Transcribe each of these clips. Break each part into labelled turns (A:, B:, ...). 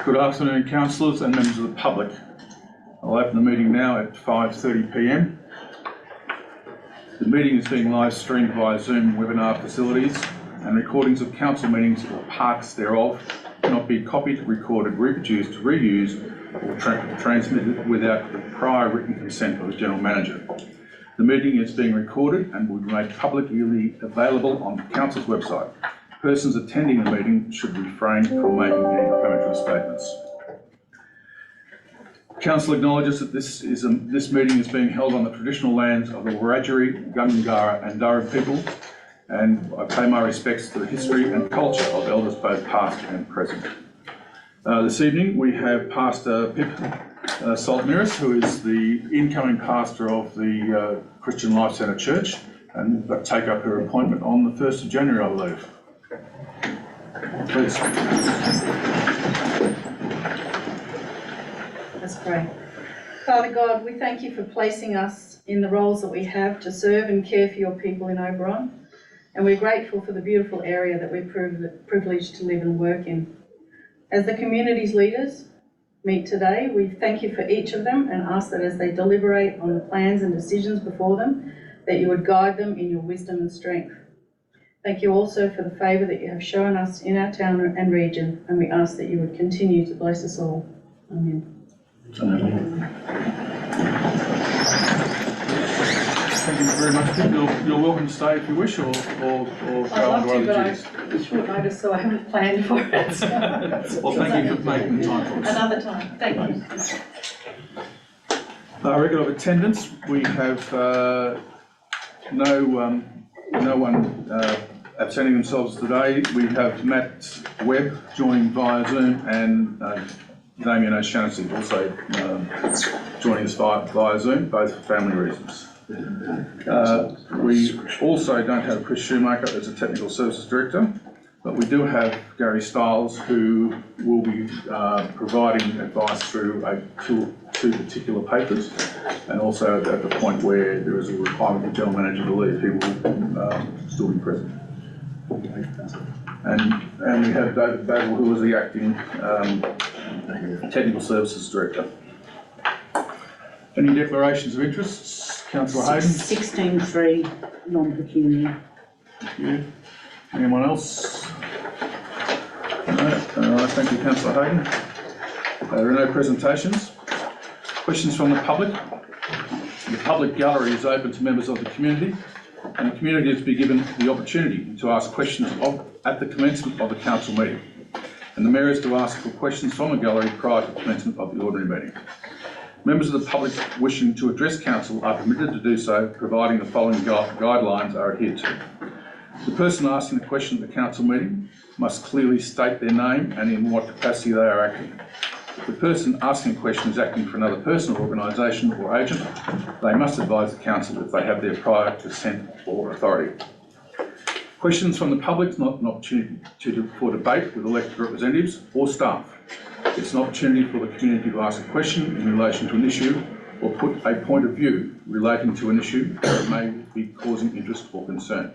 A: Good afternoon, councillors and members of the public. I'll open the meeting now at 5:30 p.m. The meeting is being live streamed via Zoom webinar facilities, and recordings of council meetings or parts thereof cannot be copied, recorded, reproduced, reused or transmitted without the prior written consent of the General Manager. The meeting is being recorded and will be made publicly available on the Council's website. Persons attending the meeting should refrain from making any defamatory statements. Council acknowledges that this meeting is being held on the traditional lands of the Wiradjuri, Gundungurra and Darug people, and I pay my respects to the history and culture of elders both past and present. This evening we have Pastor Pip Saltmiris, who is the incoming pastor of the Christian Life Centre Church, and will take up her appointment on the 1st of January, I believe. Please.
B: Let's pray. Father God, we thank you for placing us in the roles that we have to serve and care for your people in Oberon, and we're grateful for the beautiful area that we're privileged to live and work in. As the community's leaders meet today, we thank you for each of them and ask that as they deliberate on the plans and decisions before them, that you would guide them in your wisdom and strength. Thank you also for the favour that you have shown us in our town and region, and we ask that you would continue to bless us all. Amen.
A: Thank you very much. You're welcome to stay if you wish, or go on to other duties.
B: It's short notice, so I haven't planned for it. So
A: well, thank you for making the time for us.
B: Another time. Thank you.
A: Record of attendance. We have no one absenting themselves today. We have Matt Webb joining via Zoom and Damien O'Shannessy also joining us via Zoom, both for family reasons. We also don't have Chris Shoemaker as a Technical Services Director, but we do have Gary Stiles, who will be providing advice through two particular papers, and also at the point where there is a requirement for the General Manager to leave, he will still be present. And we have David Bagwell, who is the acting Technical Services Director. Any declarations of interests? Councillor Hayden?
C: 16.3, non-pecuniary.
A: Thank you. Anyone else? No. Thank you, Councillor Hayden. There are no presentations. Questions from the public? The public gallery is open to members of the community, and the community is to be given the opportunity to ask questions at the commencement of the council meeting, and the Mayor is to ask for questions from the gallery prior to the commencement of the ordinary meeting. Members of the public wishing to address council are permitted to do so, providing the following guidelines are adhered to. The person asking the question at the council meeting must clearly state their name and in what capacity they are acting. If the person asking a question is acting for another person or organisation or agent, they must advise the council if they have their prior consent or authority. Questions from the public is not an opportunity for debate with elected representatives or staff. It's an opportunity for the community to ask a question in relation to an issue or put a point of view relating to an issue that may be causing interest or concern.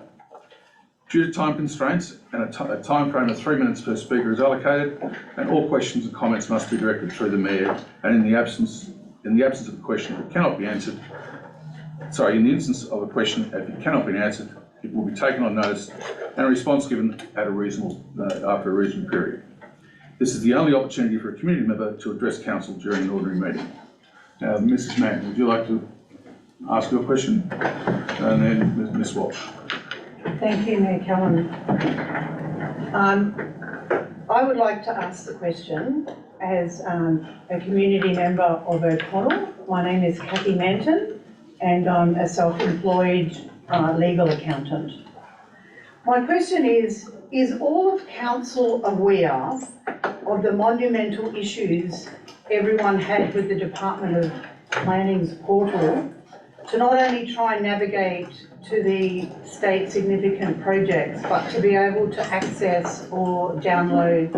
A: Due to time constraints, and a time frame of 3 minutes per speaker is allocated, and all questions and comments must be directed through the Mayor, and in the absence of a question that cannot be answered, in the instance of a question if it cannot be answered, it will be taken on notice and a response given at after a reasonable period. This is the only opportunity for a community member to address council during an ordinary meeting. Mrs. Mann, would you like to ask your question? And then Ms. Walsh.
D: Thank you, Mayor Callum. I would like to ask the question as a community member of O'Connell. My name is Cathy Manton, and I'm a self-employed legal accountant. My question is all of council aware of the monumental issues everyone had with the Department of Planning's portal to not only try and navigate to the state significant projects, but to be able to access or download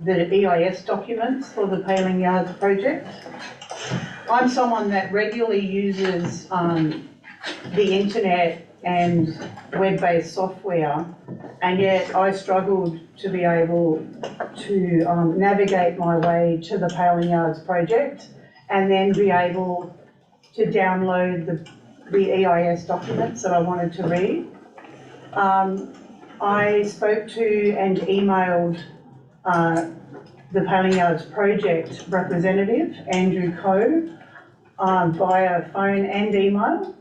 D: the EIS documents for the Paling Yards project? I'm someone that regularly uses the internet and web-based software, and yet I struggled to be able to navigate my way to the Paling Yards project and then be able to download the EIS documents that I wanted to read. I spoke to and emailed the Paling Yards project representative, Andrew Coe, via phone and email.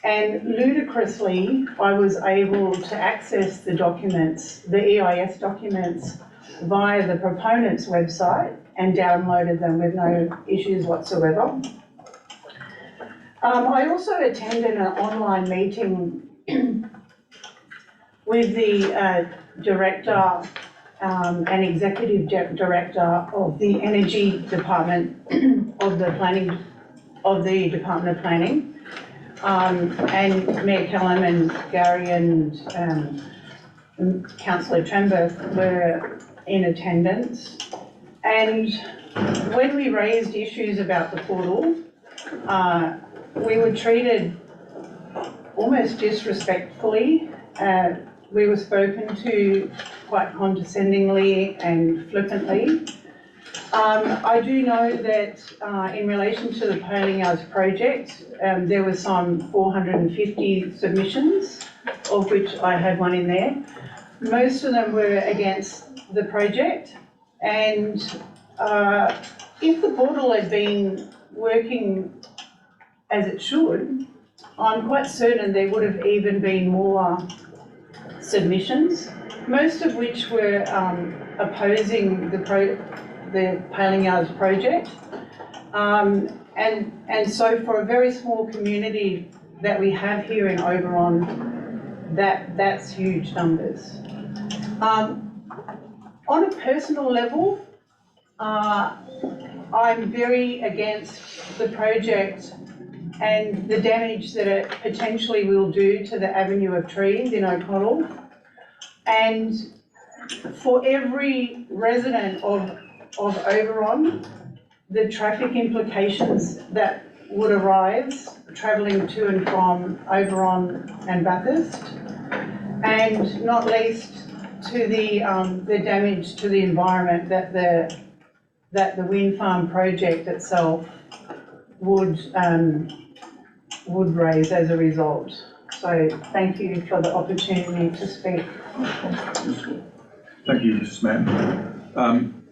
D: And ludicrously, I was able to access the documents, the EIS documents, via the proponent's website and downloaded them with no issues whatsoever. I also attended an online meeting with the director and executive director of the Energy Department of the Department of Planning. And Mayor Callum and Gary and Councillor Trenberth were in attendance. And when we raised issues about the portal, we were treated almost disrespectfully. We were spoken to quite condescendingly and flippantly. I do know that in relation to the Paling Yards project, there were some 450 submissions, of which I had one in there. Most of them were against the project, and if the portal had been working as it should, I'm quite certain there would have even been more submissions, most of which were opposing the Paling Yards project. And so for a very small community that we have here in Oberon, that's huge numbers. On a personal level, I'm very against the project and the damage that it potentially will do to the avenue of trees in O'Connell. And for every resident of Oberon, the traffic implications that would arise travelling to and from Oberon and Bathurst, and not least to the damage to the environment that the wind farm project itself would raise as a result. So thank you for the opportunity to speak.
A: Thank you, Mrs. Mann.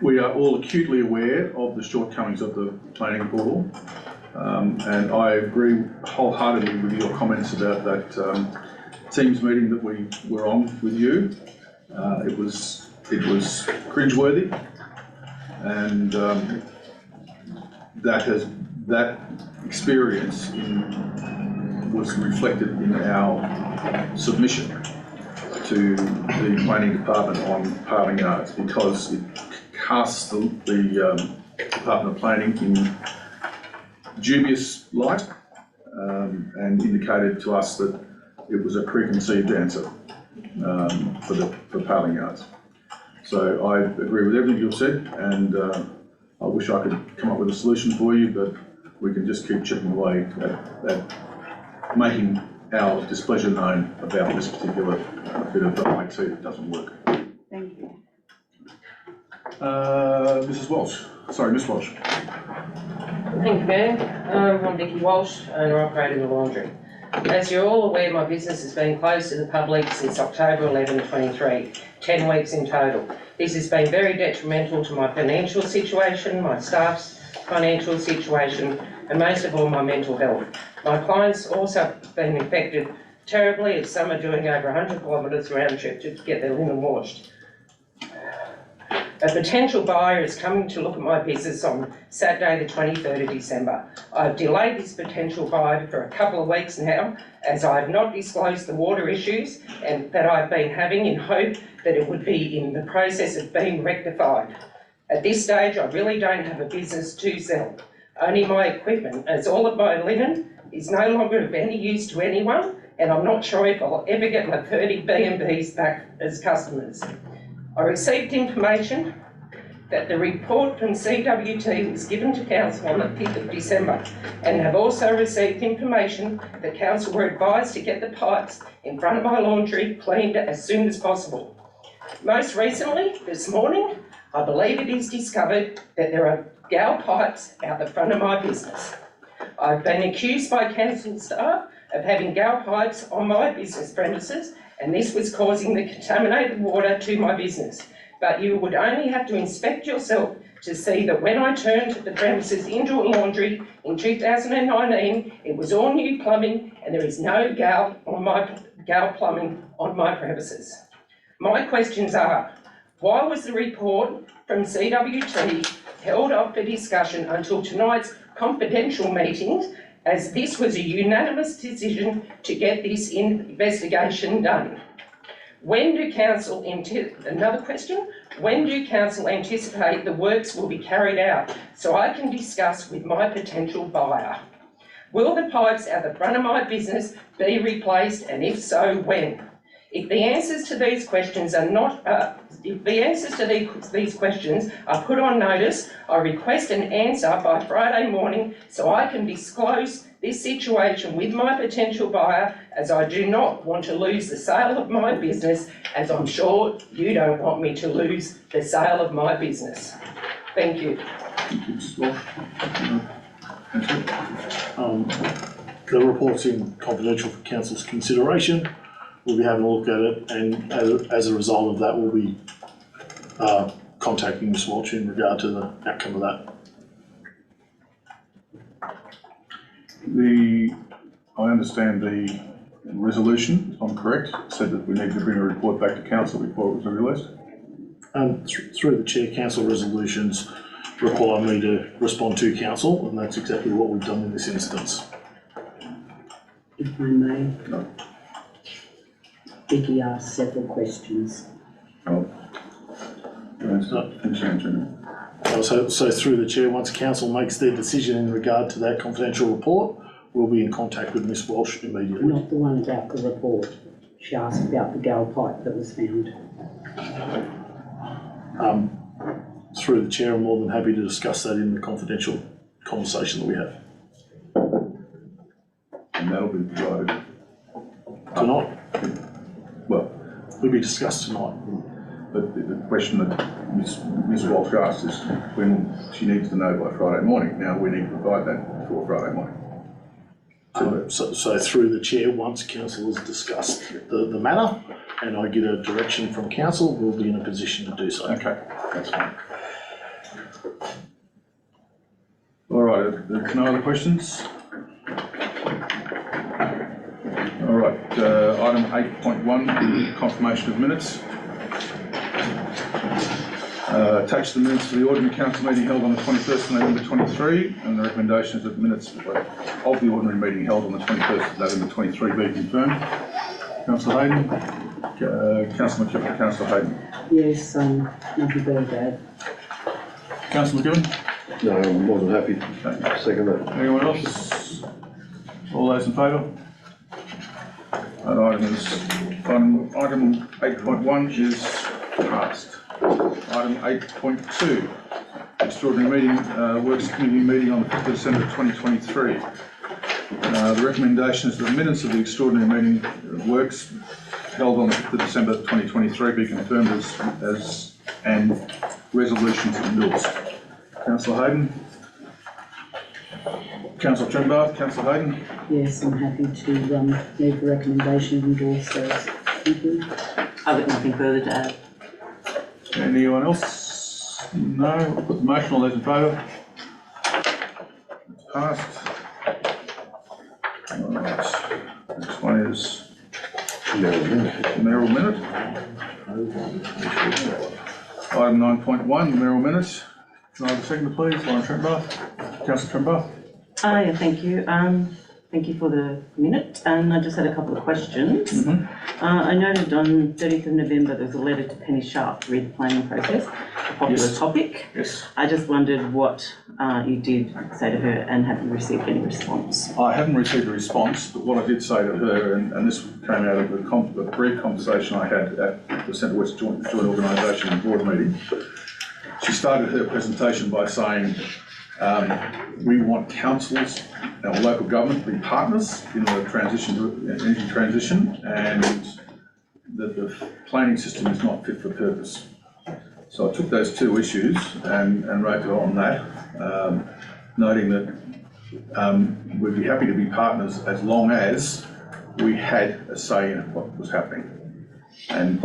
A: We are all acutely aware of the shortcomings of the planning portal, and I agree wholeheartedly with your comments about that Teams meeting that we were on with you. It was cringeworthy, and that experience was reflected in our submission to the planning department on Paling Yards, because it casts the Department of Planning in dubious light, and indicated to us that it was a preconceived answer for Paling Yards. So I agree with everything you've said, and I wish I could come up with a solution for you, but we can just keep chipping away at making our displeasure known about this particular bit of IT that doesn't work.
D: Thank you.
A: Mrs. Walsh. Sorry, Miss Walsh.
E: Thank you, Mayor. I'm Vicky Walsh, owner operator in the laundry. As you're all aware, my business has been closed to the public since October 11, 23, 10 weeks in total. This has been very detrimental to my financial situation, my staff's financial situation, and most of all, my mental health. My clients also have been affected terribly, as some are doing over 100 kilometres round trip to get their linen washed. A potential buyer is coming to look at my business on Saturday the 23rd of December. I've delayed this potential buyer for a couple of weeks now, as I have not disclosed the water issues and that I've been having, in hope that it would be in the process of being rectified. At this stage, I really don't have a business to sell, only my equipment, as all of my linen is no longer of any use to anyone, and I'm not sure if I'll ever get my 30 B&Bs back as customers. I received information that the report from CWT was given to Council on the 5th of December and have also received information that Council were advised to get the pipes in front of my laundry cleaned as soon as possible. Most recently, this morning, I believe it is discovered that there are gal pipes out the front of my business. I've been accused by council staff of having gal pipes on my business premises, and this was causing the contaminated water to my business. But you would only have to inspect yourself to see that when I turned the premises into a laundry in 2019, it was all new plumbing and there is no gal plumbing on my premises. My questions are, why was the report from CWT held off for discussion until tonight's confidential meetings, as this was a unanimous decision to get this investigation done? Another question, when do council anticipate the works will be carried out so I can discuss with my potential buyer? Will the pipes at the front of my business be replaced, and if so, when? If the answers to these questions are put on notice, I request an answer by Friday morning so I can disclose this situation with my potential buyer, as I do not want to lose the sale of my business, as I'm sure you don't want me to lose the sale of my business. Thank you.
A: Thank you, Mrs. Walsh.
F: The report's in confidential for council's consideration. We'll be having a look at it, and as a result of that, we'll be contacting Ms. Walsh in regard to the outcome of that.
A: I understand the resolution, if I'm correct, said that we need to bring a report back to council before it was released.
F: Through the chair, council resolutions require me to respond to council, and that's exactly what we've done in this instance.
C: If I may.
A: No.
C: Vicky asked several questions.
A: Oh.
F: So through the chair, once council makes their decision in regard to that confidential report, we'll be in contact with Ms. Walsh immediately.
C: Not the one about the report. She asked about the gal pipe that was found.
F: Through the chair, I'm more than happy to discuss that in the confidential conversation that we have.
A: And that'll be provided.
F: Tonight?
A: Well,
F: Will be discussed tonight.
A: but the question that Ms. Walsh asked is when she needs to know by Friday morning. Now we need to provide that before Friday morning.
F: So through the chair, once council has discussed the matter and I get a direction from council, we'll be in a position to do so.
A: Okay, that's fine. All right, there's no other questions? All right, item 8.1, confirmation of minutes. Attached the minutes to the ordinary council meeting held on the 21st of November 23, and the recommendations of minutes of the ordinary meeting held on the 21st of November 23 be confirmed. Councillor Hayden, Councillor McKibben, Councillor Hayden.
C: Yes, nothing further to add.
A: Councillor McKibben?
G: No, I'm more than happy.
A: Okay.
G: Second that.
A: Anyone else? All those in favour? Item 8.1 is passed. Item 8.2, extraordinary meeting, Works Committee meeting on the 5th of December 2023. The recommendation is that the minutes of the extraordinary meeting Works held on the 5th of December 2023 be confirmed and resolutions endorsed. Councillor Hayden. Councillor Trembath, Councillor Hayden.
C: Yes, I'm happy to leave the recommendation and endorse those. Thank you.
H: I've got nothing further to add.
A: Anyone else? No. I'll put the motion. All those in favour? It's passed. All right. Next one is mayoral minute. Item 9.1, mayoral minute. Can I have a second, please? Lauren Trembath. Councillor Trembath.
H: Yeah, thank you. Thank you for the minute, and I just had a couple of questions. I noted on 30th of November there was a letter to Penny Sharp to read the planning process, a popular topic.
A: Yes.
H: I just wondered what you did say to her, and have you received any response?
A: I haven't received a response, but what I did say to her, and this came out of a brief conversation I had at the Centre West Joint Organisation board meeting, she started her presentation by saying, we want councils and local government to be partners in the transition to energy transition, and that the planning system is not fit for purpose. So I took those two issues and wrote it on that, noting that we'd be happy to be partners as long as we had a say in what was happening, and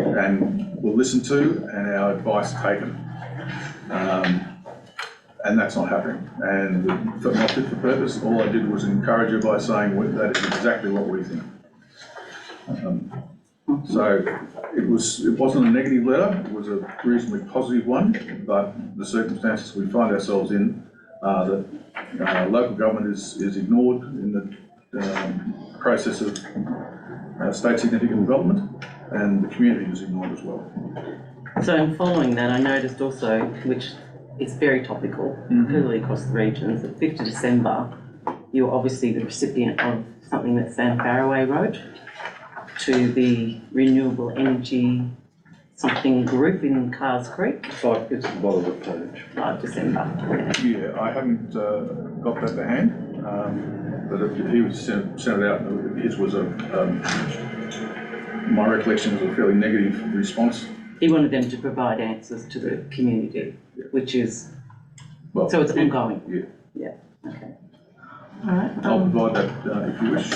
A: we'll listen to and our advice taken. And that's not happening. And not fit for purpose, all I did was encourage her by saying that is exactly what we think. So it wasn't a negative letter, it was a reasonably positive one, but the circumstances we find ourselves in are that local government is ignored in the process of state significant development, and the community is ignored as well.
H: So in following that, I noticed also, which is very topical, clearly across the regions, that 5th of December, you're obviously the recipient of something that Sam Faraway wrote to the Renewable Energy something group in Carrs Creek,
G: It's the bottom of the page.
H: 5 December.
A: Yeah, I haven't got that to hand, but if he was sent it out, his was my recollection was a fairly negative response.
H: He wanted them to provide answers to the community, which is,
A: Well,
H: so it's ongoing.
A: Yeah.
H: Yeah, okay. All right.
A: I'll provide that if you wish.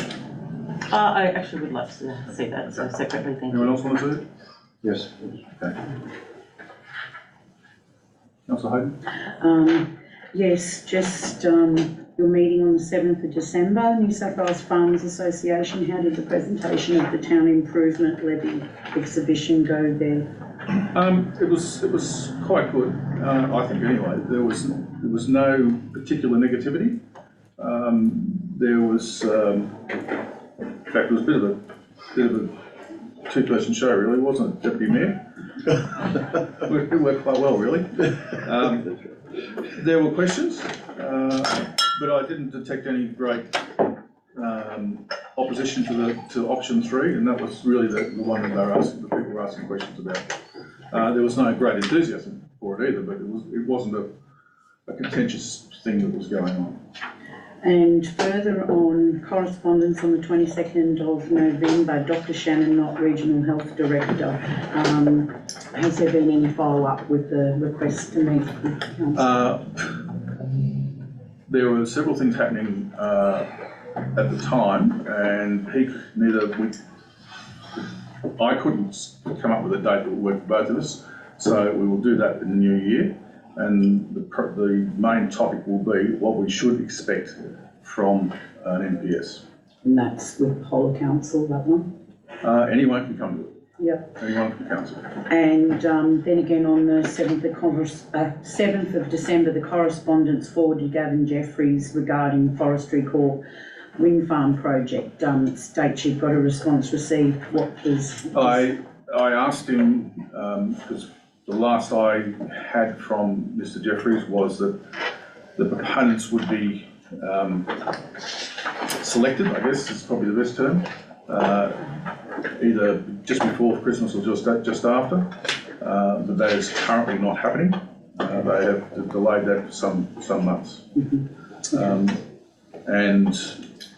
H: I actually would like to see that, so separately, thank you.
A: Anyone else want to see it?
G: Yes.
A: Okay. Councillor Hayden?
C: Yes, just your meeting on the 7th of December, New South Wales Farmers Association, how did the presentation of the town improvement levy exhibition go there?
A: It was quite good, I think anyway. There was no particular negativity. There was, in fact, it was a bit of a two-person show really, wasn't it, Deputy Mayor? It worked quite well really. There were questions, but I didn't detect any great opposition to option 3, and that was really the one that the people were asking questions about. There was no great enthusiasm for it either, but it wasn't a contentious thing that was going on.
C: And further on, correspondence on the 22nd of November, Dr. Shannon Knott, Regional Health Director. Has there been any follow-up with the request to meet with council?
A: There were several things happening at the time, and I couldn't come up with a date that would work for both of us, so we will do that in the new year. And the main topic will be what we should expect from an NPS.
C: And that's with the whole of council, that one?
A: Anyone can come to it.
C: Yep.
A: Anyone from council.
C: And then again on the 7th of December, the correspondence forwarded to Gavin Jeffries regarding Forestry Corp wind farm project. States you've got a response received. What was?
A: I asked him, because the last I had from Mr. Jeffries was that the proponents would be selected, I guess is probably the best term, either just before Christmas or just after, but that is currently not happening. They have delayed that for some months. And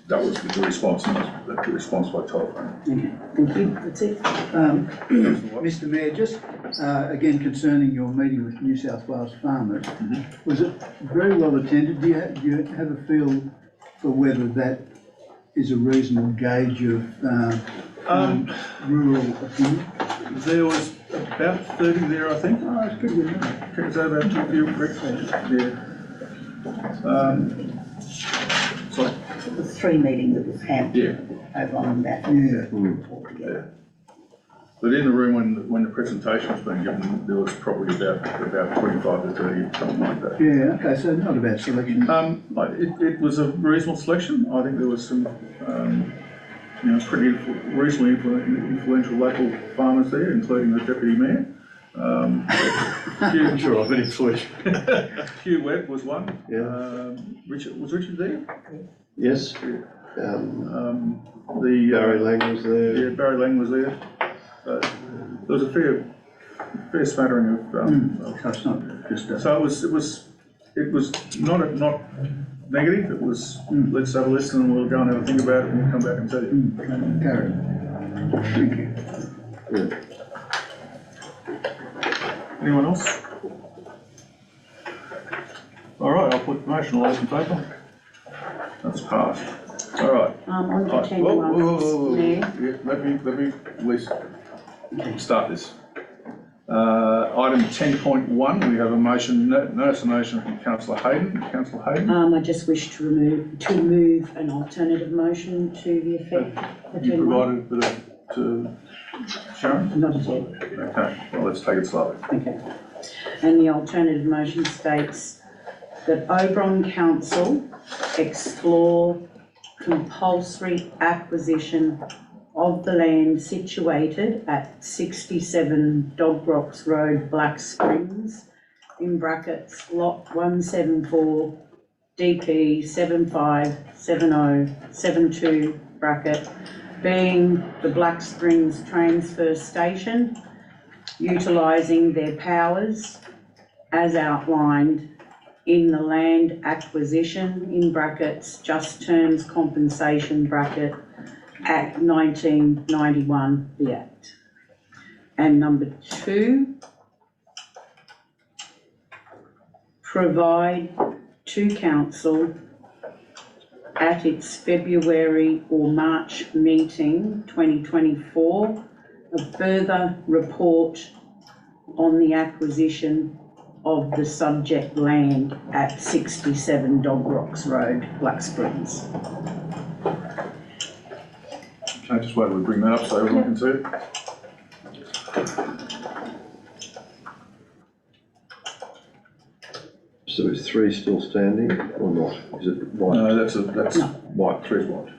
A: that was the response, the response by telephone.
C: Okay, thank you, that's it.
I: Mr. Mayor, just again concerning your meeting with New South Wales farmers, was it very well attended? Do you have a feel for whether that is a reasonable gauge of rural opinion?
A: There was about 30 there, I think.
I: Oh, that's pretty good.
A: Is that about you, correct? Yeah. Sorry?
C: It was 3 meetings that was had
A: Yeah.
C: over on that.
A: Yeah. But in the room when the presentation was being given, there was probably about 25 to 30, something like that.
I: Yeah, okay, so not a bad selection.
A: It was a reasonable selection. I think there was some, pretty reasonably influential local farmers there, including the deputy mayor.
G: I'm sure I've been influential.
A: Hugh Webb was one.
G: Yeah.
A: Was Richard there?
G: Yes.
A: Barry
G: Lang was there.
A: Yeah, Barry Lang was there. So there was a fair smattering of,
I: So it's not just a,
A: so it was not negative, it was, let's have a listen and we'll go and have a think about it and we'll come back and tell you.
I: carry. Thank you.
A: Anyone else? All right, I'll put the motion, all those in favour? That's passed. All right.
C: On to
A: Right.
C: 10
A: Whoa, whoa, whoa, whoa, whoa.
C: Mayor.
A: Yeah, let me at least start this. Item 10.1, we have a motion, notice of motion from councillor Hayden. Councillor Hayden?
C: I just wish to move an alternative motion to the effect of
A: You
C: 10.1.
A: provided a bit of, to Sharon?
C: Not as yet.
A: Okay, well, let's take it slowly.
C: Okay. And the alternative motion states that Oberon Council explore compulsory acquisition of the land situated at 67 Dog Rocks Road, Black Springs, in brackets, lot 174, DP 757072, bracket, being the Black Springs Transfer Station, utilising their powers as outlined in the land acquisition, in brackets, just terms compensation, bracket, Act 1991, the Act. And number 2, provide to council at its February or March meeting 2024 a further report on the acquisition of the subject land at 67 Dog Rocks Road, Black Springs.
A: Okay, just wait till we bring that up so everyone can see it.
G: So is 3 still standing or not? Is it white?
A: No, that's
C: No.
A: white, 3 is white.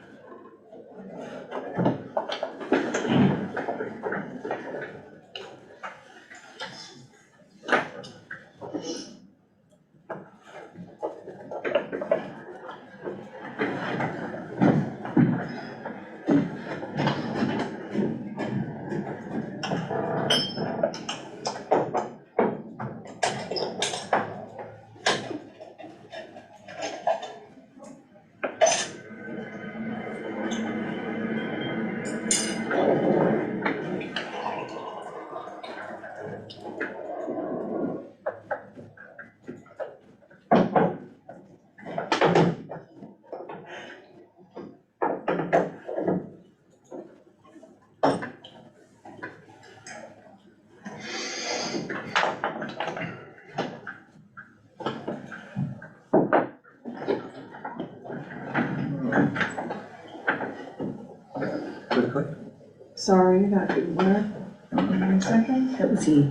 J: Sorry, that didn't work. 1 second.
C: That was the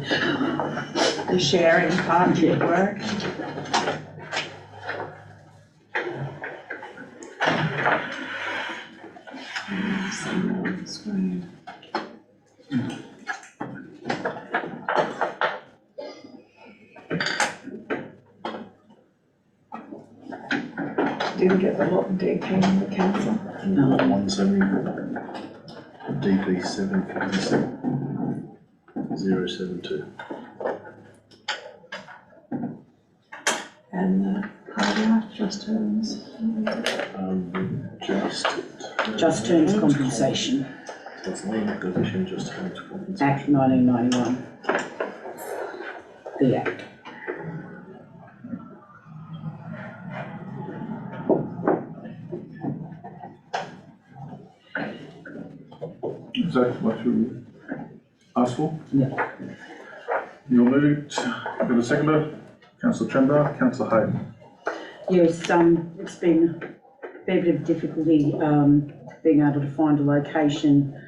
J: The sharing part didn't work. Somewhere on the screen. Didn't get the lot of DP in the council.
C: No.
F: 174, DP 757072.
J: And the paragraph just terms.
C: just terms compensation,
F: That's land acquisition, just terms compensation.
C: Act 1991, the Act.
A: Is that what you asked for?
C: Yeah.
A: You'll move it, with a seconder, councillor Tremblay, councillor Hayden.
C: Yes, it's been a fair bit of difficulty being able to find a location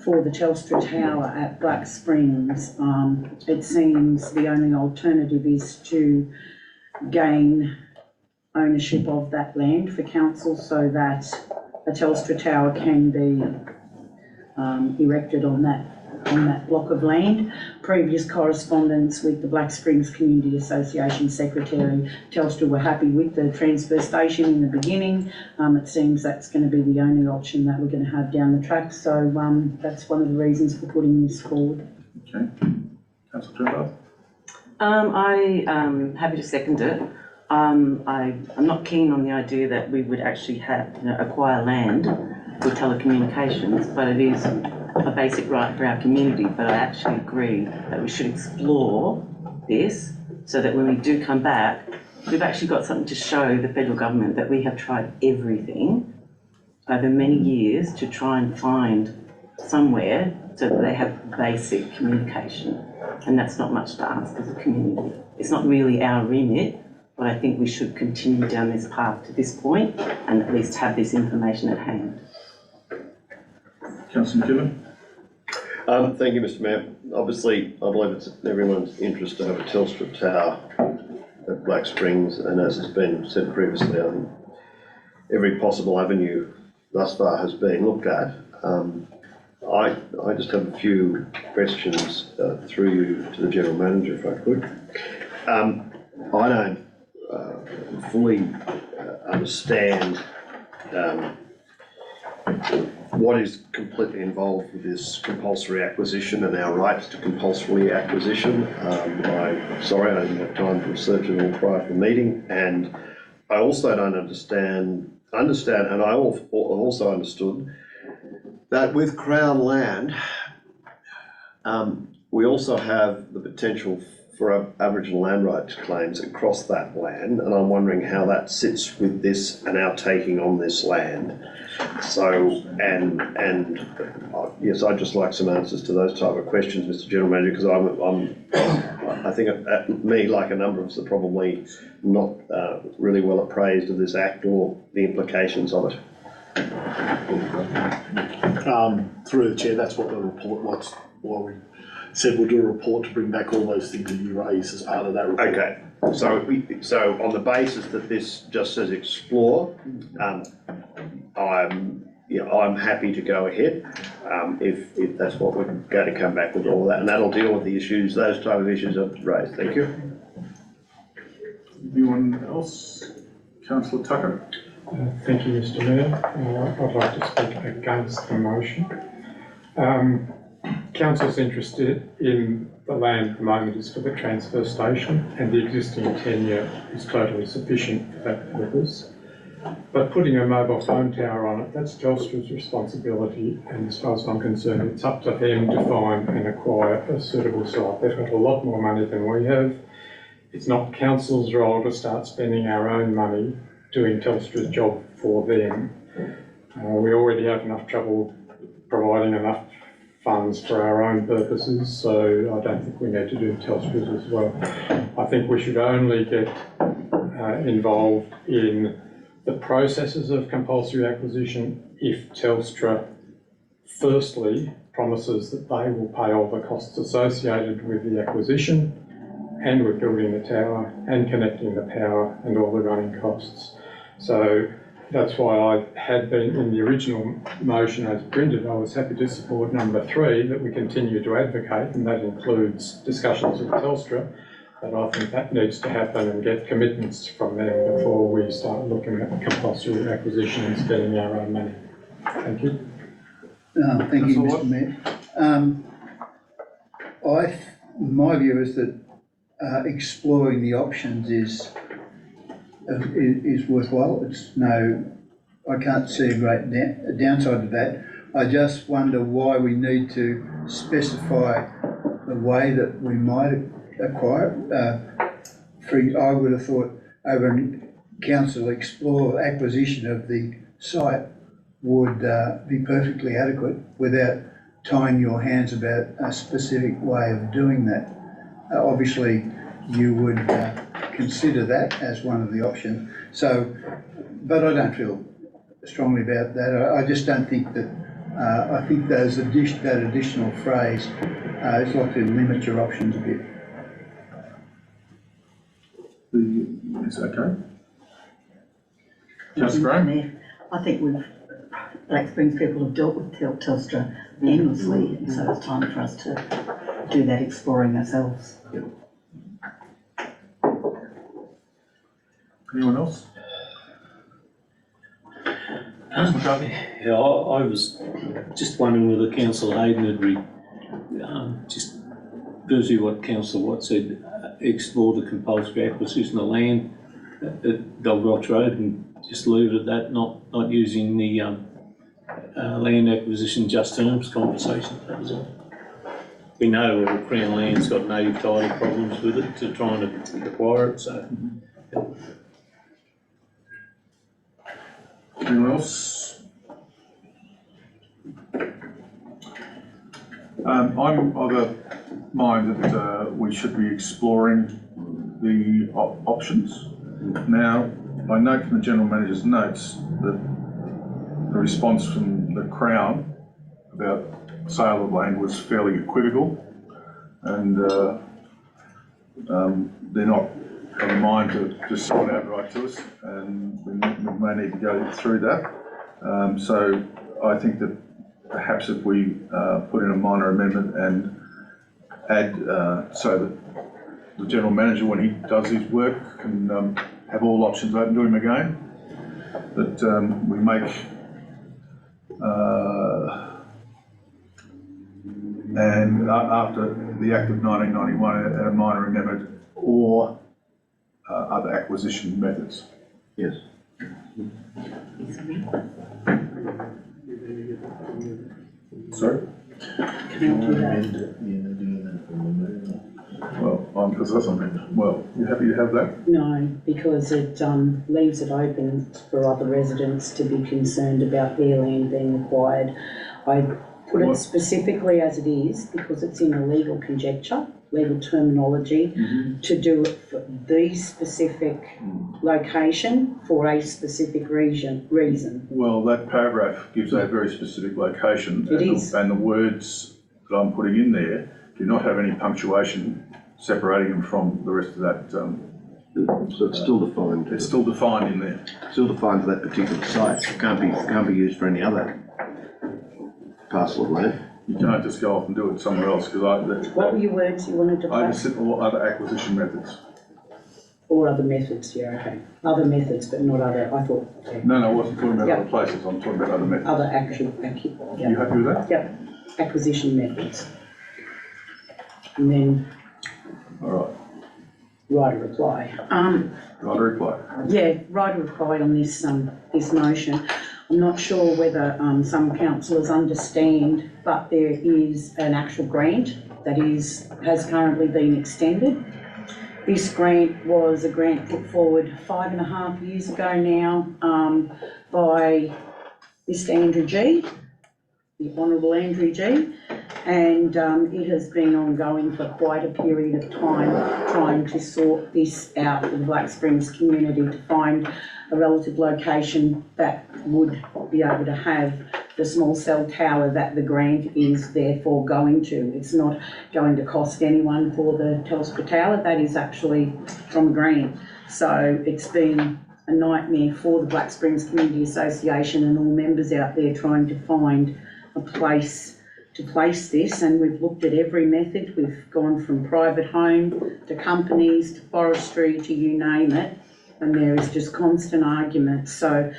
C: for the Telstra Tower at Black Springs. It seems the only alternative is to gain ownership of that land for council so that a Telstra Tower can be erected on that block of land. Previous correspondence with the Black Springs Community Association Secretary, Telstra were happy with the transfer station in the beginning. It seems that's going to be the only option that we're going to have down the track, so that's one of the reasons for putting this forward.
A: Okay. Councillor Turnbull?
H: Happy to second it. I'm not keen on the idea that we would actually have, acquire land for telecommunications, but it is a basic right for our community. But I actually agree that we should explore this so that when we do come back, we've actually got something to show the federal government that we have tried everything over many years to try and find somewhere so that they have basic communication. And that's not much to ask as a community. It's not really our remit, but I think we should continue down this path to this point and at least have this information at hand.
A: Councillor McKibben?
G: Thank you, Mr Mayor. Obviously, I believe it's in everyone's interest to have a Telstra tower at Black Springs, and as has been said previously, I think every possible avenue thus far has been looked at. I just have a few questions through you to the General Manager, if I could. I don't fully understand what is completely involved with this compulsory acquisition and our rights to compulsory acquisition. I'm sorry, I didn't have time to research it all prior to the meeting, and I also don't understand, and I also understood that with Crown land, we also have the potential for Aboriginal land rights claims across that land, and I'm wondering how that sits with this and our taking on this land. So, yes, I'd just like some answers to those type of questions, Mr. General Manager, because I think me, like a number of us, are probably not really well appraised of this act or the implications of it.
F: Through the chair, that's what the report was, why we said we'll do a report to bring back all those things that you raised as part of that report.
G: Okay, so on the basis that this just says explore, I'm happy to go ahead if that's what we're going to come back with, all of that, and that'll deal with the issues, those type of issues I've raised. Thank you.
A: Anyone else? Councillor Tucker?
K: Thank you, Mr Mayor. I'd like to speak against the motion. Council's interested in the land at the moment is for the transfer station, and the existing tenure is totally sufficient for that purpose. But putting a mobile phone tower on it, that's Telstra's responsibility, and as far as I'm concerned, it's up to them to find and acquire a suitable site. They've got a lot more money than we have. It's not council's role to start spending our own money doing Telstra's job for them. We already have enough trouble providing enough funds for our own purposes, so I don't think we need to do Telstra's as well. I think we should only get involved in the processes of compulsory acquisition if Telstra firstly promises that they will pay all the costs associated with the acquisition and with building the tower and connecting the power and all the running costs. So that's why I had been in the original motion as printed. I was happy to support number 3, that we continue to advocate, and that includes discussions with Telstra. But I think that needs to happen and get commitments from them before we start looking at compulsory acquisition and spending our own money. Thank you.
I: Thank you, Mr Mayor. My view is that exploring the options is worthwhile. I can't see a great downside to that. I just wonder why we need to specify the way that we might acquire. I would have thought over council explore acquisition of the site would be perfectly adequate without tying your hands about a specific way of doing that. Obviously, you would consider that as one of the options. So, but I don't feel strongly about that. I just don't think that. I think that additional phrase is likely to limit your options a bit.
A: Is that okay? Councillor Graham?
C: I think Black Springs people have dealt with Telstra endlessly, and so it's time for us to do that exploring ourselves.
A: Anyone else? Councillor McCarthy?
L: Yeah, I was just wondering whether Councillor Hayden had just firstly what Councillor Watt said, explore the compulsory acquisition of land at Dog Rocks Road and just leave it at that, not using the land acquisition just terms conversation, that was all. We know all Crown Land's got native title problems with it to trying to acquire it, so.
A: Anyone else? I'm of a mind that we should be exploring the options. Now, I note from the General Manager's notes that the response from the Crown about sale of land was fairly equivocal, and they're not of a mind to just sell it outright to us, and we may need to go through that. So I think that perhaps if we put in a minor amendment and add so that the General Manager, when he does his work, can have all options open to him again, that we make and after the Act of 1991, a minor amendment or other acquisition methods.
G: Yes.
A: Sorry? Well, you happy to have that?
C: No, because it leaves it open for other residents to be concerned about their land being acquired. I put it specifically as it is because it's in a legal conjecture, legal terminology, to do it for the specific location for a specific reason.
A: Well, that paragraph gives a very specific location.
C: It is.
A: And the words that I'm putting in there do not have any punctuation separating them from the rest of that.
G: So it's still defined.
A: It's still defined in there.
G: Still defined for that particular site. It can't be used for any other parcel of land.
A: You can't just go off and do it somewhere else, because
C: What were your words you wanted to
A: I
C: put?
A: just said all other acquisition methods.
C: Or other methods, yeah, okay. Other methods, but not other, I thought, okay.
A: No, I wasn't talking about
C: Yep.
A: other places, I'm talking about other methods.
C: Other action,
A: You happy with that?
C: Yep, acquisition methods. And then
A: All right,
C: write a reply.
A: right, a reply.
C: Yeah, write a reply on this, this motion. I'm not sure whether some councillors understand, but there is an actual grant that has currently been extended. This grant was a grant put forward 5.5 years ago now by Mr. Andrew G, the Honourable Andrew G, and it has been ongoing for quite a period of time, trying to sort this out for the Black Springs community to find a relative location that would be able to have the small cell tower that the grant is therefore going to. It's not going to cost anyone for the Telstra tower, that is actually from a grant. So it's been a nightmare for the Black Springs Community Association and all members out there trying to find a place to place this, and we've looked at every method. We've gone from private home to companies to forestry to you name it, and there is just constant argument. So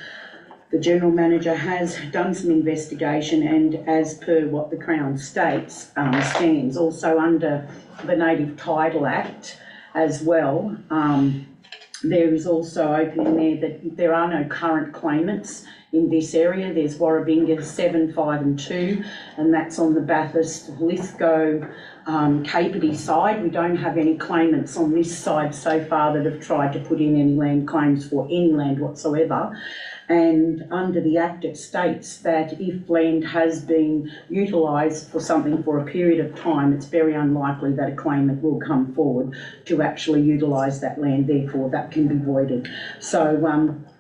C: the General Manager has done some investigation, and as per what the Crown states, stands also under the Native Title Act as well. There is also open in there that there are no current claimants in this area. There's Warrabinga 7, 5 and 2, and that's on the Bathurst, Lithgow, Capertee side. We don't have any claimants on this side so far that have tried to put in any land claims for any land whatsoever. And under the Act, it states that if land has been utilised for something for a period of time, it's very unlikely that a claimant will come forward to actually utilise that land, therefore that can be voided. So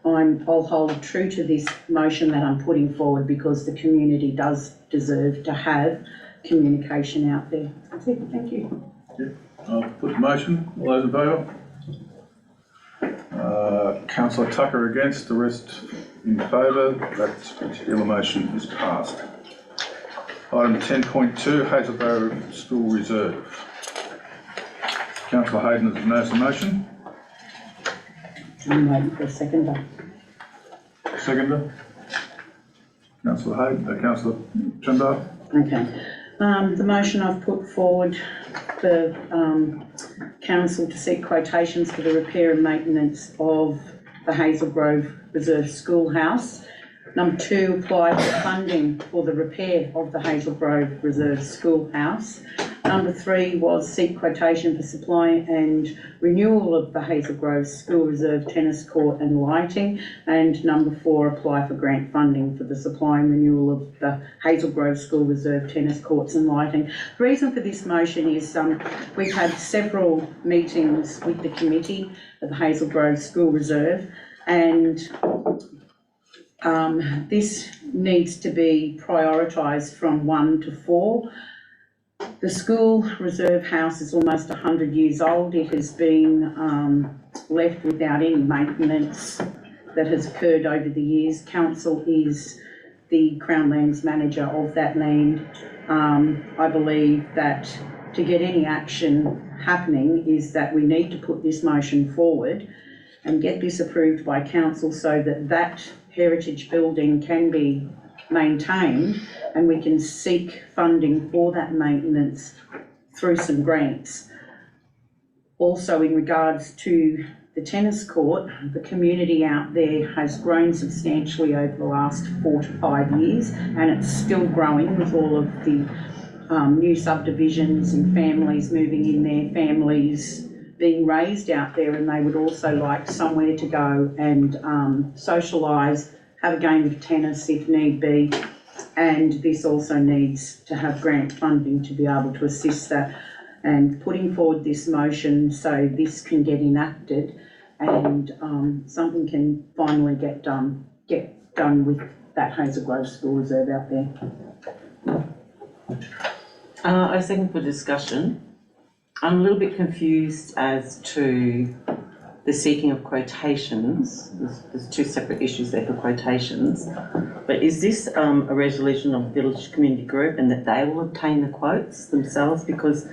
C: I'll hold true to this motion that I'm putting forward because the community does deserve to have communication out there. That's it, thank you.
A: I'll put the motion, all those in favour? Councillor Tucker against, the rest in favour. That particular motion is passed. Item 10.2, Hazelborough School Reserve. Councillor Hayden has announced the motion.
C: I'm waiting for a seconder.
A: Seconder. Councillor Hayden, Councillor Chundar.
C: Okay. The motion I've put forward the council to seek quotations for the repair and maintenance of the Hazel Grove Reserve Schoolhouse. Number 2, apply for funding for the repair of the Hazel Grove Reserve Schoolhouse. Number 3 was seek quotation for supply and renewal of the Hazel Grove School Reserve tennis court and lighting. And number 4, apply for grant funding for the supply and renewal of the Hazel Grove School Reserve tennis courts and lighting. The reason for this motion is we've had several meetings with the committee of the Hazel Grove School Reserve, and this needs to be prioritised from 1 to 4. The school reserve house is almost 100 years old. It has been left without any maintenance that has occurred over the years. Council is the Crown Lands manager of that land. I believe that to get any action happening is that we need to put this motion forward and get this approved by council so that that heritage building can be maintained, and we can seek funding for that maintenance through some grants. Also, in regards to the tennis court, the community out there has grown substantially over the last 4 to 5 years, and it's still growing with all of the new subdivisions and families moving in there, families being raised out there, and they would also like somewhere to go and socialise, have a game of tennis if need be, and this also needs to have grant funding to be able to assist that. And putting forward this motion so this can get enacted and something can finally get done with that Hazel Grove School Reserve out there.
H: I second for discussion. I'm a little bit confused as to the seeking of quotations. There's 2 separate issues there for quotations. But is this a resolution of the Village Community Group and that they will obtain the quotes themselves? Because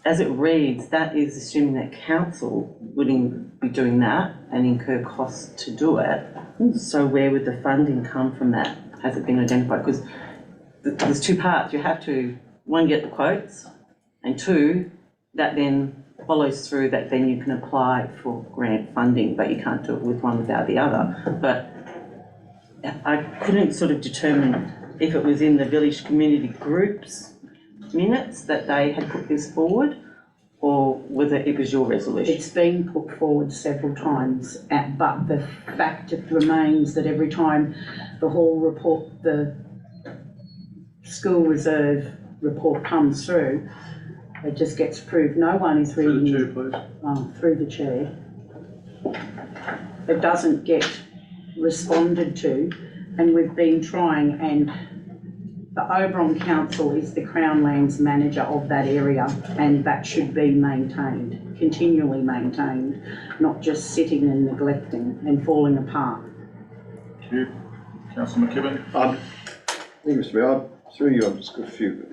H: as it reads, that is assuming that council would be doing that and incur costs to do it. So where would the funding come from that? Has it been identified? Because there's 2 parts. You have to, 1, get the quotes, and 2, that then follows through that then you can apply for grant funding, but you can't do it with one without the other. But I couldn't sort of determine if it was in the Village Community Group's minutes that they had put this forward or whether it was your resolution.
C: It's been put forward several times, but the fact remains that every time the hall report, the school reserve report comes through, it just gets approved. No one is reading.
A: Through the chair, please.
C: Through the chair. It doesn't get responded to, and we've been trying, and the Oberon Council is the Crown Lands manager of that area, and that should be maintained, continually maintained, not just sitting and neglecting and falling apart.
A: Thank you. Councillor McKibben.
G: Thank you, Mr Mayor. Through you, I've just got a few.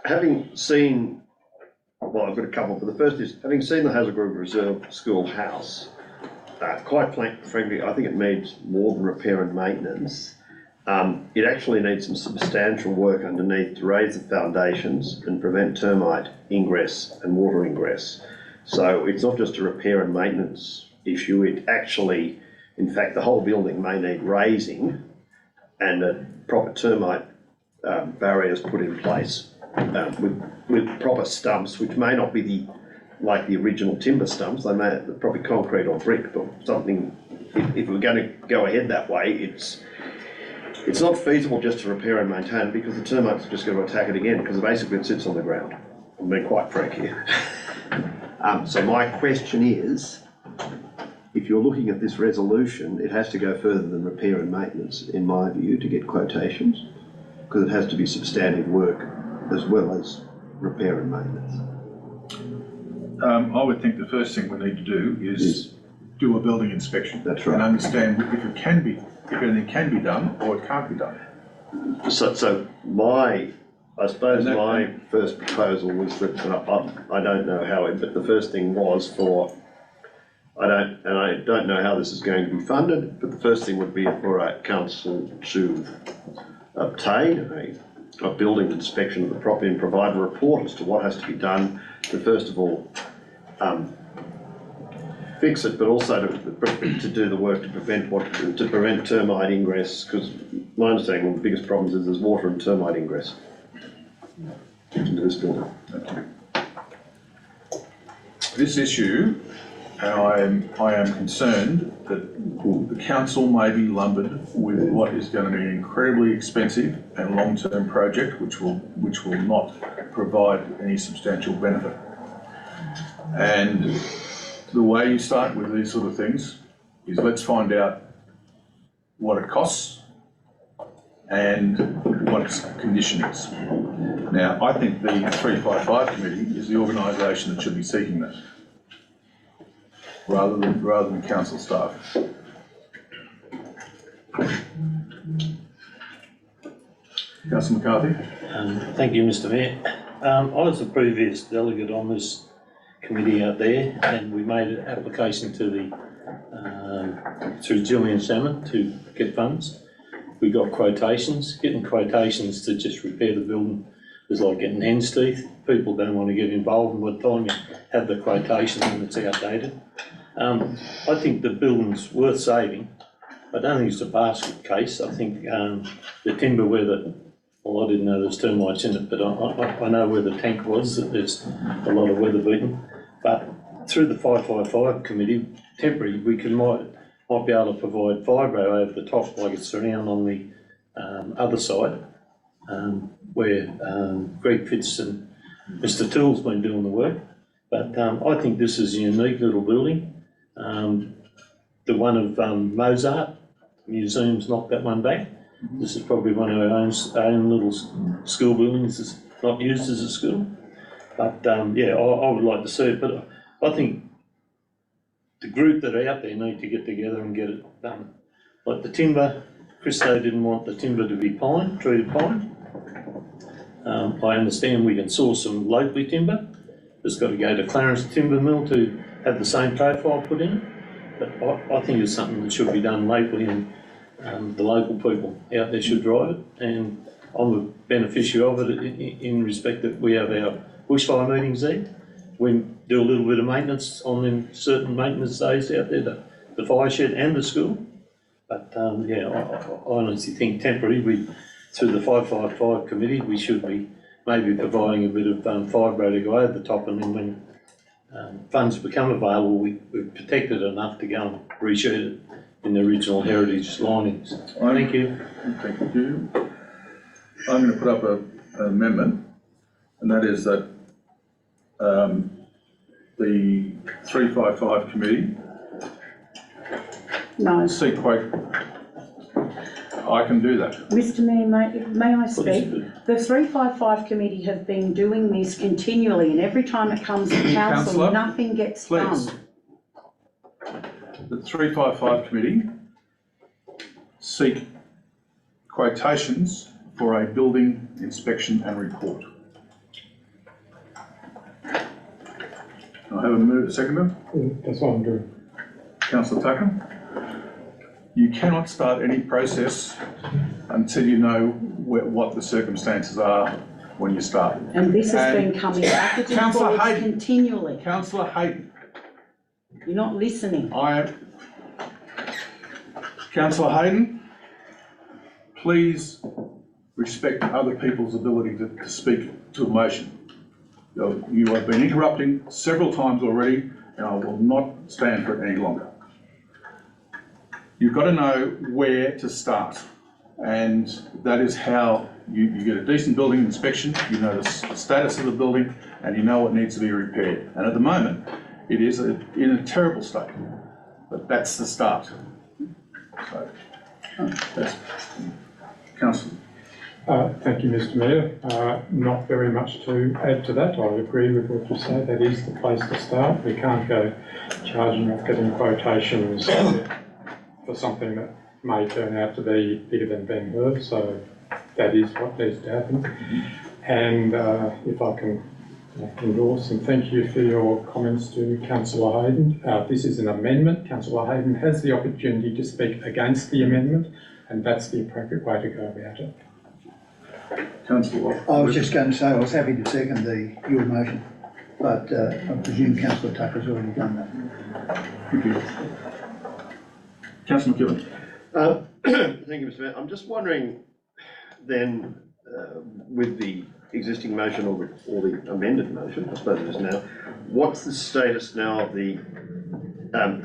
G: Having seen, well, I've got a couple, but the first is, having seen the Hazel Grove Reserve Schoolhouse, quite frankly, I think it needs more than repair and maintenance. It actually needs some substantial work underneath to raise the foundations and prevent termite ingress and water ingress. So it's not just a repair and maintenance issue, it actually, in fact, the whole building may need raising and a proper termite barriers put in place. With proper stumps, which may not be like the original timber stumps, they may be probably concrete or brick, but something, if we're going to go ahead that way, it's not feasible just to repair and maintain it because the termites are just going to attack it again because basically it sits on the ground. I'm being quite frank here. So my question is, if you're looking at this resolution, it has to go further than repair and maintenance, in my view, to get quotations, because it has to be substantive work as well as repair and maintenance.
A: I would think the first thing we need to do is do a building inspection.
G: That's right.
A: And understand if anything can be done or it can't be done.
G: So I suppose my first proposal was that, I don't know how but the first thing was I don't know how this is going to be funded, but the first thing would be for a council to obtain a building inspection of the property and provide a report as to what has to be done to, first of all, fix it, but also to do the work to prevent termite ingress, because my understanding one of the biggest problems is there's water and termite ingress into this building.
A: This issue, I am concerned that the council may be lumbered with what is going to be an incredibly expensive and long-term project which will not provide any substantial benefit. And the way you start with these sort of things is let's find out what it costs and what its condition is. Now, I think the 355 committee is the organisation that should be seeking that, rather than council staff. Councillor McCarthy.
L: Thank you, Mr Mayor. I was a previous delegate on this committee out there, and we made an application to the through Gillian Salmon to get funds. We got quotations. Getting quotations to just repair the building is like getting hen's teeth. People don't want to get involved, and by the time you have the quotation and it's outdated. I think the building's worth saving. I don't think it's a basket case. I think the timber where well, I didn't know there's termites in it, but I know where the tank was, that there's a lot of weather beaten. But through the 555 committee, temporary, we might be able to provide fibro over the top like it's around on the other side, where Greg Fitz and Mr Toole's been doing the work. But I think this is a unique little building. The one of Mozart Museum's knocked that one back. This is probably one of our own little school buildings that's not used as a school. But yeah, I would like to see it, but I think the group that are out there need to get together and get it done. Like the timber, Christo didn't want the timber to be pine, treated pine. I understand we can source some locally timber. It's got to go to Clarence Timber Mill to have the same profile put in. But I think it's something that should be done locally, and the local people out there should drive it. And I'm a beneficiary of it in respect that we have our bushfire meetings there. We do a little bit of maintenance on them certain maintenance days out there, the fire shed and the school. But yeah, I honestly think temporary, through the 555 committee, we should be maybe providing a bit of fibro to go over the top, and then when funds become available, we've protected enough to go and reshoot it in the original heritage linings. Thank you.
A: Thank you. I'm going to put up an amendment, and that is that the 355 committee seek quote. I can do that.
C: Mr Mayor, may I speak? The 355 committee have been doing this continually, and every time it comes to council, nothing gets done.
A: The 355 committee seek quotations for a building inspection and report. I have a seconder.
K: That's what I'm doing.
A: Councillor Tucker. You cannot start any process until you know what the circumstances are when you start.
C: And this has been coming backwards and forwards continually.
A: Councillor Hayden.
C: You're not listening.
A: Councillor Hayden, please respect other people's ability to speak to a motion. You have been interrupting several times already, and I will not stand for it any longer. You've got to know where to start, and that is how you get a decent building inspection. You know the status of the building, and you know what needs to be repaired. And at the moment, it is in a terrible state, but that's the start. So, that's Councillor.
K: Thank you, Mr Mayor. Not very much to add to that. I agree with what you say. That is the place to start. We can't go charging off getting quotations for something that may turn out to be bigger than Ben Hur. So that is what needs to happen. And if I can endorse and thank you for your comments to Councillor Hayden. This is an amendment. Councillor Hayden has the opportunity to speak against the amendment, and that's the appropriate way to go about it.
A: Councillor
I: I was just going to say, I was happy to second your motion, but I presume councillor Tucker's already done that.
A: Thank you. Councillor McKibben.
G: Thank you, Mr. Mayor. I'm just wondering then, with the existing motion or the amended motion, I suppose it is now, what's the status now of the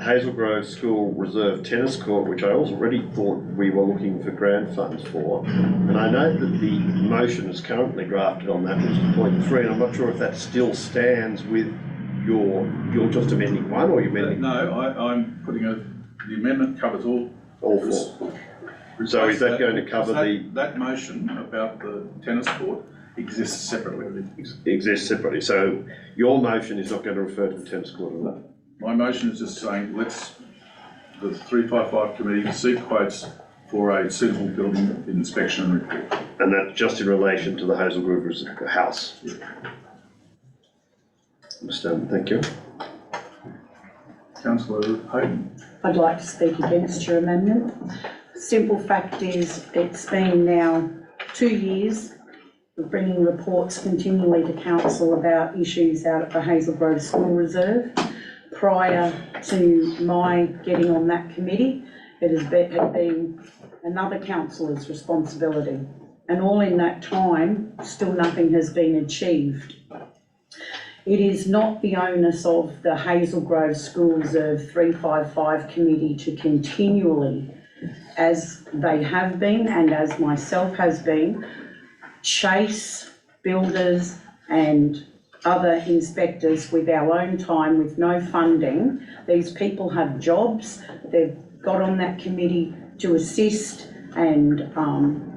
G: Hazel Grove School Reserve Tennis Court, which I already thought we were looking for grant funds for? And I know that the motion is currently drafted on that, which is point 3, and I'm not sure if that still stands with you're just amending one, or you're amending?
A: No, I'm putting the amendment covers all
G: four. So is that going to cover
A: that motion about the tennis court exists separately?
G: Exists separately. So your motion is not going to refer to the tennis court or not?
A: My motion is just saying let's the 355 committee seek quotes for a suitable building inspection report.
G: And that's just in relation to the Hazel Grove house?
A: Yeah.
G: Understand, thank you.
A: Councillor Hayden.
C: I'd like to speak against your amendment. Simple fact is, it's been now 2 years of bringing reports continually to council about issues out at the Hazel Grove School Reserve. Prior to my getting on that committee, it had been another councillor's responsibility. And all in that time, still nothing has been achieved. It is not the onus of the Hazel Grove School Reserve 355 committee to continually, as they have been and as myself has been, chase builders and other inspectors with our own time, with no funding. These people have jobs. They've got on that committee to assist and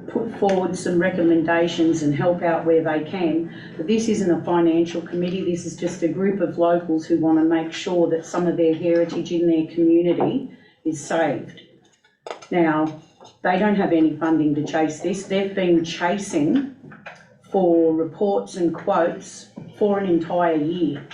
C: put forward some recommendations and help out where they can. But this isn't a financial committee. This is just a group of locals who want to make sure that some of their heritage in their community is saved. Now, they don't have any funding to chase this. They've been chasing for reports and quotes for an entire year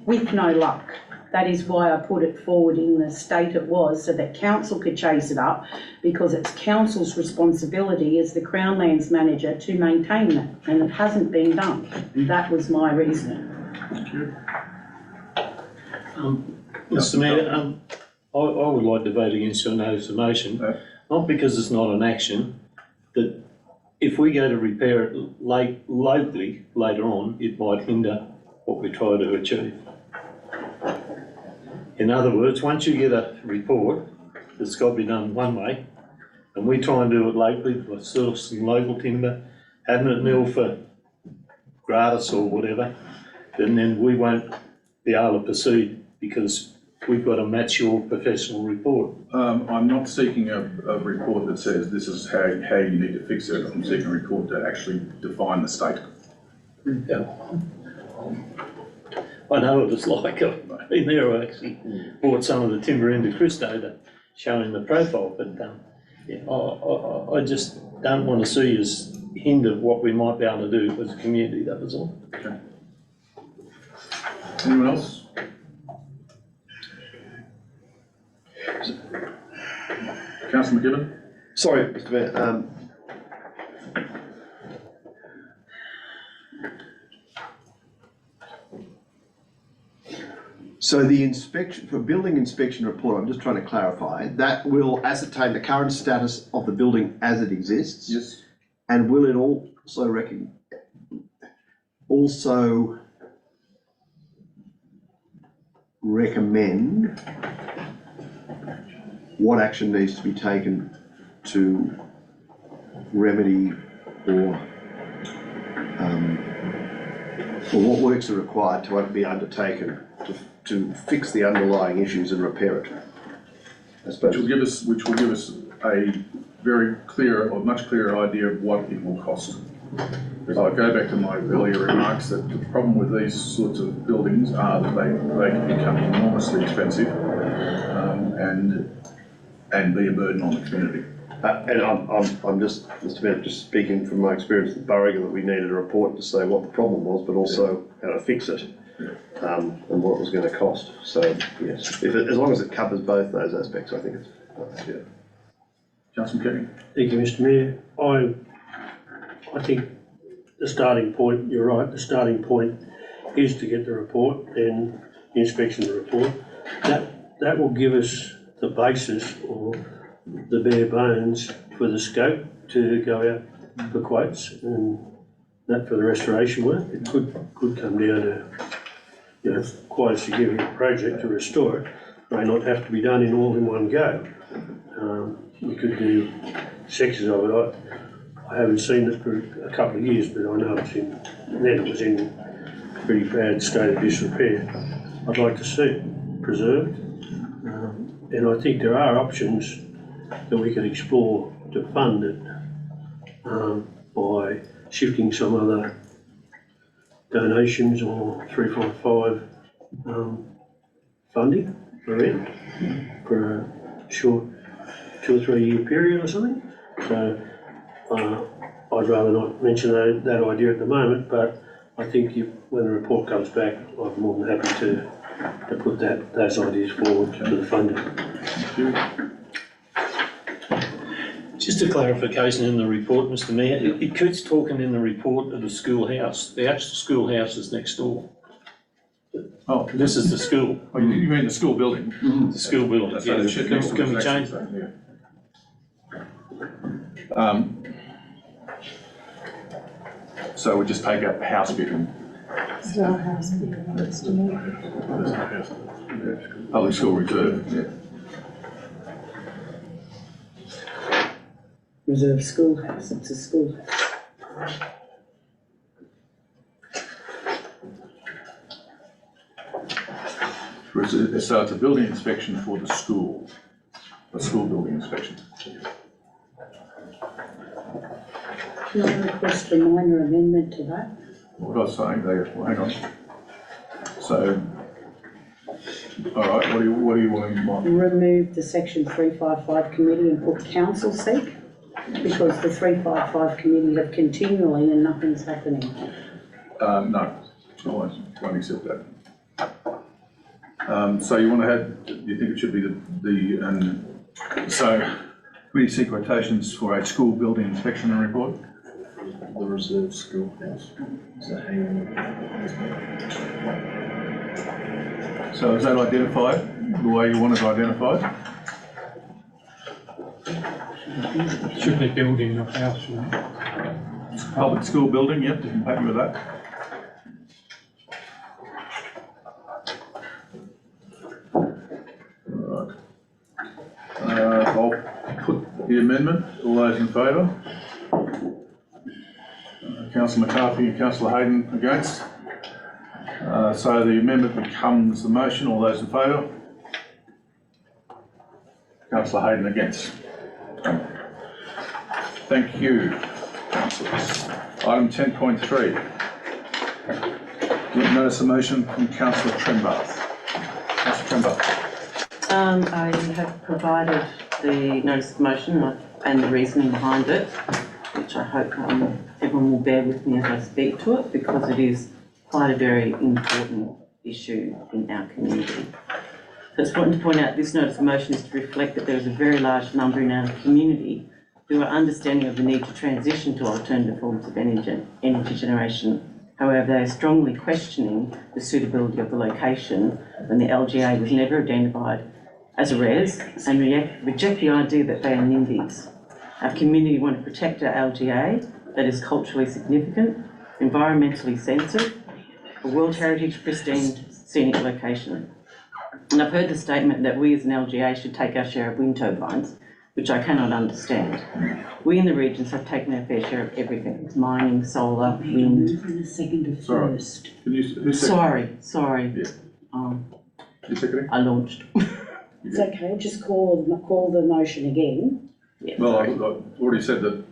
C: with no luck. That is why I put it forward in the state it was, so that council could chase it up, because it's council's responsibility as the Crown Lands manager to maintain that, and it hasn't been done. And that was my reasoning.
A: Thank you.
L: Mr. Mayor, I would like to vote against your notice of motion, not because it's not an action, that if we go to repair it locally later on, it might hinder what we try to achieve. In other words, once you get a report that's got to be done one way, and we try and do it locally, like source some local timber, having it milled for gratis or whatever, then we won't be able to proceed because we've got to match your professional report.
A: I'm not seeking a report that says this is how you need to fix it. I'm seeking a report to actually define the state.
L: Yeah. I know what it's like. I've been there. I actually brought some of the timber into Christo to show him the profile, but yeah, I just don't want to see us hinder what we might be able to do as a community, that was all.
A: Okay. Anyone else? Councillor McKibben?
G: Sorry, Mr. Mayor. So the inspection, for building inspection report, I'm just trying to clarify, that will ascertain the current status of the building as it exists?
A: Yes.
G: And will it also recommend what action needs to be taken to remedy or what works are required to be undertaken to fix the underlying issues and repair it? I suppose.
A: Which will give us a very clear or much clearer idea of what it will cost. Because I go back to my earlier remarks that the problem with these sorts of buildings are that they can become enormously expensive and be a burden on the community.
G: And I'm just, Mr. Mayor, just speaking from my experience with Burriga, that we needed a report to say what the problem was, but also how to fix it, and what it was going to cost. So yes, as long as it covers both those aspects, I think it's
A: Councillor Keating.
M: Thank you, Mr. Mayor. I I think the starting point, you're right, the starting point is to get the report and the inspection report. That will give us the basis or the bare bones for the scope to go out for quotes, and that for the restoration work. It could come down to, you know, quite a significant project to restore it. May not have to be done all in one go. We could do sections of it. I haven't seen it for a couple of years, but I know it was in pretty bad state of disrepair. I'd like to see it preserved, and I think there are options that we could explore to fund it by shifting some other donations or 355 funding around for a short 2 or 3 year period or something. So I'd rather not mention that idea at the moment, but I think when the report comes back, I'm more than happy to put those ideas forward to the funding.
L: Just a clarification in the report, Mr Mayor, it keeps talking in the report of the schoolhouse. The actual schoolhouse is next door.
A: Oh,
L: This is the school,
A: oh, you mean the school building?
L: the school building.
A: That's
L: Yeah,
A: right, the shed next to
L: Can
A: it
L: we
A: is
L: change
A: actually-
L: that?
A: yeah. So we just take out the house bit and
J: Is our house bigger next to me?
A: public school reserve, yeah.
C: Reserve schoolhouse, it's a schoolhouse.
A: So it's a building inspection for the school, a school building inspection.
C: Can I request a minor amendment to that?
A: What I was saying there, well, hang on. So, all right, what do you want to,
C: Remove the section 355 committee and put council seek, because the 355 committee have continually and nothing's happening.
A: no, I won't accept that. So you want to add, you think it should be so committee seek quotations for a school building inspection and report?
F: The reserve schoolhouse.
A: So is that identified, the way you want it identified?
K: Should be building, not house, you know.
A: Public school building, yep, I'm happy with that. Alright. I'll put the amendment, all those in favour? Councillor McCarthy and Councillor Hayden against. So the amendment becomes the motion, all those in favour? Councillor Hayden against. Thank you, councillors. Item 10.3. Notice of motion from Councillor Trembath. Councillor Trembath.
H: I have provided the notice of motion and the reasoning behind it, which I hope everyone will bear with me as I speak to it, because it is quite a very important issue in our community. So it's important to point out this notice of motion is to reflect that there is a very large number in our community who are understanding of the need to transition to alternative forms of energy generation. However, they are strongly questioning the suitability of the location when the LGA was never identified as a RES, and reject the idea that they are NIMBYs. Our community want to protect our LGA that is culturally significant, environmentally sensitive, a World Heritage pristine scenic location. And I've heard the statement that we as an LGA should take our share of wind turbines, which I cannot understand. We in the regions have taken our fair share of everything: mining, solar, wind.
C: Moving the second of first.
A: Can you second?
H: Sorry.
A: Yeah. You seconding?
H: I launched.
C: It's okay, just call the motion again.
H: Yeah,
A: Well,
H: sorry.
A: I've already said that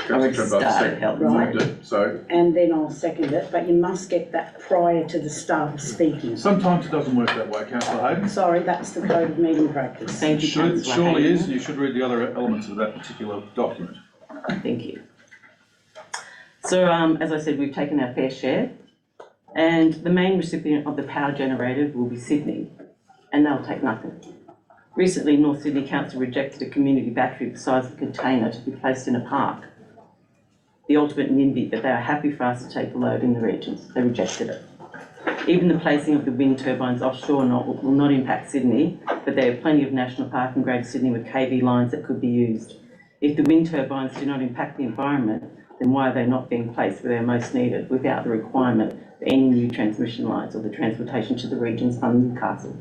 H: already
A: Councillor Trembath
H: started, help.
A: moved it, so
C: And then I'll second it, but you must get that prior to the start of speaking.
A: sometimes it doesn't work that way, Councillor Hayden.
C: Sorry, that's the code of meeting practice.
H: Thank you,
A: Should,
H: Councillor
A: surely
H: Hayden.
A: is, and you should read the other elements of that particular document.
H: Thank you. So, as I said, we've taken our fair share, and the main recipient of the power generated will be Sydney, and they'll take nothing. Recently, North Sydney Council rejected a community battery the size of a container to be placed in a park. the ultimate NIMBY, but they are happy for us to take the load in the regions. They rejected it. Even the placing of the wind turbines offshore will not impact Sydney, but there are plenty of National Park in Greater Sydney with KV lines that could be used. If the wind turbines do not impact the environment, then why are they not being placed where they're most needed without the requirement for any new transmission lines or the transportation to the regions from Newcastle?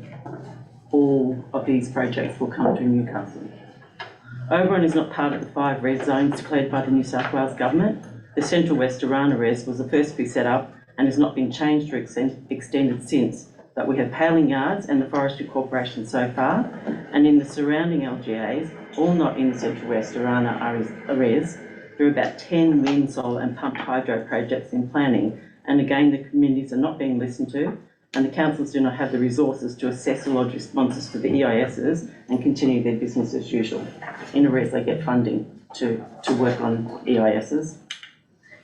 H: All of these projects will come to Newcastle. Oberon is not part of the 5 res zones declared by the New South Wales Government. The Central West Arana res was the first to be set up and has not been changed or extended since, but we have paling yards and the Forestry Corporation so far, and in the surrounding LGAs, all not in the Central West Arana res, there are about 10 wind, solar and pumped hydro projects in planning, and again the communities are not being listened to, and the councils do not have the resources to assess the lodge responses to the EISs and continue their business as usual. In a res they get funding to work on EISs.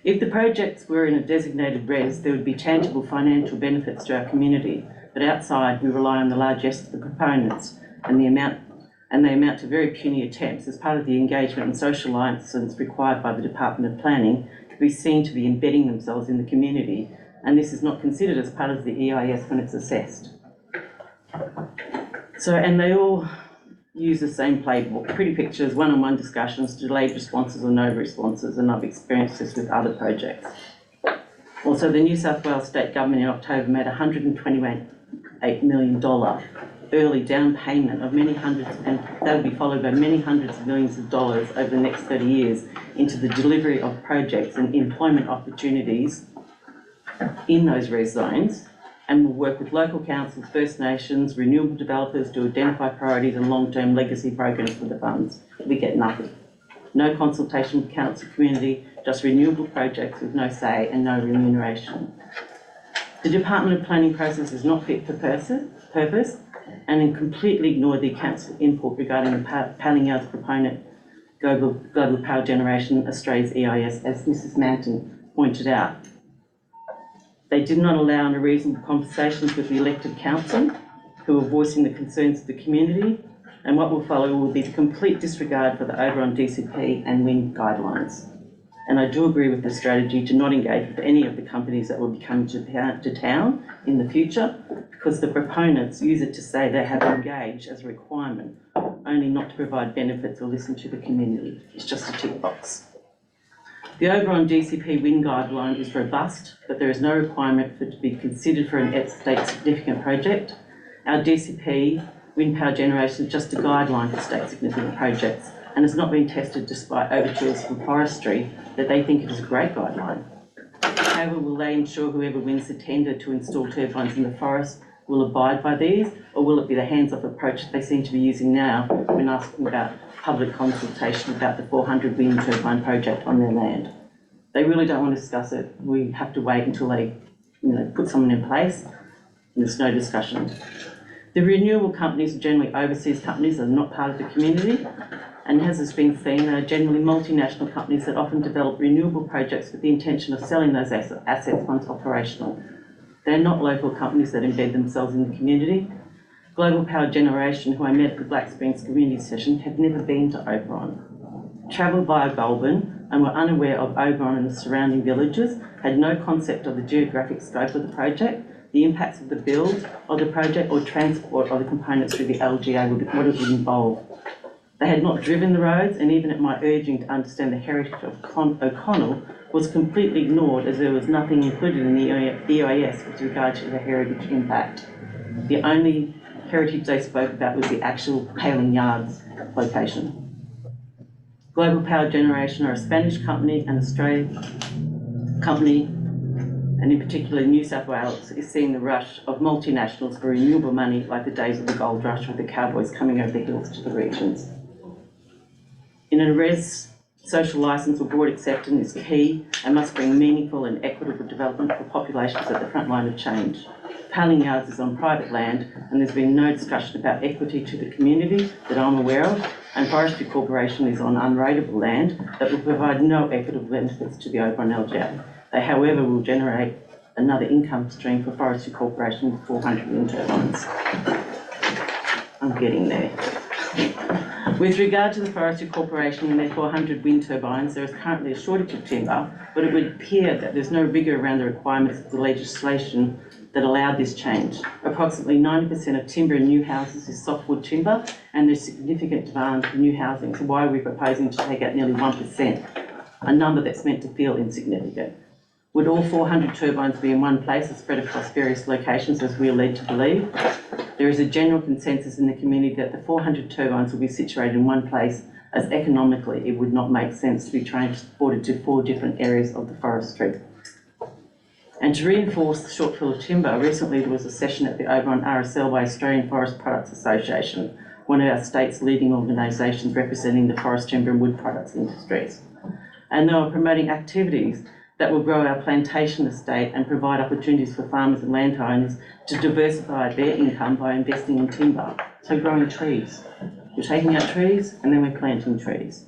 H: If the projects were in a designated res, there would be tangible financial benefits to our community, but outside we rely on the largesse of the proponents and they amount to very puny attempts as part of the engagement and social license required by the Department of Planning to be seen to be embedding themselves in the community, and this is not considered as part of the EIS when it's assessed. So, and they all use the same playbook: pretty pictures, one-on-one discussions, delayed responses or no responses, and I've experienced this with other projects. Also, the New South Wales State Government in October made $128 million early down payment of many hundreds, and that will be followed by many hundreds of millions of dollars over the next 30 years into the delivery of projects and employment opportunities in those res zones, and will work with local councils, First Nations, renewable developers to identify priorities and long-term legacy programs for the funds. We get nothing. No consultation with council community, just renewable projects with no say and no remuneration. The Department of Planning process is not fit for purpose and completely ignored the council input regarding the paling yards proponent Global Power Generation Australia's EIS, as Mrs. Manton pointed out. They did not allow any reasonable conversations with the elected council who are voicing the concerns of the community, and what will follow will be the complete disregard for the Oberon DCP and wind guidelines. And I do agree with the strategy to not engage with any of the companies that will be coming to town in the future, because the proponents use it to say they have engaged as a requirement, only not to provide benefits or listen to the community. It's just a tick box. The Oberon DCP wind guideline is robust, but there is no requirement for it to be considered for an state significant project. Our DCP wind power generation is just a guideline for state significant projects, and has not been tested despite overtures from forestry that they think it is a great guideline. However, will they ensure whoever wins the tender to install turbines in the forest will abide by these, or will it be the hands-off approach that they seem to be using now when asking about public consultation about the 400 wind turbine project on their land? They really don't want to discuss it. We have to wait until they put someone in place, and there's no discussion. The renewable companies are generally overseas companies that are not part of the community, and as has been seen, they are generally multinational companies that often develop renewable projects with the intention of selling those assets once operational. They're not local companies that embed themselves in the community. Global Power Generation, who I met at the Black Springs community session, had never been to Oberon. Travelled via Goulburn and were unaware of Oberon and the surrounding villages, had no concept of the geographic scope of the project, the impacts of the build of the project or transport of the components through the LGA, what it would involve. They had not driven the roads, and even at my urging to understand the heritage of O'Connell was completely ignored, as there was nothing included in the EIS with regard to the heritage impact. The only heritage they spoke about was the actual paling yards location. Global Power Generation are a Spanish company and Australian company, and in particular New South Wales is seeing the rush of multinationals for renewable money like the days of the gold rush with the cowboys coming over the hills to the regions. In a res, social licence or broad acceptance is key and must bring meaningful and equitable development for populations at the front line of change. Paling yards is on private land, and there's been no discussion about equity to the community that I'm aware of, and Forestry Corporation is on unrateable land that will provide no equitable benefits to the Oberon LGA. They, however, will generate another income stream for Forestry Corporation with 400 wind turbines. I'm getting there. With regard to the Forestry Corporation and their 400 wind turbines, there is currently a shortage of timber, but it would appear that there's no rigour around the requirements of the legislation that allowed this change. Approximately 90% of timber in new houses is softwood timber, and there's significant demand for new housing. So why are we proposing to take out nearly 1%, a number that's meant to feel insignificant? Would all 400 turbines be in one place or spread across various locations, as we are led to believe? There is a general consensus in the community that the 400 turbines will be situated in one place, as economically it would not make sense to be transported to 4 different areas of the forestry. And to reinforce the shortfall of timber, recently there was a session at the Oberon RSL by Australian Forest Products Association, one of our state's leading organisations representing the forest, timber and wood products industries. And they were promoting activities that will grow our plantation estate and provide opportunities for farmers and landowners to diversify their income by investing in timber. So growing trees. We're taking out trees and then we're planting trees.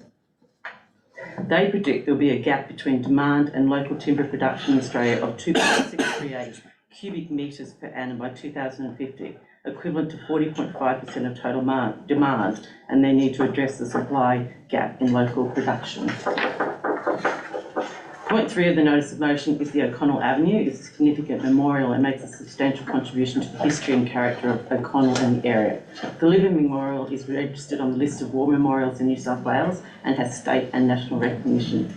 H: They predict there'll be a gap between demand and local timber production in Australia of 2.638 cubic metres per annum by 2050, equivalent to 40.5% of total demand, and they need to address the supply gap in local production. Point 3 of the notice of motion is the O'Connell Avenue. It's a significant memorial and makes a substantial contribution to the history and character of O'Connell and the area. The living memorial is registered on the list of war memorials in New South Wales and has state and national recognition.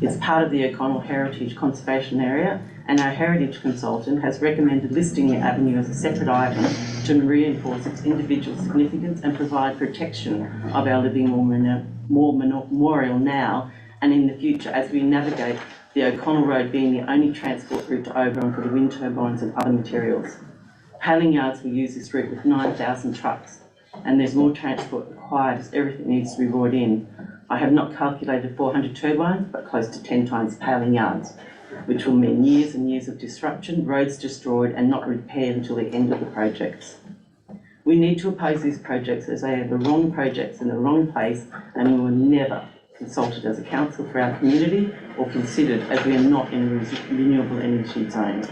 H: It's part of the O'Connell Heritage Conservation Area, and our heritage consultant has recommended listing the avenue as a separate item to reinforce its individual significance and provide protection of our living memorial now and in the future, as we navigate the O'Connell Road being the only transport route to Oberon for the wind turbines and other materials. Paling yards will use this route with 9,000 trucks, and there's more transport required as everything needs to be brought in. I have not calculated 400 turbines, but close to 10 times paling yards, which will mean years and years of disruption, roads destroyed and not repaired until the end of the projects. We need to oppose these projects as they are the wrong projects in the wrong place, and we were never consulted as a council for our community or considered, as we are not in a renewable energy zone.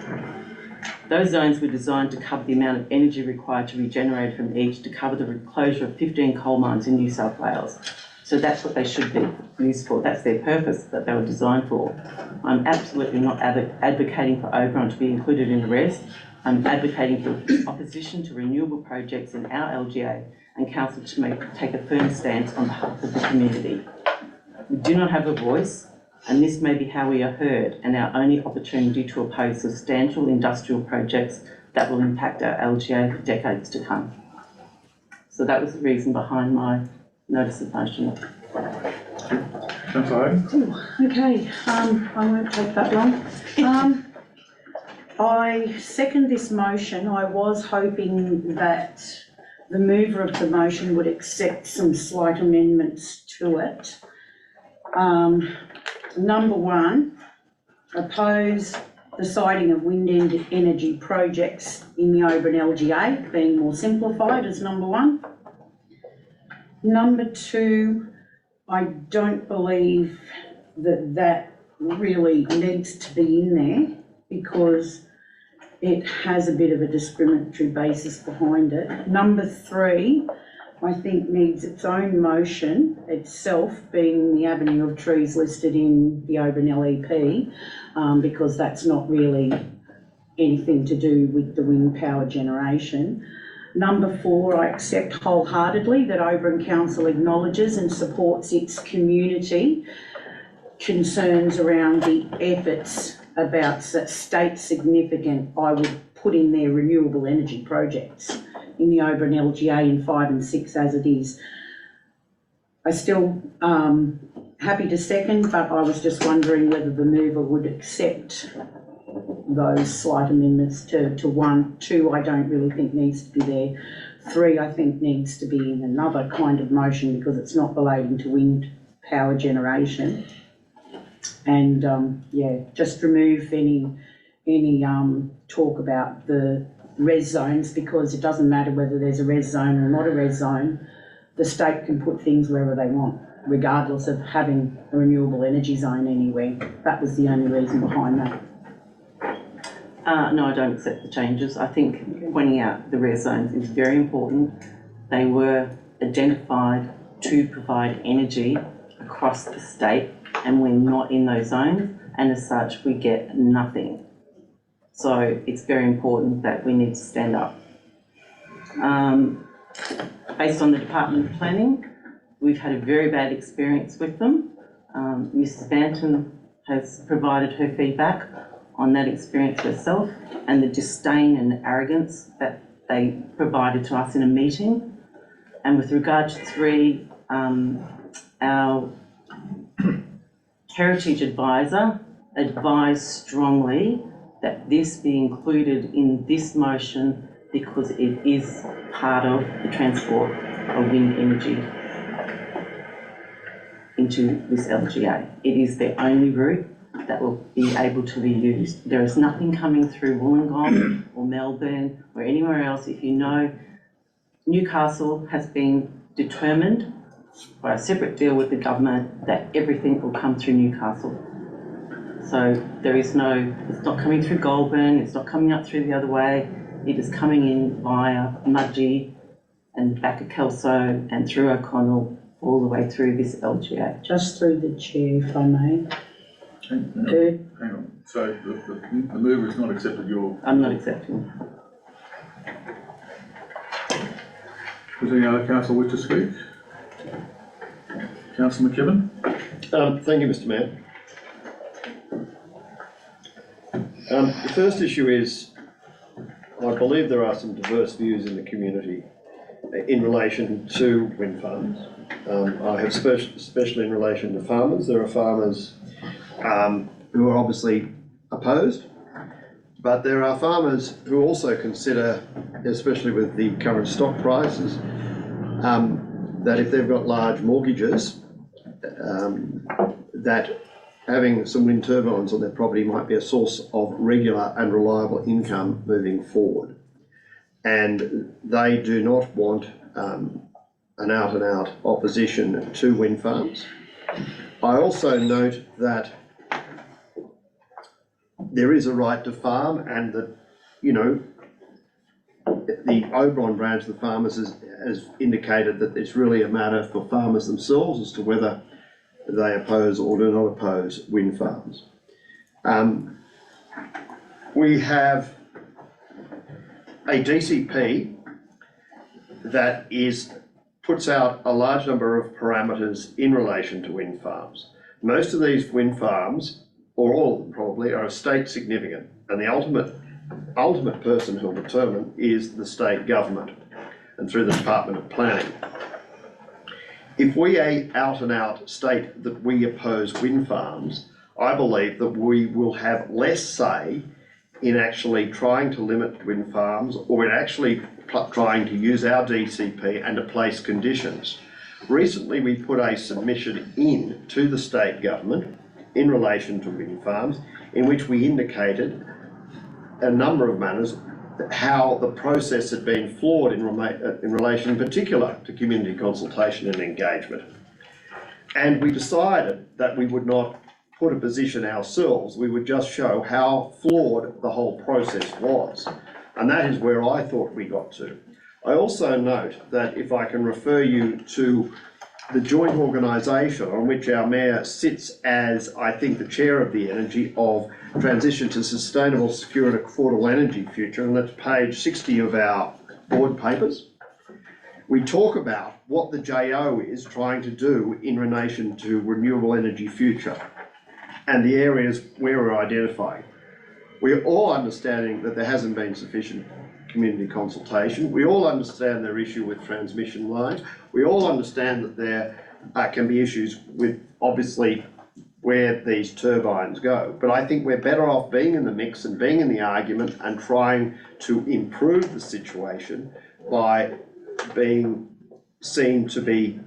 H: Those zones were designed to cover the amount of energy required to regenerate from each to cover the closure of 15 coal mines in New South Wales. So that's what they should be used for. That's their purpose that they were designed for. I'm absolutely not advocating for Oberon to be included in the rest. I'm advocating for opposition to renewable projects in our LGA and council to take a firm stance on behalf of the community. We do not have a voice, and this may be how we are heard, and our only opportunity to oppose substantial industrial projects that will impact our LGA for decades to come. So that was the reason behind my notice of motion.
A: Councillor Hayden?
C: Okay, I won't take that long. I second this motion. I was hoping that the mover of the motion would accept some slight amendments to it. Number 1, oppose the siting of wind energy projects in the Oberon LGA, being more simplified as number 1. Number 2, I don't believe that really needs to be in there because it has a bit of a discriminatory basis behind it. Number 3, I think needs its own motion itself, being the avenue of trees listed in the Oberon LEP, because that's not really anything to do with the wind power generation. Number 4, I accept wholeheartedly that Oberon Council acknowledges and supports its community concerns around the efforts about state significant, I would put in there renewable energy projects in the Oberon LGA in 5 and 6 as it is. I still happy to second, but I was just wondering whether the mover would accept those slight amendments to 1. 2, I don't really think needs to be there. 3, I think needs to be in another kind of motion because it's not relating to wind power generation. And yeah, just remove any talk about the res zones, because it doesn't matter whether there's a res zone or not a res zone. The state can put things wherever they want, regardless of having a renewable energy zone anywhere. That was the only reason behind that.
H: No, I don't accept the changes. I think pointing out the res zones is very important. They were identified to provide energy across the state, and we're not in those zones, and as such, we get nothing. So it's very important that we need to stand up. Based on the Department of Planning, we've had a very bad experience with them. Mrs. Banton has provided her feedback on that experience herself and the disdain and arrogance that they provided to us in a meeting. And with regard to 3, our heritage advisor advised strongly that this be included in this motion because it is part of the transport of wind energy into this LGA. It is the only route that will be able to be used. There is nothing coming through Wollongong or Melbourne or anywhere else. If you know, Newcastle has been determined by a separate deal with the government that everything will come through Newcastle. So there is no, it's not coming through Goulburn, it's not coming up through the other way. It is coming in via Mudgee and back of Kelso and through O'Connell all the way through this LGA.
C: Just through the chair, if I may.
A: Hang on. So the mover has not accepted your...
H: I'm not accepting.
A: Does any other council wish to speak? Councillor McKibben?
G: Thank you, Mr. Mayor. The first issue is, I believe there are some diverse views in the community in relation to wind farms. I have especially in relation to farmers. There are farmers who are obviously opposed, but there are farmers who also consider, especially with the current stock prices, that if they've got large mortgages, that having some wind turbines on their property might be a source of regular and reliable income moving forward. And they do not want an out-and-out opposition to wind farms. I also note that there is a right to farm, and that, you know, the Oberon branch of the farmers has indicated that it's really a matter for farmers themselves as to whether they oppose or do not oppose wind farms. We have a DCP that puts out a large number of parameters in relation to wind farms. Most of these wind farms, or all of them probably, are state significant, and the ultimate person who will determine is the state government and through the Department of Planning. If we out and out state that we oppose wind farms, I believe that we will have less say in actually trying to limit wind farms, or in actually trying to use our DCP and to place conditions. Recently, we put a submission in to the state government in relation to wind farms, in which we indicated a number of manners how the process had been flawed in relation in particular to community consultation and engagement. And we decided that we would not put a position ourselves, we would just show how flawed the whole process was. And that is where I thought we got to. I also note that if I can refer you to the joint organisation on which our mayor sits as, I think, the chair of the energy of transition to sustainable, secure and affordable energy future, and that's page 60 of our board papers. We talk about what the JO is trying to do in relation to renewable energy future and the areas where we're identifying. We're all understanding that there hasn't been sufficient community consultation. We all understand their issue with transmission lines. We all understand that there can be issues with, obviously, where these turbines go. But I think we're better off being in the mix and being in the argument and trying to improve the situation by being seen to be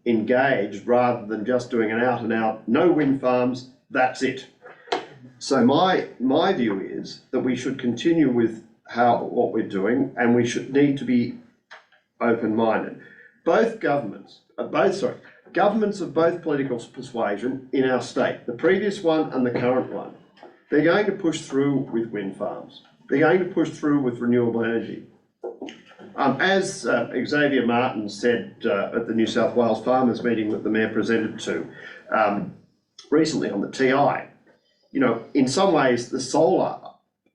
G: engaged rather than just doing an out and out, no wind farms, that's it. So my view is that we should continue with what we're doing, and we should need to be open-minded. Governments of both political persuasion in our state, the previous one and the current one, they're going to push through with wind farms. They're going to push through with renewable energy. As Xavier Martin said at the New South Wales Farmers meeting that the Mayor presented to recently on the TI, you know, in some ways the solar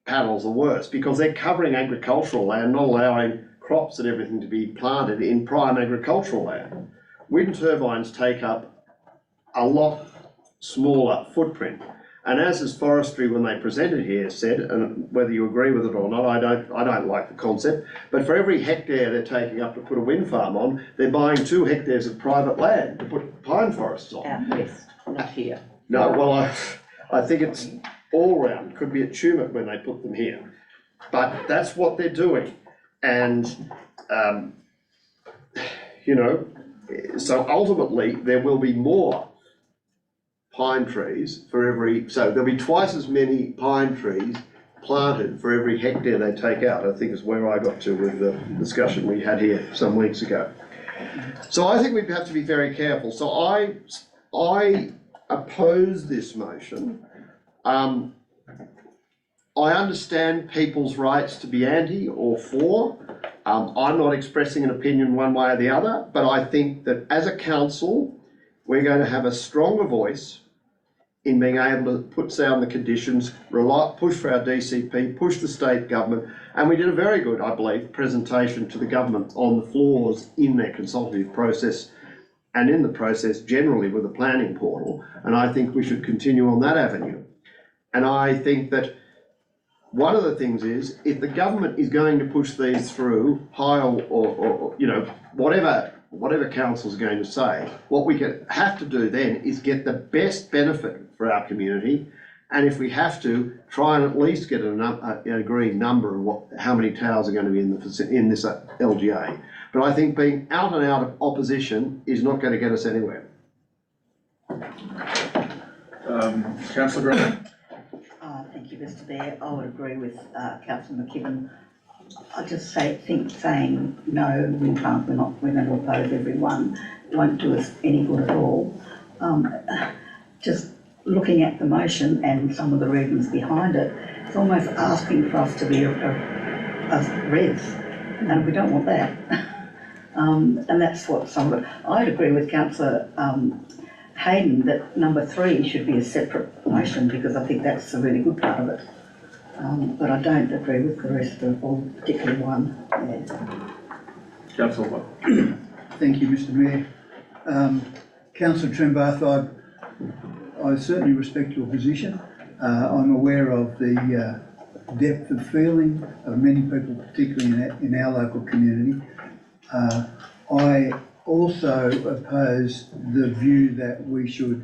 G: panels are worse because they're covering agricultural land, not allowing crops and everything to be planted in prime agricultural land. Wind turbines take up a lot smaller footprint. And as forestry, when they presented here, said, and whether you agree with it or not, I don't like the concept, but for every hectare they're taking up to put a wind farm on, they're buying 2 hectares of private land to put pine forests on.
C: Out west, not here.
G: No, well, I think it's all round, could be at Tumut when they put them here. But that's what they're doing. And, you know, so ultimately there will be more pine trees for every, so there'll be twice as many pine trees planted for every hectare they take out, I think is where I got to with the discussion we had here some weeks ago. So I think we have to be very careful. So I oppose this motion. I understand people's rights to be anti or for. I'm not expressing an opinion one way or the other, but I think that as a council, we're going to have a stronger voice in being able to put down the conditions, push for our DCP, push the state government, and we did a very good, I believe, presentation to the government on the flaws in their consultative process and in the process generally with the planning portal, and I think we should continue on that avenue. And I think that one of the things is, if the government is going to push these through, high or you know, whatever council's going to say, what we have to do then is get the best benefit for our community, and if we have to, try and at least get an agreed number of how many towers are going to be in this LGA. But I think being out and out of opposition is not going to get us anywhere.
A: Councillor Green.
C: Thank you, Mr. Mayor. I would agree with Councillor McKibben. I just saying no, wind farms, we're going to oppose everyone, won't do us any good at all. Just looking at the motion and some of the reasons behind it, it's almost asking for us to be a res, and we don't want that. And that's what some of it. I'd agree with Councillor Hayden that number 3 should be a separate motion because I think that's a really good part of it. But I don't agree with the rest of all, particularly 1. Yeah.
A: Councillor Watt.
I: Thank you, Mr. Mayor. Councillor Trembath, I certainly respect your position. I'm aware of the depth of feeling of many people, particularly in our local community. I also oppose the view that we should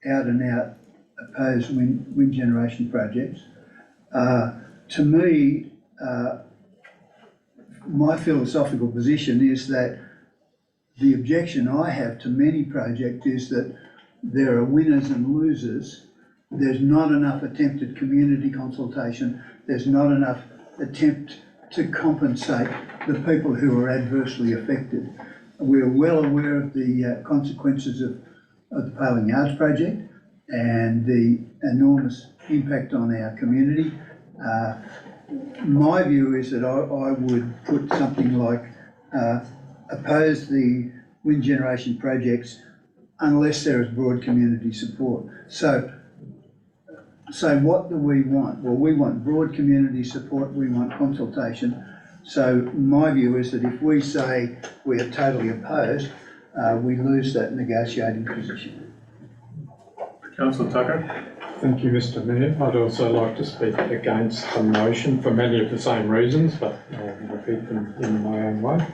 I: out and out oppose wind generation projects. To me, my philosophical position is that the objection I have to many projects is that there are winners and losers. There's not enough attempted community consultation. There's not enough attempt to compensate the people who are adversely affected. We're well aware of the consequences of the Paling Yards project and the enormous impact on our community. My view is that I would put something like oppose the wind generation projects unless there is broad community support. So what do we want? Well, we want broad community support, we want consultation. So my view is that if we say we are totally opposed, we lose that negotiating position.
A: Councillor Tucker.
K: Thank you, Mr. Mayor. I'd also like to speak against the motion for many of the same reasons, but I'll repeat them in my own way.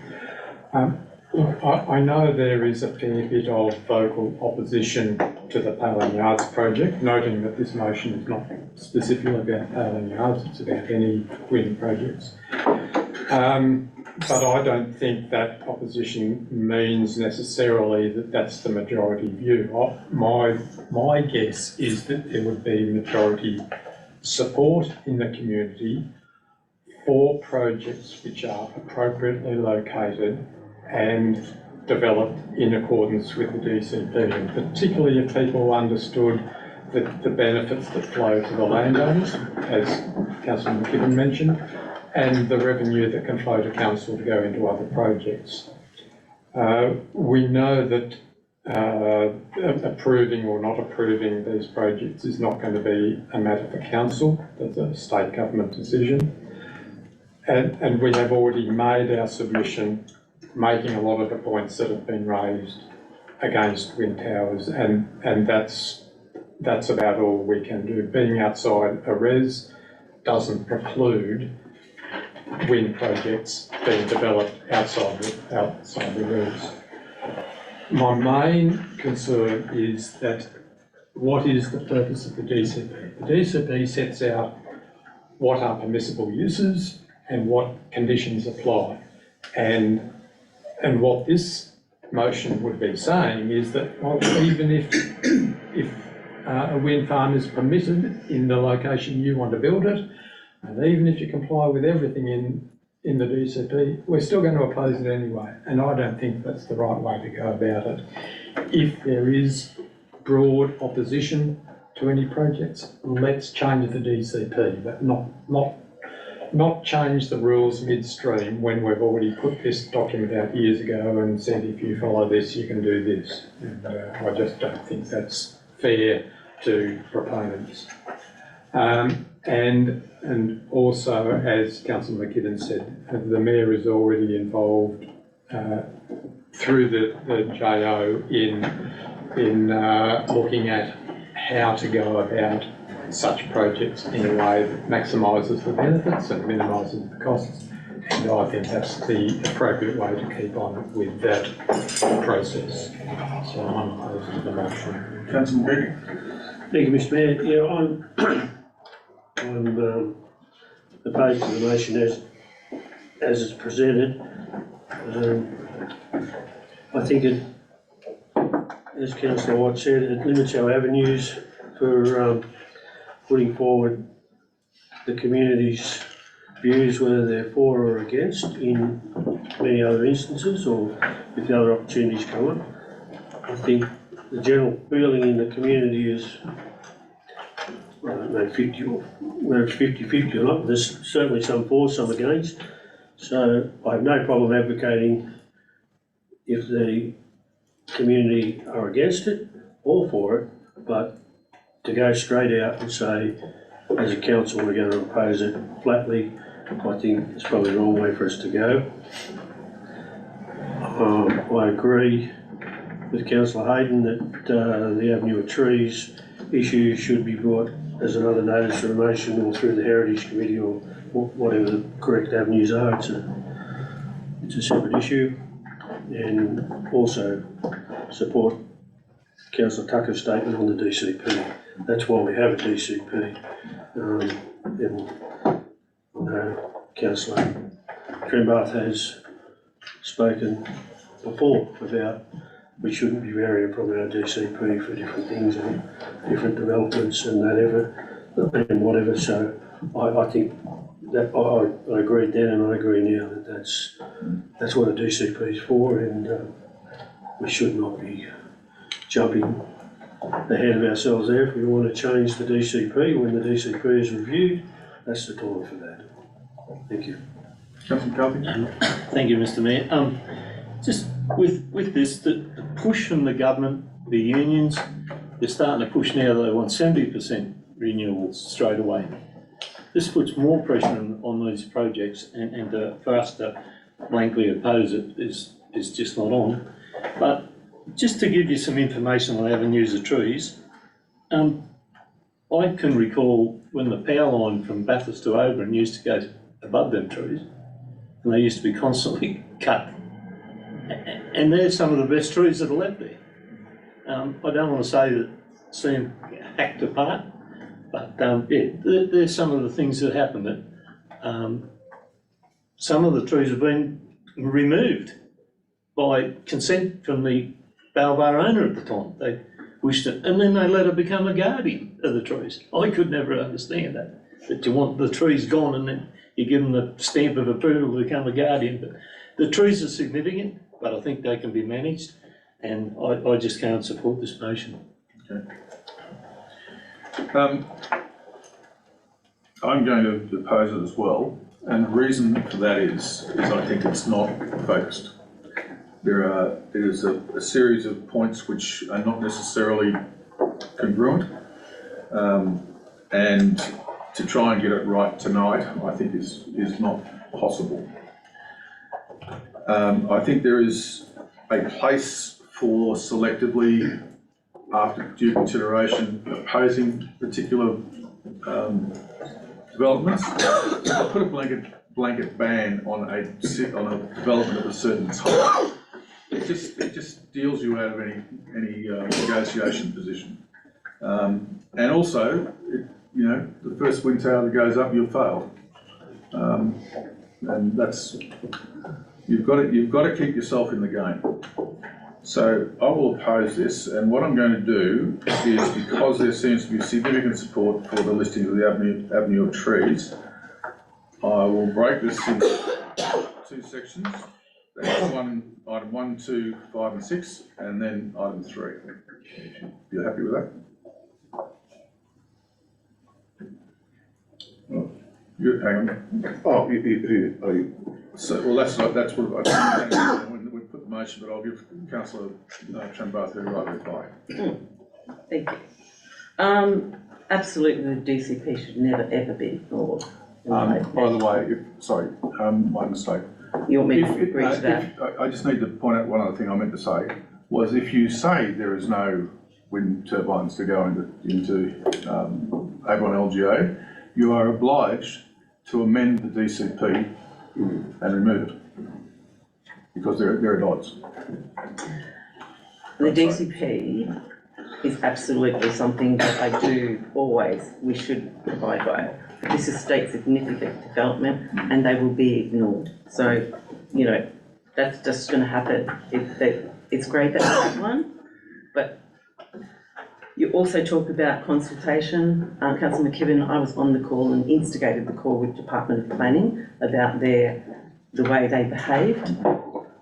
K: I know there is a fair bit of vocal opposition to the Paling Yards project, noting that this motion is not specifically about Paling Yards, it's about any wind projects. But I don't think that opposition means necessarily that that's the majority view. My guess is that there would be majority support in the community for projects which are appropriately located and developed in accordance with the DCP, and particularly if people understood the benefits that flow to the landowners, as Councillor McKibben mentioned, and the revenue that can flow to council to go into other projects. We know that approving or not approving these projects is not going to be a matter for council. That's a state government decision. And we have already made our submission, making a lot of the points that have been raised against wind towers, and that's about all we can do. Being outside a res doesn't preclude wind projects being developed outside the res. My main concern is that what is the purpose of the DCP? The DCP sets out what are permissible uses and what conditions apply. And what this motion would be saying is that, well, even if a wind farm is permitted in the location you want to build it, and even if you comply with everything in the DCP, we're still going to oppose it anyway. And I don't think that's the right way to go about it. If there is broad opposition to any projects, let's change the DCP, but not change the rules midstream when we've already put this document out years ago and said, if you follow this, you can do this. And I just don't think that's fair to proponents. And also, as Councillor McKinnon said, the Mayor is already involved through the JO in looking at how to go about such projects in a way that maximises the benefits and minimises the costs. And I think that's the appropriate way to keep on with that process. So I'm opposed to the motion.
A: Councillor McGregor.
M: Thank you, Mr Mayor. Yeah, I'm opposed to the motion as it's presented. I think it, as Councillor White said, it limits our avenues for putting forward the community's views, whether they're for or against, in many other instances, or if the other opportunities come up. I think the general feeling in the community is, I don't know, 50, whether it's 50-50 or not, there's certainly some for, some against. So I have no problem advocating if the community are against it or for it, but to go straight out and say, as a council, we're going to oppose it flatly, I think it's probably the wrong way for us to go. I agree with Councillor Hayden that the Avenue of Trees issue should be brought as another notice of motion or through the Heritage Committee or whatever the correct avenues are. It's a separate issue. And also support Councillor Tucker's statement on the DCP. That's why we have a DCP. And Councillor Trembath has spoken before about we shouldn't be varying from our DCP for different things and different developments and whatever. So I think that I agreed then and I agree now that that's what a DCP is for, and we should not be jumping ahead of ourselves there. If we want to change the DCP when the DCP is reviewed, that's the time for that. Thank you.
A: Councillor Carthy.
L: Thank you, Mr Mayor. Just with this, the push from the government, the unions, they're starting to push now that they want 70% renewables straight away. This puts more pressure on these projects, and for us to blankly oppose it is just not on. But just to give you some information on avenues of trees, I can recall when the power line from Bathurst to Oberon used to go above them trees, and they used to be constantly cut. And they're some of the best trees that are left there. I don't want to say that seem hacked apart, but yeah, there's some of the things that happen that some of the trees have been removed by consent from the Balbar owner at the time. They wished it, and then they let it become a guardian of the trees. I could never understand that you want the trees gone and then you give them the stamp of approval to become a guardian. But the trees are significant, but I think they can be managed, and I just can't support this motion.
A: Okay. I'm going to oppose it as well. And the reason for that is I think it's not focused. There is a series of points which are not necessarily congruent, and to try and get it right tonight, I think is not possible. I think there is a place for selectively, after due consideration, opposing particular developments. Put a blanket ban on a development of a certain type. It just deals you out of any negotiation position. And also, the first wind tower that goes up, you'll fail. And that's, you've got to keep yourself in the game. So I will oppose this, and what I'm going to do is, because there seems to be significant support for the listing of the avenue of trees, I will break this into 2 sections. That's item 1, 2, 5 and 6, and then item 3. You're happy with that? Oh, hang on.
G: Oh, who are you?
A: So, well, that's what I when we put the motion, but I'll give Councillor Chambath her right to reply.
H: Thank you. Absolutely, the DCP should never ever be ignored.
A: By the way, my mistake.
H: You want me to agree to that?
A: I just need to point out one other thing I meant to say, was if you say there is no wind turbines to go into Oberon LGA, you are obliged to amend the DCP and remove it, because they're at odds.
H: The DCP is absolutely something that I do always, we should provide by. This is state significant development and they will be ignored. So, that's just going to happen. It's great that we have one, but you also talk about consultation. Councillor McKibben, I was on the call and instigated the call with Department of Planning about the way they behaved.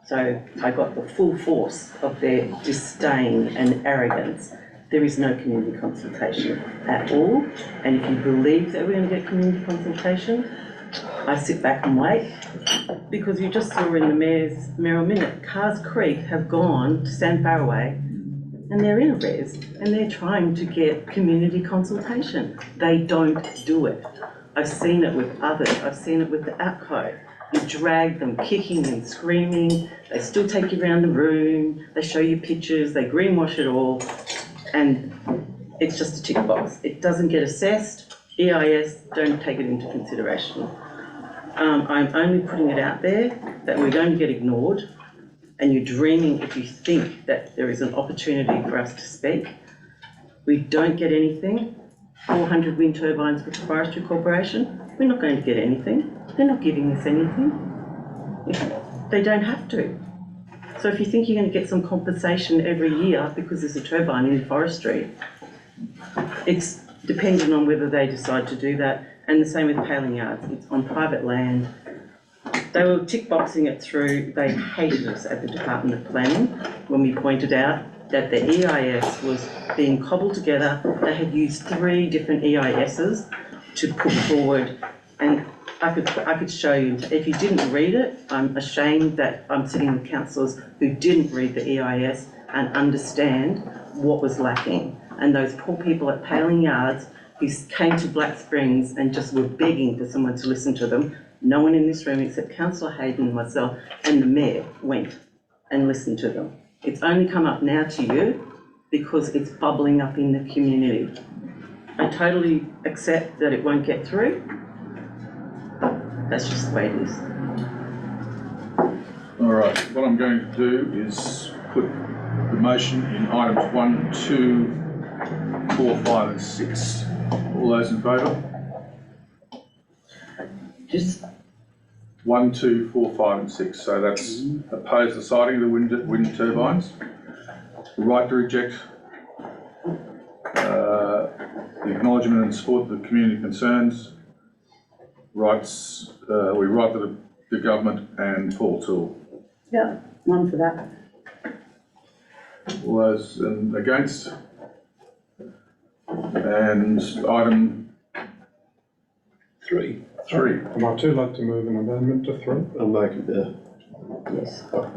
H: So I got the full force of their disdain and arrogance. There is no community consultation at all. And if you believe that we're going to get community consultation, I sit back and wait, because you just saw in the Mayoral Minute, Cars Creek have gone to San Faraway and they're in a res and they're trying to get community consultation. They don't do it. I've seen it with others. I've seen it with the APCO. You drag them kicking and screaming. They still take you around the room. They show you pictures. They greenwash it all. And it's just a tick box. It doesn't get assessed. EIS don't take it into consideration. I'm only putting it out there that we're going to get ignored, and you're dreaming if you think that there is an opportunity for us to speak. We don't get anything. 400 wind turbines with the Forestry Corporation. We're not going to get anything. They're not giving us anything. They don't have to. So if you think you're going to get some compensation every year because there's a turbine in forestry, it's dependent on whether they decide to do that. And the same with paling yards. It's on private land. They were tick boxing it through. They hated us at the Department of Planning when we pointed out that the EIS was being cobbled together. They had used 3 different EISs to put forward, and I could show you. If you didn't read it, I'm ashamed that I'm sitting with councillors who didn't read the EIS and understand what was lacking. And those poor people at Paling Yards who came to Black Springs and just were begging for someone to listen to them. No one in this room except Councillor Hayden and myself and the Mayor went and listened to them. It's only come up now to you because it's bubbling up in the community. I totally accept that it won't get through. That's just the way it is.
A: All right, what I'm going to do is put the motion in items 1, 2, 4, 5 and 6. All those in favour?
H: Just
A: 1, 2, 4, 5 and 6. So that's oppose the siting of the wind turbines, the right to reject the acknowledgement and support of the community concerns, rights, we write to the government and Paul Toole.
C: Yeah, one for that.
A: All those against? And item
L: 3.
A: Three.
K: Am I too late to move an amendment to 3?
G: I'll make it,
C: Yes.
G: no,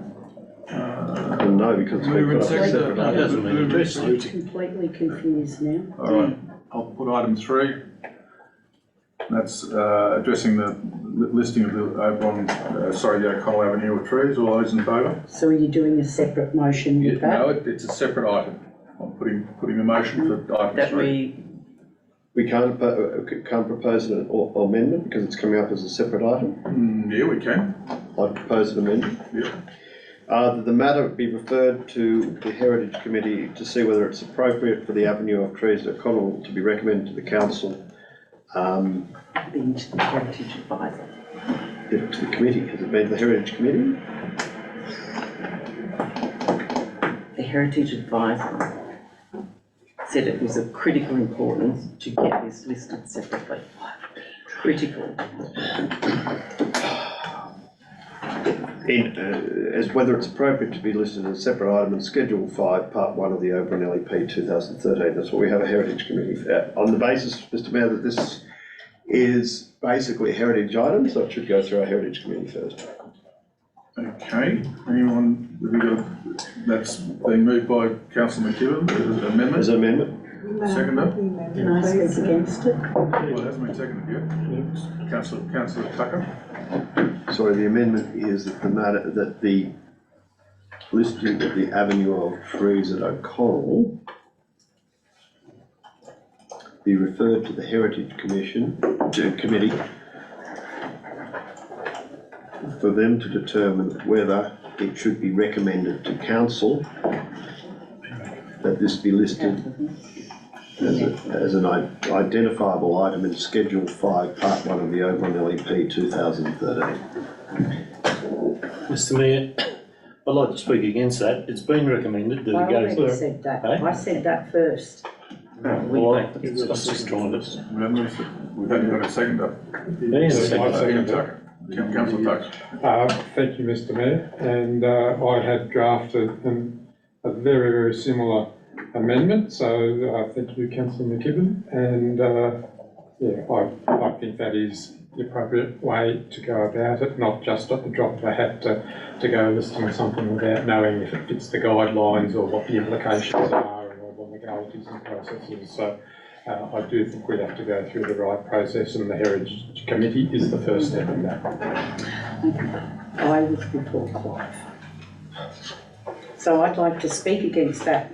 G: because it's been
A: Move and
G: put up as
A: second.
G: separate.
L: No, it doesn't mean
A: Move and
L: address
A: second.
L: it.
C: Completely confused now.
A: All right, I'll put item 3. That's addressing the listing of the Oberon, the O'Connell Avenue of trees. All those in favour?
C: So are you doing a separate motion with that?
A: No, it's a separate item. I'm putting the motion for item
H: That
A: 3.
G: We can't propose an amendment because it's coming up as a separate item.
A: Yeah, we can.
G: I'd propose an amendment.
A: Yeah.
G: That the matter be referred to the Heritage Committee to see whether it's appropriate for the avenue of trees at O'Connell to be recommended to the council.
C: Been to the Heritage Advisor.
G: To the committee, has it been to the Heritage Committee?
H: The Heritage Advisor said it was of critical importance to get this listed separately. Critical.
G: As whether it's appropriate to be listed as a separate item in Schedule 5, Part 1 of the Oberon LEP 2013. That's what we have a Heritage Committee for. On the basis, Mr Mayor, that this is basically a heritage item, so it should go through our Heritage Committee first.
A: Okay, anyone, that's being moved by Councillor McKibben, as an amendment.
G: As an amendment?
A: Seconder?
C: Can I speak against it?
A: Well, it hasn't been seconded yet. Councillor Tucker?
G: Sorry, the amendment is that the matter, that the listing of the avenue of trees at O'Connell be referred to the Heritage Committee for them to determine whether it should be recommended to council that this be listed as an identifiable item in Schedule 5, Part 1 of the Oberon LEP 2013.
L: Mr Mayor, I'd like to speak against that. It's been recommended that
C: I
L: it go
C: already
L: through.
C: said that.
L: Eh?
C: I said that first.
L: Well, I'm just trying to.
A: We've only got a seconder.
L: Yeah,
A: Second Tucker. Councillor Tucker.
K: Thank you, Mr Mayor, and I had drafted a very, very similar amendment, so thank you, Councillor McKibben, and I think that is the appropriate way to go about it, not just at the drop of a hat to go listing something without knowing if it fits the guidelines or what the implications are and all the legalities and processes. So I do think we have to go through the right process, and the Heritage Committee is the first step in that.
C: I was before Clive. So I'd like to speak against that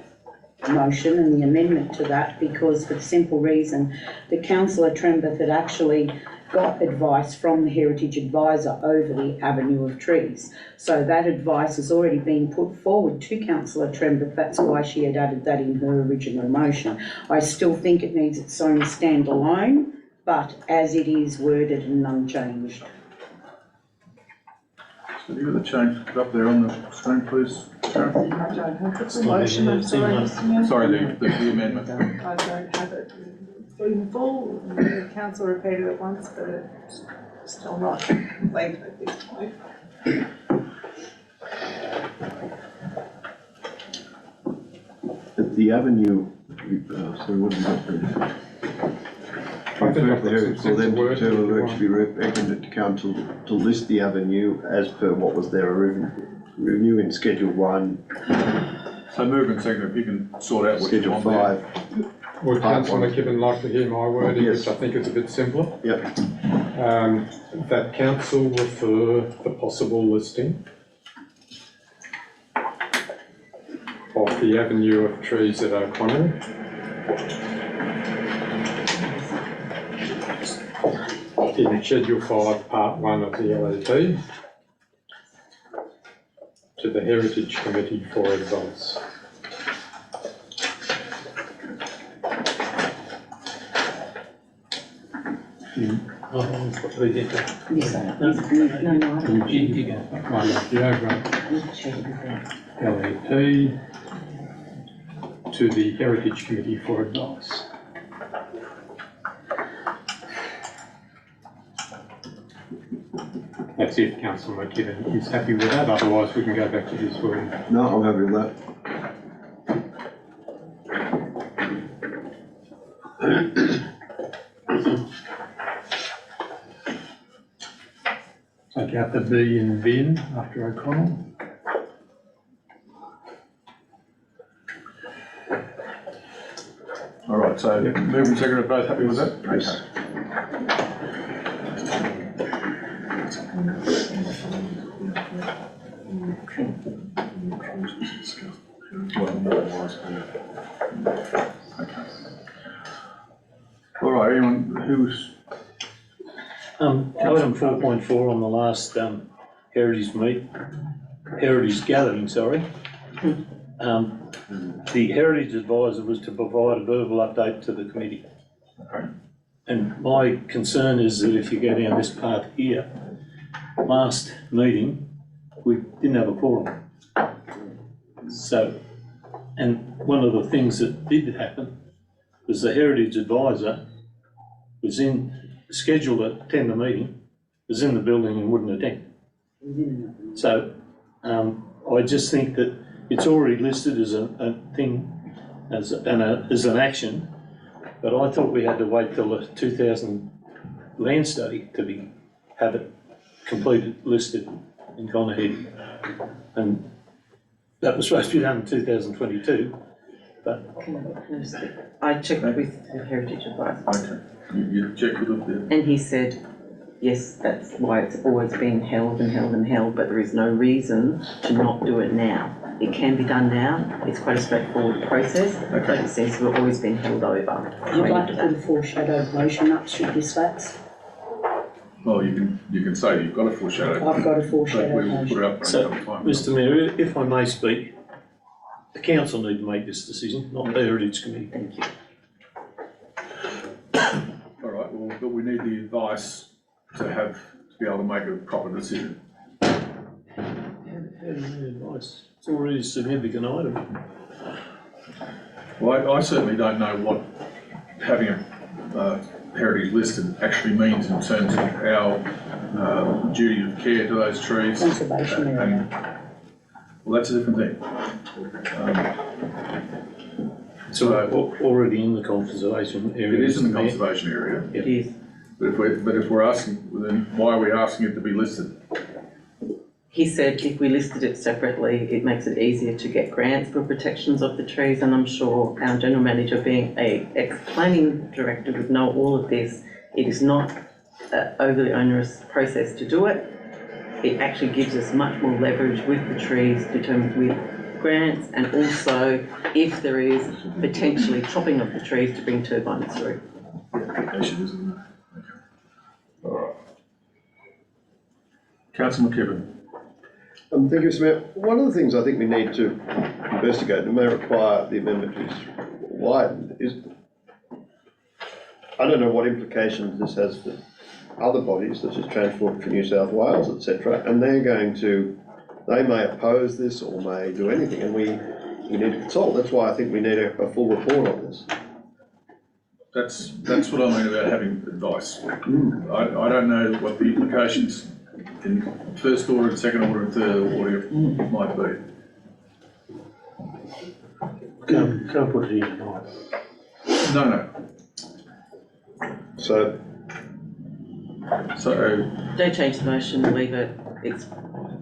C: motion and the amendment to that, because for the simple reason that Councillor Trembeth had actually got advice from the Heritage Advisor over the avenue of trees. So that advice has already been put forward to Councillor Trembeth. That's why she had added that in her original motion. I still think it needs its own standalone, but as it is worded and unchanged.
A: So you got the change up there on the screen, please, Sharon?
J: I don't have it. The motion, I'm sorry, Mr Mayor.
A: Sorry, the amendment.
J: I don't have it in full. The council repeated it once, but it's still not complete at this point.
G: The avenue, sorry, what have you got there?
K: I think I've got
G: For
K: some
G: them to
K: words
G: determine
K: if you
G: whether it
K: want.
G: should be recommended to council to list the avenue as per what was their review in Schedule 1,
A: So move and second, if you can sort out what you
G: Schedule
A: want there.
G: 5.
K: Would Councillor McKibben like to hear my wording,
G: Yes.
K: which I think is a bit simpler?
G: Yep.
K: That council refer the possible listing of the avenue of trees at O'Connell in Schedule 5, Part 1 of the LEP to the Heritage Committee for advice.
C: Yes, no, I don't.
K: The Oberon LEP to the Heritage Committee for advice. That's if Councillor McKibben is happy with that, otherwise we can go back to his wording.
G: No, I'm happy with that.
K: a B in Vin after O'Connell.
A: All right, so moving and second are both happy with that?
G: Yes.
A: All right, anyone who's,
L: Item 4.4 on the last Heritage Gathering, sorry. The Heritage Advisor was to provide a verbal update to the committee. And my concern is that if you go down this path here, last meeting, we didn't have a quorum. So, and one of the things that did happen was the Heritage Advisor was scheduled to attend the meeting, was in the building and wouldn't attend. So, I just think that it's already listed as a thing, as an action, but I thought we had to wait till the 2000 land study to have it completed, listed and gone ahead. And that was supposed to be done in 2022, but.
H: I checked with the Heritage Advisor.
A: okay, you checked with them?
H: And he said, yes, that's why it's always been held and held and held, but there is no reason to not do it now. It can be done now. It's quite a straightforward process, but it seems to have always been held over.
C: I'd like to put a foreshadowed motion up should this lapse.
A: Well, you can say you've got a foreshadow.
C: I've got a
A: But
C: foreshadowed
A: we will put
C: motion.
A: it up for
L: So,
A: another time.
L: Mr Mayor, if I may speak, the council need to make this decision, not the Heritage Committee.
H: Thank you.
A: All right, well, but we need the advice to be able to make a proper decision.
L: How do you need advice? It's already a significant item.
A: Well, I certainly don't know what having a heritage listed actually means in terms of our duty of care to those trees.
C: Conservation area.
A: Well, that's a different thing.
L: It's already in the conservation area.
A: It is in the conservation area,
H: It is.
A: but if we're asking, then why are we asking it to be listed?
H: He said if we listed it separately, it makes it easier to get grants for protections of the trees, and I'm sure our general manager, being a ex-planning director, would know all of this. It is not an overly onerous process to do it. It actually gives us much more leverage with the trees, determined with grants, and also if there is potentially chopping of the trees to bring turbines through.
A: Application, isn't it? Okay. All right. Councillor McKibben.
G: Thank you, Mr Mayor. One of the things I think we need to investigate, and may require the amendment to be widened, is I don't know what implications this has for other bodies such as Transport for New South Wales, etc., and they may oppose this or may do anything, and we need to consult. That's why I think we need a full report on this.
A: That's what I mean about having advice. I don't know what the implications in first order, and second order, and third order might be.
M: Can't put it in tonight.
A: No.
G: So
H: Don't change the motion, leave it. It's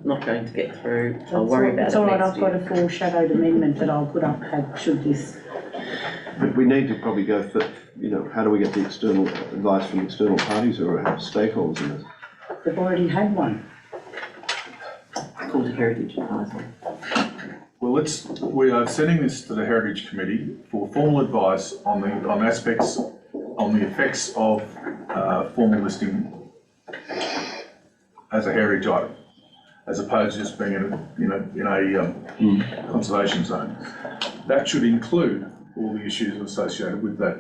H: not going to get through. I'll worry about it
C: It's all right,
H: next
C: I've got
H: year.
C: a foreshadowed amendment that I'll put up should this.
G: but we need to probably go for, how do we get the external advice from external parties or stakeholders in this?
C: They've already had one.
H: Called a Heritage Advisor.
A: Well, we are sending this to the Heritage Committee for formal advice on the effects of formal listing as a heritage item, as opposed to just being in a conservation zone. That should include all the issues associated with that,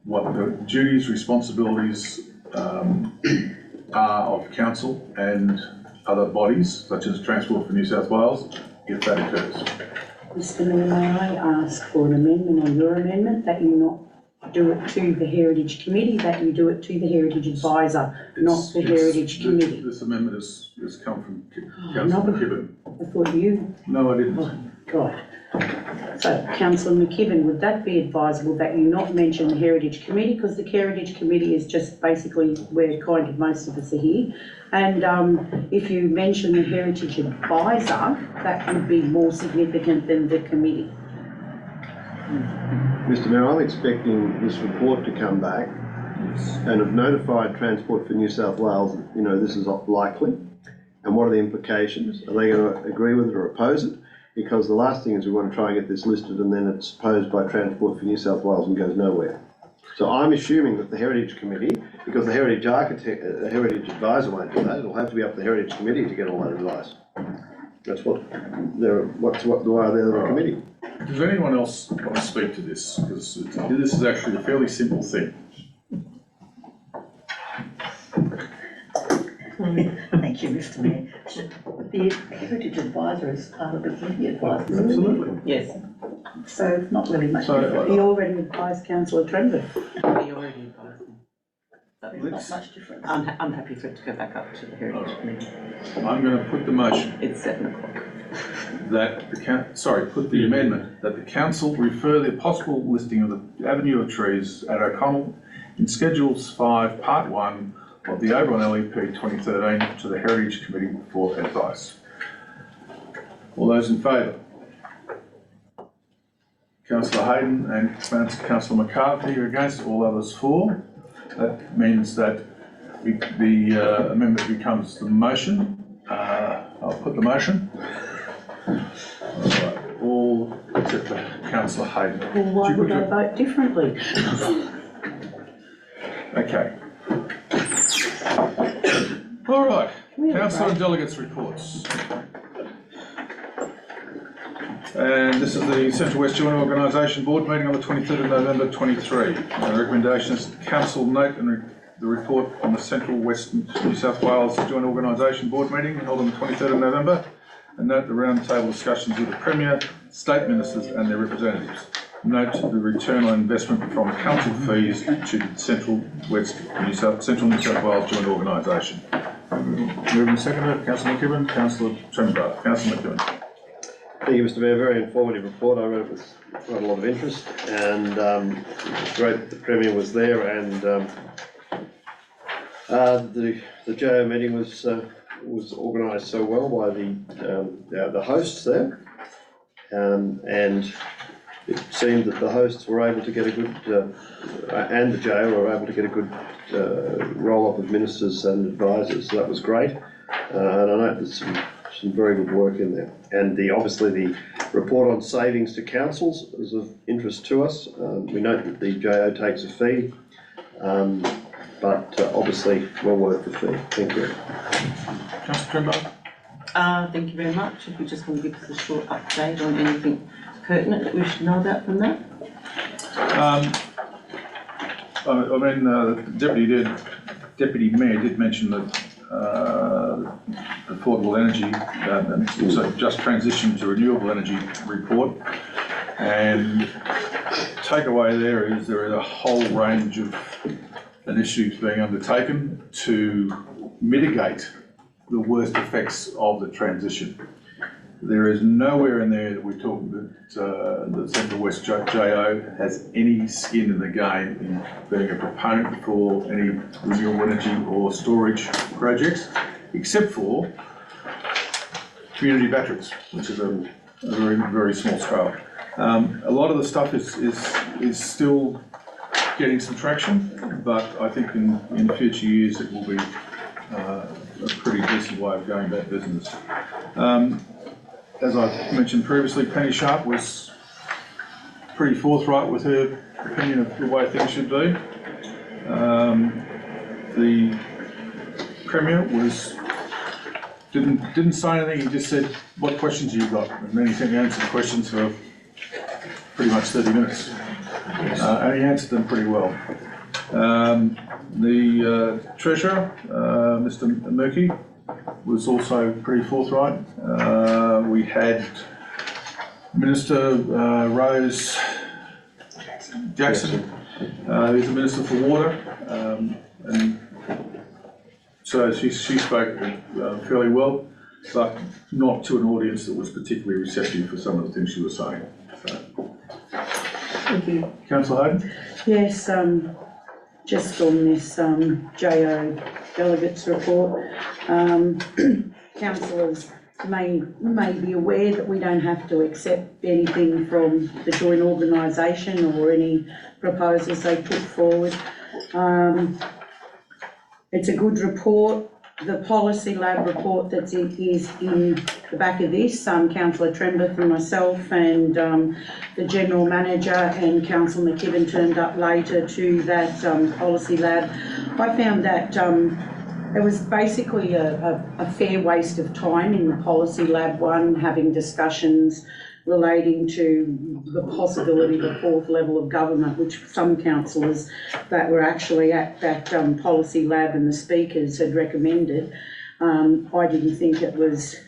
A: what the duties, responsibilities are of council and other bodies, such as Transport for New South Wales, if that occurs.
C: Mr Mayor, may I ask for an amendment on your amendment that you not do it to the Heritage Committee, that you do it to the Heritage Advisor, not the Heritage Committee?
A: This amendment has come from
C: no,
A: Councillor McKibben.
C: I thought you.
A: No, I didn't.
C: Oh, God. So councillor McKibben, would that be advisable that you not mention the Heritage Committee, because the Heritage Committee is just basically where kind of most of us are here. And if you mention the Heritage Advisor, that would be more significant than the committee.
G: Mr Mayor, I'm expecting this report to come back and have notified Transport for New South Wales, you know, this is likely. And what are the implications? Are they going to agree with it or oppose it? Because the last thing is we want to try and get this listed and then it's opposed by Transport for New South Wales and goes nowhere. So I'm assuming that the Heritage Committee, because the Heritage Advisor won't do that, it'll have to be up to the Heritage Committee to get all that advice. That's why they're the committee.
A: Does anyone else want to speak to this? Because this is actually a fairly simple thing.
N: Thank you, Mr Mayor. The Heritage Advisor is part of the committee advisor, isn't it?
A: Absolutely.
H: Yes,
N: So it's not really much
A: So,
N: different.
C: He already advised councillor Tremblay.
H: he already advised me. But
N: There's not much difference.
H: I'm happy for it to go back up to the Heritage Committee.
A: I'm going to put the motion
H: It's 7 o'clock.
A: that put the amendment that the council refer the possible listing of the Avenue of Trees at O'Connell in Schedules 5, Part 1 of the Oberon LEP 2013 to the Heritage Committee for advice. All those in favour? Councillor Hayden and Councillor McCarthy are against, all others for. That means that the amendment becomes the motion. I'll put the motion. All except for Councillor Hayden.
C: Well, why would I vote differently?
A: Okay. All right, councillor and delegates reports. And this is the Central West Joint Organisation Board meeting on the 23rd of November 23. The recommendation is council note and the report on the Central West New South Wales Joint Organisation Board meeting held on the 23rd of November, and note the roundtable discussions with the Premier, State Ministers and their representatives. Note the return on investment from council fees to the Central New South Wales Joint Organisation. Moving and seconded, Councillor McKibben, Councillor Tremblay. Councillor McKibben.
G: Thank you, Mr Mayor. Very informative report. I read it with quite a lot of interest, and it's great that the Premier was there, and the JO meeting was organised so well by the hosts there, and it seemed that the hosts were able to get a good, and the JO were able to get a good roll-up of ministers and advisors. So that was great, and I know there's some very good work in there. And obviously the report on savings to councils is of interest to us. We note that the JO takes a fee, but obviously well worth the fee. Thank you.
A: Councillor Tremblay.
H: Thank you very much. If you just want to give us a short update on anything pertinent that we should know about from that.
A: I mean, the Deputy Mayor did mention that affordable energy, and also just transition to renewable energy report. And takeaway there is a whole range of initiatives being undertaken to mitigate the worst effects of the transition. There is nowhere in there that we talk that the Central West JO has any skin in the game in being a proponent for any renewable energy or storage projects, except for community batteries, which is a very, very small scale. A lot of the stuff is still getting some traction, but I think in future years it will be a pretty decent way of going about business. As I mentioned previously, Penny Sharp was pretty forthright with her opinion of the way things should be. The Premier didn't say anything. He just said, "What questions have you got?" And then he answered questions for pretty much 30 minutes, and he answered them pretty well. The Treasurer, Mr. Murky, was also pretty forthright. We had Minister Rose Jackson, who's the Minister for Water, and so she spoke fairly well, but not to an audience that was particularly receptive for some of the things she was saying. So
C: Thank you.
A: Councillor Hayden?
C: Yes, just on this JO delegates report, councillors may be aware that we don't have to accept anything from the joint organisation or any proposals they put forward. It's a good report. The Policy Lab report is in the back of this, Councillor Trembleth and myself and the General Manager and Councillor McKibben turned up later to that Policy Lab. I found that it was basically a fair waste of time in the Policy Lab one, having discussions relating to the possibility of a fourth level of government, which some councillors that were actually at that Policy Lab and the speakers had recommended. I didn't think it was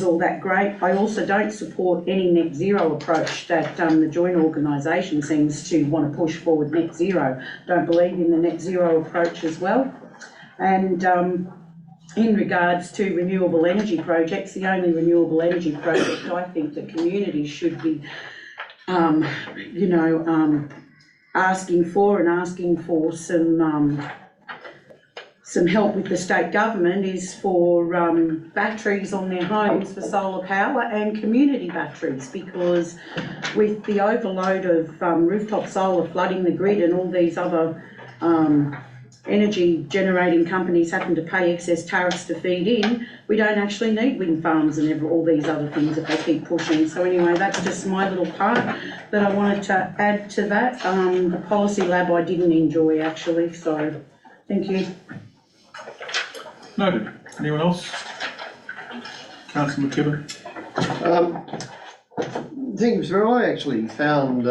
C: all that great. I also don't support any net zero approach that the joint organisation seems to want to push forward net zero. Don't believe in the net zero approach as well. And in regards to renewable energy projects, the only renewable energy project I think the community should be, asking for some help with the state government is for batteries on their homes for solar power and community batteries, because with the overload of rooftop solar flooding the grid and all these other energy generating companies having to pay excess tariffs to feed in, we don't actually need wind farms and all these other things that they keep pushing. So anyway, that's just my little part that I wanted to add to that. The Policy Lab I didn't enjoy actually, so thank you.
A: Noted. Anyone else? Councillor McKibben?
G: The thing was, where I actually found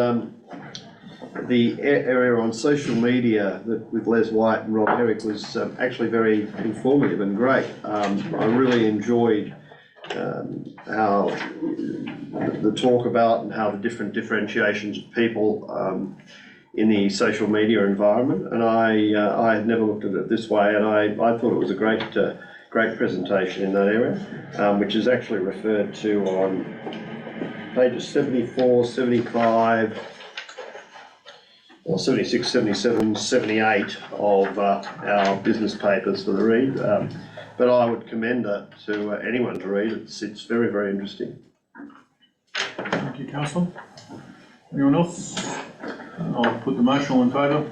G: the area on social media with Les White and Rob Herrick was actually very informative and great. I really enjoyed how the talk about and how the different differentiations of people in the social media environment, and I had never looked at it this way, and I thought it was a great presentation in that area, which is actually referred to on pages 74, 75, or 76, 77, 78 of our business papers for the read. But I would commend that to anyone to read. It's very, very interesting.
A: Thank you, Councillor. Anyone else? I'll put the motion all in favour.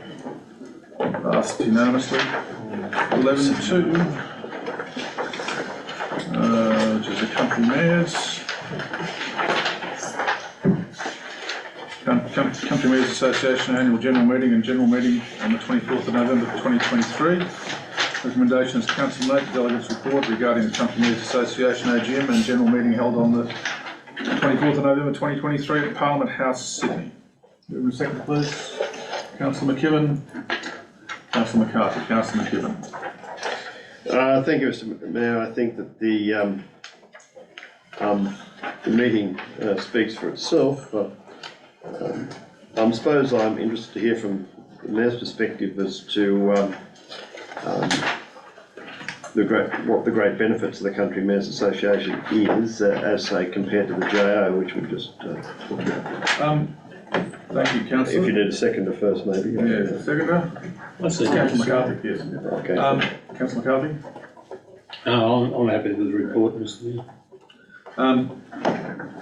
A: Passed unanimously. 11-2, which is the country mayors. Country Mayors Association Annual General Meeting and General Meeting on the 24th of November 2023. Recommendation is Council note the delegates report regarding the Country Mayors Association AGM and General Meeting held on the 24th of November 2023 at Parliament House, Sydney. Move a second, please. Councillor McKibben. Councillor McCarthy. Councillor McKibben.
G: Thank you, Mr. Mayor. I think that the meeting speaks for itself. I suppose I'm interested to hear from the Mayor's perspective as to what the great benefits of the Country Mayors Association is, as say compared to the JO, which we just talked about.
A: Thank you, Councillor.
G: If you did a seconder first, maybe.
A: Yeah, seconder. Councillor McCarthy, yes.
G: Okay.
A: Councillor McCarthy.
L: I'm happy with the report, Mr.
A: Mayor.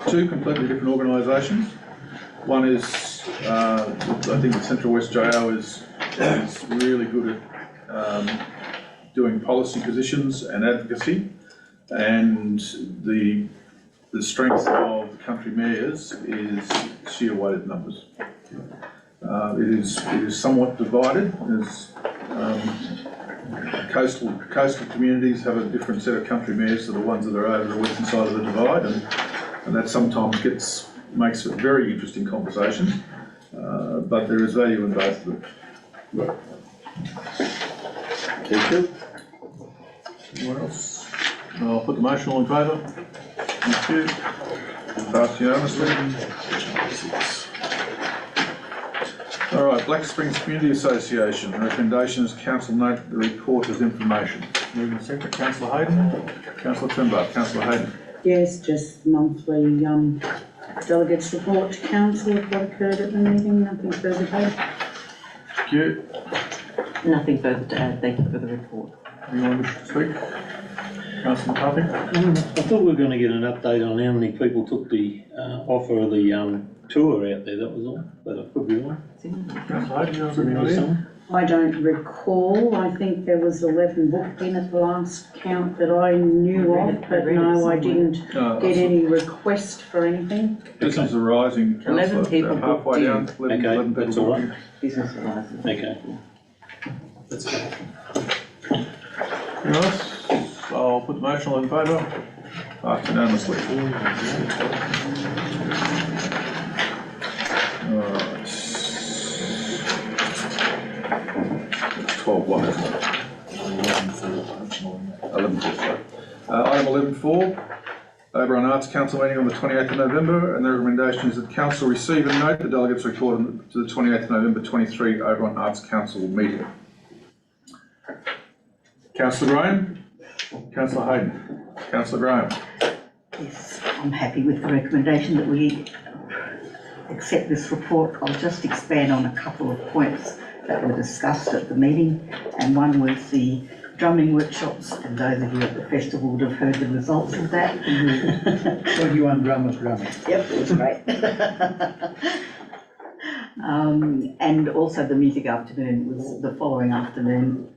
A: Two completely different organisations. One is, I think the Central West JO is really good at doing policy positions and advocacy, and the strength of the country mayors is sheer weighted numbers. It is somewhat divided, as coastal communities have a different set of country mayors to the ones that are over the western side of the divide, and that sometimes makes it very interesting conversations, but there is value in both of them.
G: Thank you.
A: Anyone else? I'll put the motion all in favour. Thank you. Passed unanimously. All right, Black Springs Community Association. The recommendation is council note the report as information. Moving second, Councillor Hayden. Councillor Trembleth. Councillor Hayden.
C: Yes, just monthly Delegates report to council of what occurred at the meeting, nothing further to add.
A: Thank you.
H: Nothing further to add, thank you for the report.
A: Anyone wish to speak? Councillor McCarthy?
L: I thought we were gonna get an update on how many people took the, offer of the, tour out there, that was all, but I could be wrong.
A: Councillor Hayden, you have any idea?
C: I don't recall, I think there was 11 booked in at the last count that I knew of, but no, I didn't get any request for anything.
A: Business arising,
H: 11
A: councillor,
H: people
A: about halfway
H: booked
A: down.
H: in.
A: 11
L: Okay,
A: 11
L: that's
A: people
L: all
A: booked in.
L: right.
H: Business license.
L: Okay. That's good.
A: Anyone else? I'll put the motion all in favour. Passed unanimously. Alright. It's 12-1, isn't it? 11-4, sorry. Item 11.4, Oberon Arts Council meeting on the 28th of November, and the recommendation is that council receive and note the delegates report to the 28th of November 23 Oberon Arts Council meeting. Councillor Graham? Councillor Hayden? Councillor Graham?
N: Yes, I'm happy with the recommendation that we accept this report. I'll just expand on a couple of points that were discussed at the meeting, and one was the drumming workshops, and those of you at the festival would have heard the results of that.
I: 21 drummers drumming.
N: Yep, it was great. And also the music afternoon was the following afternoon.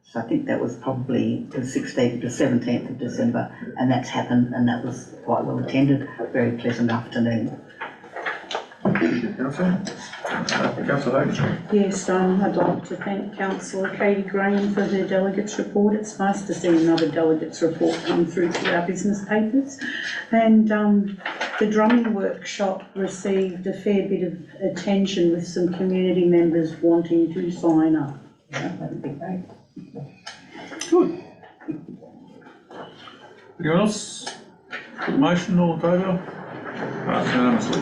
N: So I think that was probably the 16th to 17th of December, and that's happened, and that was quite well attended, very pleasant afternoon.
A: Thank you, Councillor. Councillor Hayden?
C: Yes, I'd like to thank Councillor Katie Graham for her delegates report. It's nice to see another delegates report come through to our business papers. And the drumming workshop received a fair bit of attention with some community members wanting to sign up. That would be great.
A: Good. Anyone else? Put the motion, all in favour? Passed unanimously.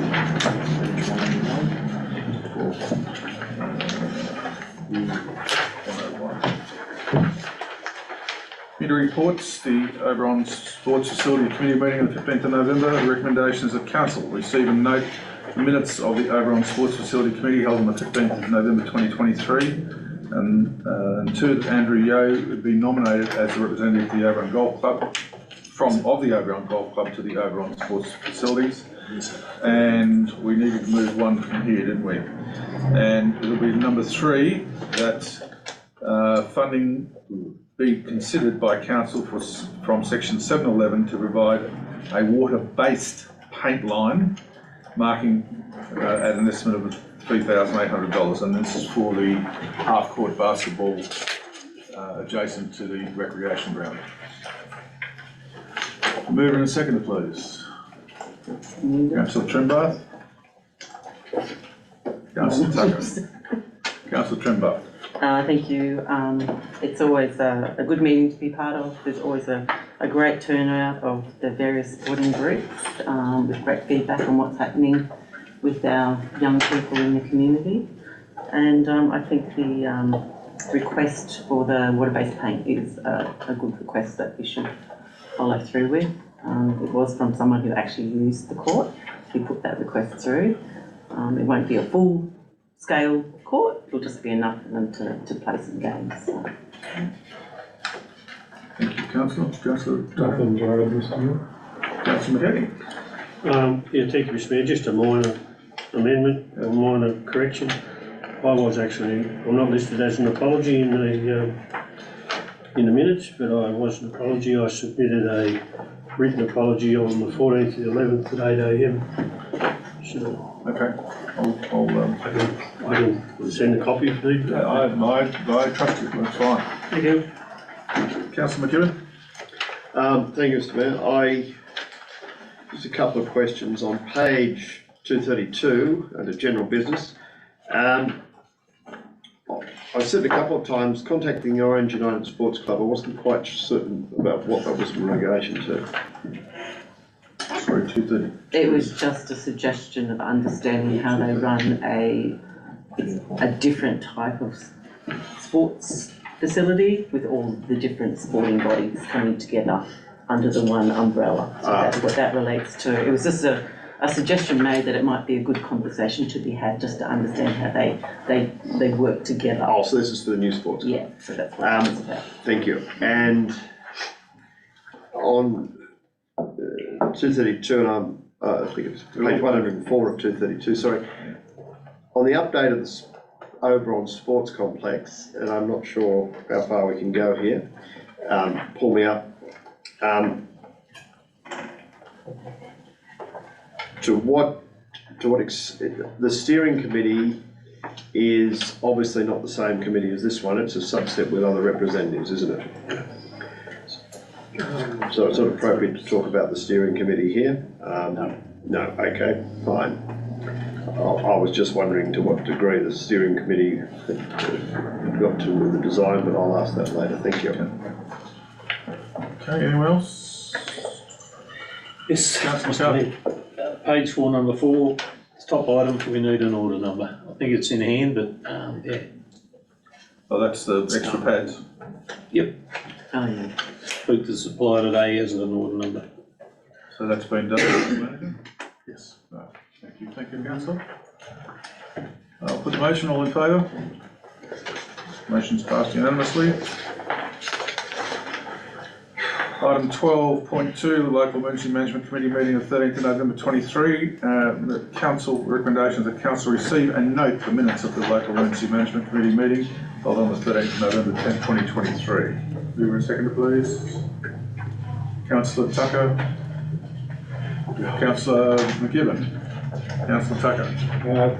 A: Committee reports, the Oberon Sports Facility Committee meeting on the 15th of November. The recommendation is that council receive and note the minutes of the Oberon Sports Facility Committee held on the 15th of November 2023. And two, that Andrew Yeo would be nominated as the representative of the Oberon Golf Club, of the Oberon Golf Club to the Oberon Sports Facilities. And we needed to move one from here, didn't we? And it'll be number 3, that funding be considered by council from section 711 to provide a water-based paint line marking at an estimate of $3,800, and this is for the half-court basketball adjacent to the recreation ground. Mover and seconder, please. Councillor Trimbath. Councillor Tucker. Councillor Trimbath.
H: Thank you. It's always a good meeting to be part of. There's always a great turnout of the various sporting groups with great feedback on what's happening with our young people in the community. And I think the request for the water-based paint is a good request that we should follow through with. It was from someone who actually used the court, who put that request through. It won't be a full-scale court, it'll just be enough for them to play some games. So.
A: Thank you, Councillor. Councillor
K: Nothing to add, Mr. Mayor.
A: Councillor McKenny.
M: Yeah, thank you, Mr. Mayor. Just a minor amendment, a minor correction. I'm not listed as an apology in the minutes, but I was an apology. I submitted a written apology on the 14th of the 11th at 8 AM. So
A: Okay,
M: I can send a copy if need be.
A: I trust you, that's fine.
M: Thank you.
A: Councillor McKibben?
G: Thank you, Mr. Mayor. Just a couple of questions on page 232 under general business. I've said a couple of times, contacting the Orange United Sports Club, I wasn't quite certain about what that was in relation to.
A: Sorry, 230.
H: It was just a suggestion of understanding how they run a different type of sports facility with all the different sporting bodies coming together under the one umbrella. So that's what that relates to. It was just a a suggestion made that it might be a good conversation to be had, just to understand how they work together.
G: Oh, so this is for the new sports club?
H: Yeah, so that's what it's about.
G: Thank you. And on 232, and I think it's page 104 of 232, sorry. On the update of the Oberon Sports Complex, and I'm not sure how far we can go here, pull me up. To what the steering committee is obviously not the same committee as this one, it's a subset with other representatives, isn't it? So it's not appropriate to talk about the steering committee here? No, okay, fine. I was just wondering to what degree the steering committee got to with the design, but I'll ask that later, thank you.
A: Okay, anyone else?
L: Yes,
A: Councillor McCarthy.
L: page 4, number 4, it's top item, we need an order number. I think it's in hand, but, yeah.
A: Oh, that's the extra pads.
L: Yep.
H: Oh, yeah.
L: Speak to supply today as an order number.
A: So that's been done. Yes. Thank you, councillor. I'll put the motion, all in favour? Motion's passed unanimously. Item 12.2, the Local Emergency Management Committee meeting of 13th of November 23. The council recommendations that council receive and note the minutes of the Local Emergency Management Committee meeting held on the 13th of November 10, 2023. Move a seconder, please. Councillor Tucker. Councillor McGibbon. Councillor Tucker.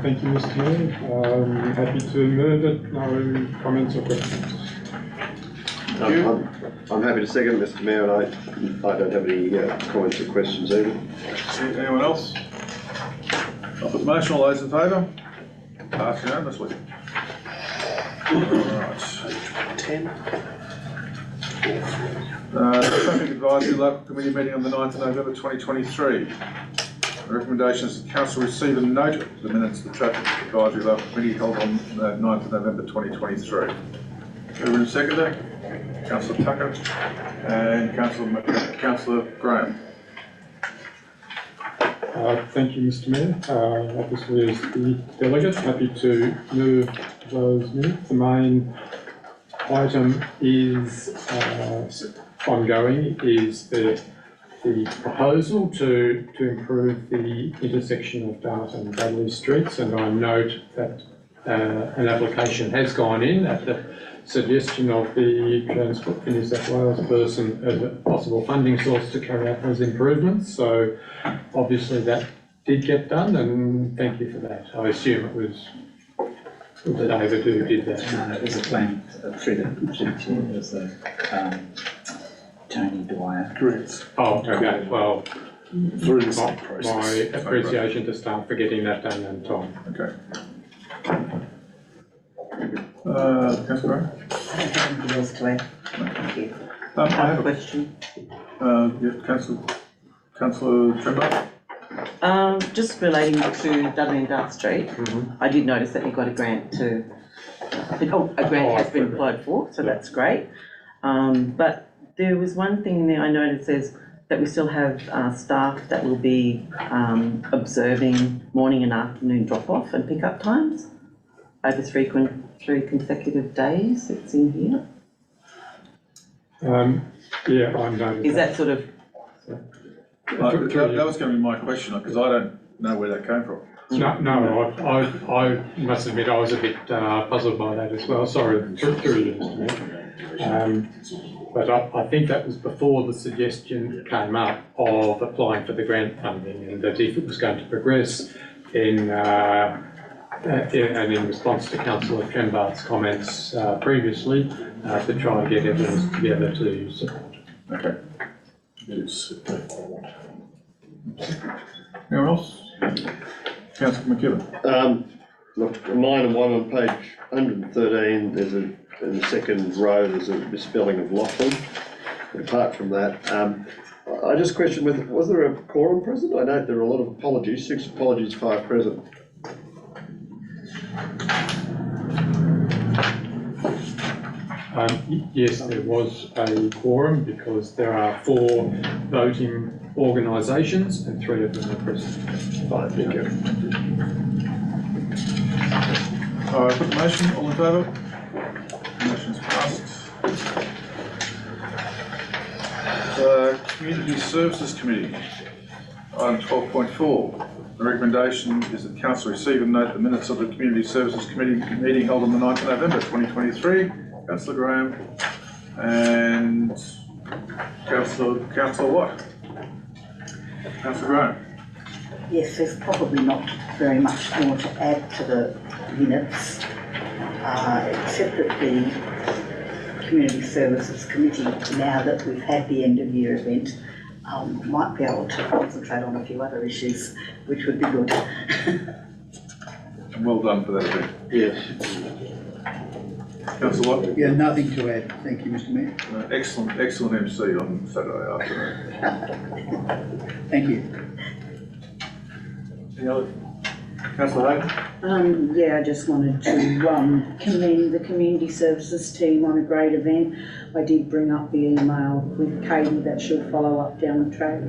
K: Thank you, Mr. Mayor. Happy to move it. No comments or questions.
G: I'm happy to second, Mr. Mayor, and I don't have any comments or questions either.
A: Anyone else? I'll put the motion, all those in favour? Passed unanimously. Alright.
F: 10.
A: The Traffic Advisory Local Committee meeting on the 9th of November 2023. The recommendation is the council receive and note the minutes of the Traffic Advisory Local Committee held on the 9th of November 2023. Mover and seconder, Councillor Tucker and Councillor Graham.
K: Thank you, Mr. Mayor. Obviously, as the delegate, happy to move those minutes. The main item is ongoing, is the proposal to improve the intersection of Dart and Bradley Streets, and I note that an application has gone in at the suggestion of the Transport for New South Wales person as a possible funding source to carry out those improvements. So obviously that did get done, and thank you for that. I assume it was David who did that.
O: No, it was a plan through the chair, it was Tony Dwyer.
A: Correct.
K: Oh, okay, well,
F: Through the same process.
K: my appreciation to staff for getting that done on time.
A: Okay. Councillor Graham?
N: I don't have anything else to add. Thank you.
A: I have a
H: Question.
A: Councillor Tremblay.
H: Just relating to Dudley and Dart Street, I did notice that you got a grant to, a grant has been applied for, so that's great. But there was one thing there I noticed says that we still have staff that will be observing morning and afternoon drop-off and pick-up times over three consecutive days. It's in here.
K: Yeah, I noticed.
H: Is that sort of?
A: That was going to be my question, because I don't know where that came from.
K: No, I must admit I was a bit puzzled by that as well. Sorry, through you, Mr. Mayor. But I think that was before the suggestion came up of applying for the grant funding, and that if it was going to progress and in response to Councillor Trembart's comments previously, to try and get evidence together to support.
A: Okay. Anyone else? Councillor McKibben.
G: Look, a minor one on page 113, there's in the second row, there's a misspelling of Lachlan. Apart from that, I just question was there a quorum present? I note there are a lot of apologies, 6 apologies, 5 present.
K: Yes, there was a quorum because there are 4 voting organisations and 3 of them are present.
F: Fine, thank you.
A: All right, put the motion, all in favour? Motion's passed. Community Services Committee, item 12.4. The recommendation is that council receive and note the minutes of the Community Services Committee meeting held on the 9th of November 2023. Councillor Graham and Councillor Watt. Councillor Graham.
N: Yes, there's probably not very much more to add to the minutes, except that the Community Services Committee, now that we've had the end of year event, might be able to concentrate on a few other issues, which would be good.
A: And well done for that event.
F: Yes.
A: Councillor Watt?
I: Yeah, nothing to add. Thank you, Mr Mayor.
A: Excellent MC on Saturday afternoon.
I: Thank you.
A: Any other? Councillor Hayden?
C: Yeah, I just wanted to commend the community services team on a great event. I did bring up the email with Katie that she'll follow up down the track.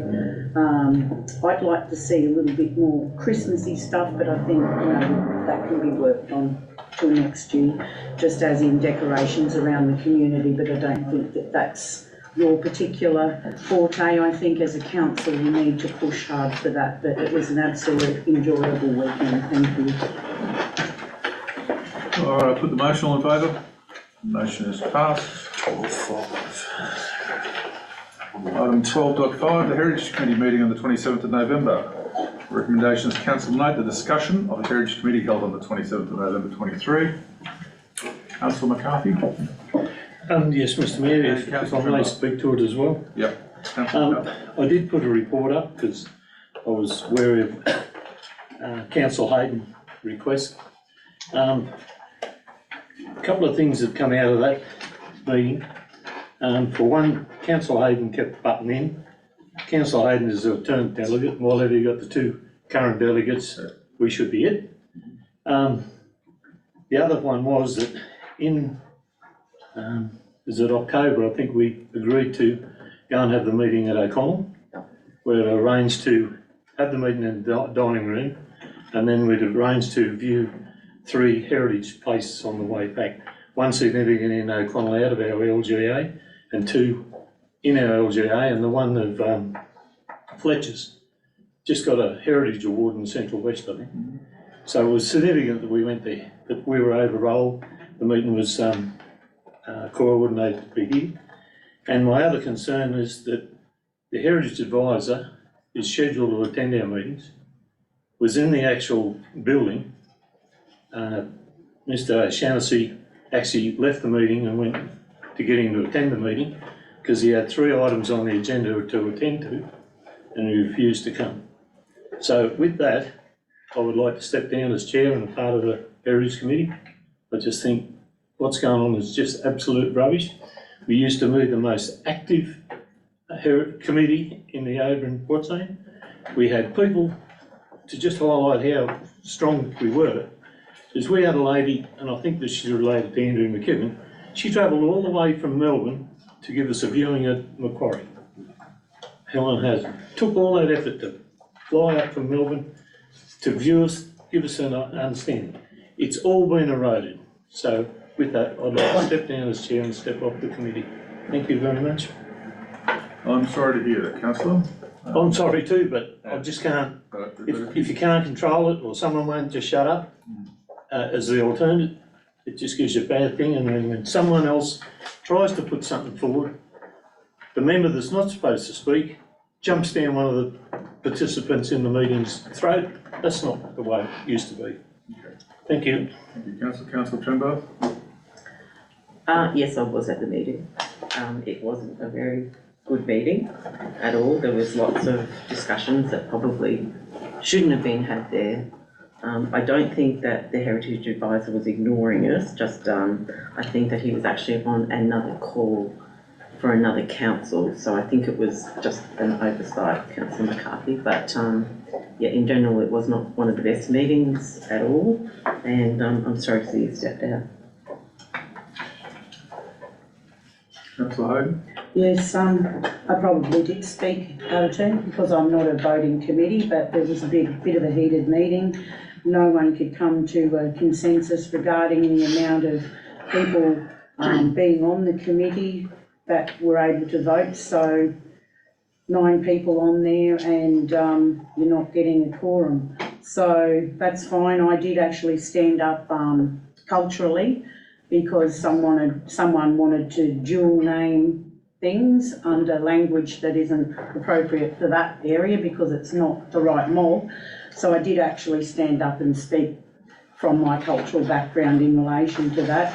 C: I'd like to see a little bit more Christmassy stuff, but I think that can be worked on till next year, just as in decorations around the community, but I don't think that that's your particular forte. I think as a council we need to push hard for that, but it was an absolute enjoyable weekend. Thank you.
A: All right, I'll put the motion, all in favour? Motion is passed.
F: 12.5.
A: Item 12.5, the Heritage Committee meeting on the 27th of November. Recommendation is council note the discussion of the Heritage Committee held on the 27th of November 23. Councillor McCarthy?
M: Yes, Mr Mayor, if I may speak to it as well.
A: Yep. Councillor McCarthy.
M: I did put a report up because I was wary of Councillor Hayden's request. A couple of things have come out of that meeting. For one, Councillor Hayden kept butting in. Councillor Hayden is a returned delegate, and while you've got the 2 current delegates, we should be it. The other one was that in October, I think we agreed to go and have the meeting at O'Connell. We'd arranged to have the meeting in the dining room, and then we'd arranged to view 3 heritage places on the way back. One significant in O'Connell out of our LGA, and 2 in our LGA, and the one of Fletcher's just got a heritage award in Central West, I think. So it was significant that we went there, but we were overrolled. The meeting was coordinated to be here. And my other concern is that the heritage advisor is scheduled to attend our meetings, was in the actual building. Mr O'Shaughnessy actually left the meeting and went to get him to attend the meeting because he had 3 items on the agenda to attend to and he refused to come. So with that, I would like to step down as chair and a part of the Heritage Committee. I just think what's going on is just absolute rubbish. We used to be the most active committee in the Oberon Portsmouth. We had people, to just highlight how strong we were, is we had a lady, and I think that she's related to Andrew McKibben, she travelled all the way from Melbourne to give us a viewing at Macquarie. Helen Hazen took all that effort to fly up from Melbourne to view us, give us an understanding. It's all been eroded. So with that, I'd like to step down as chair and step off the committee. Thank you very much.
A: I'm sorry to hear that, councillor.
M: I'm sorry too, but I just can't, if you can't control it or someone won't just shut up as the alternative, it just gives you a bad thing. And then when someone else tries to put something forward, the member that's not supposed to speak jumps down one of the participants in the meeting's throat. That's not the way it used to be. Thank you.
A: Thank you, councillor. Councillor Trimble?
P: Yes, I was at the meeting. It wasn't a very good meeting at all. There was lots of discussions that probably shouldn't have been had there. I don't think that the Heritage Advisor was ignoring us, just I think that he was actually on another call for another council, so I think it was just an oversight, Councillor McCarthy, but yeah, in general it was not one of the best meetings at all, and I'm sorry to see you stepped out.
A: Councillor Hayden?
C: Yes, I probably did speak out of turn because I'm not a voting committee, but there was a bit of a heated meeting. No one could come to a consensus regarding the amount of people being on the committee that were able to vote. So 9 people on there and you're not getting a quorum. So that's fine. I did actually stand up culturally because someone wanted to dual name things under language that isn't appropriate for that area because it's not the right mob. So I did actually stand up and speak from my cultural background in relation to that.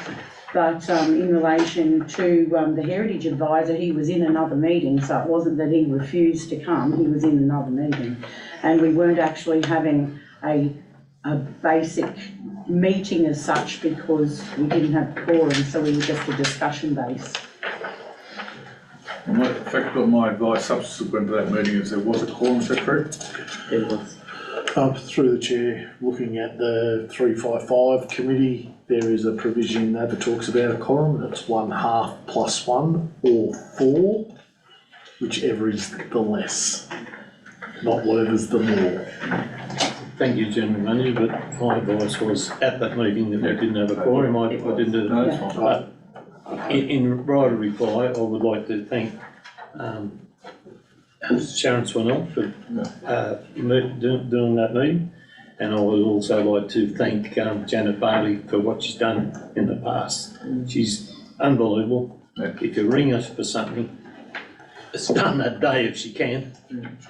C: But in relation to the Heritage Advisor, he was in another meeting, so it wasn't that he refused to come, he was in another meeting. And we weren't actually having a basic meeting as such because we didn't have quorum, so we were just a discussion base.
A: In fact, my advice subsequent to that meeting is there was a quorum, is that correct?
P: It was.
F: Through the chair, looking at the 355 committee, there is a provision there that talks about a quorum, and it's 1/2 plus 1 or 4, whichever is the less, not whatever's the more.
L: Thank you, General Manager, but my advice was at that meeting that we didn't have a quorum. I didn't do
A: No,
L: that.
A: that's fine.
L: But in right of reply, I would like to thank Sharon Swinnell for doing that meeting, and I would also like to thank Janet Bailey for what she's done in the past. She's unbelievable. If you ring us for something, it's done that day if she can,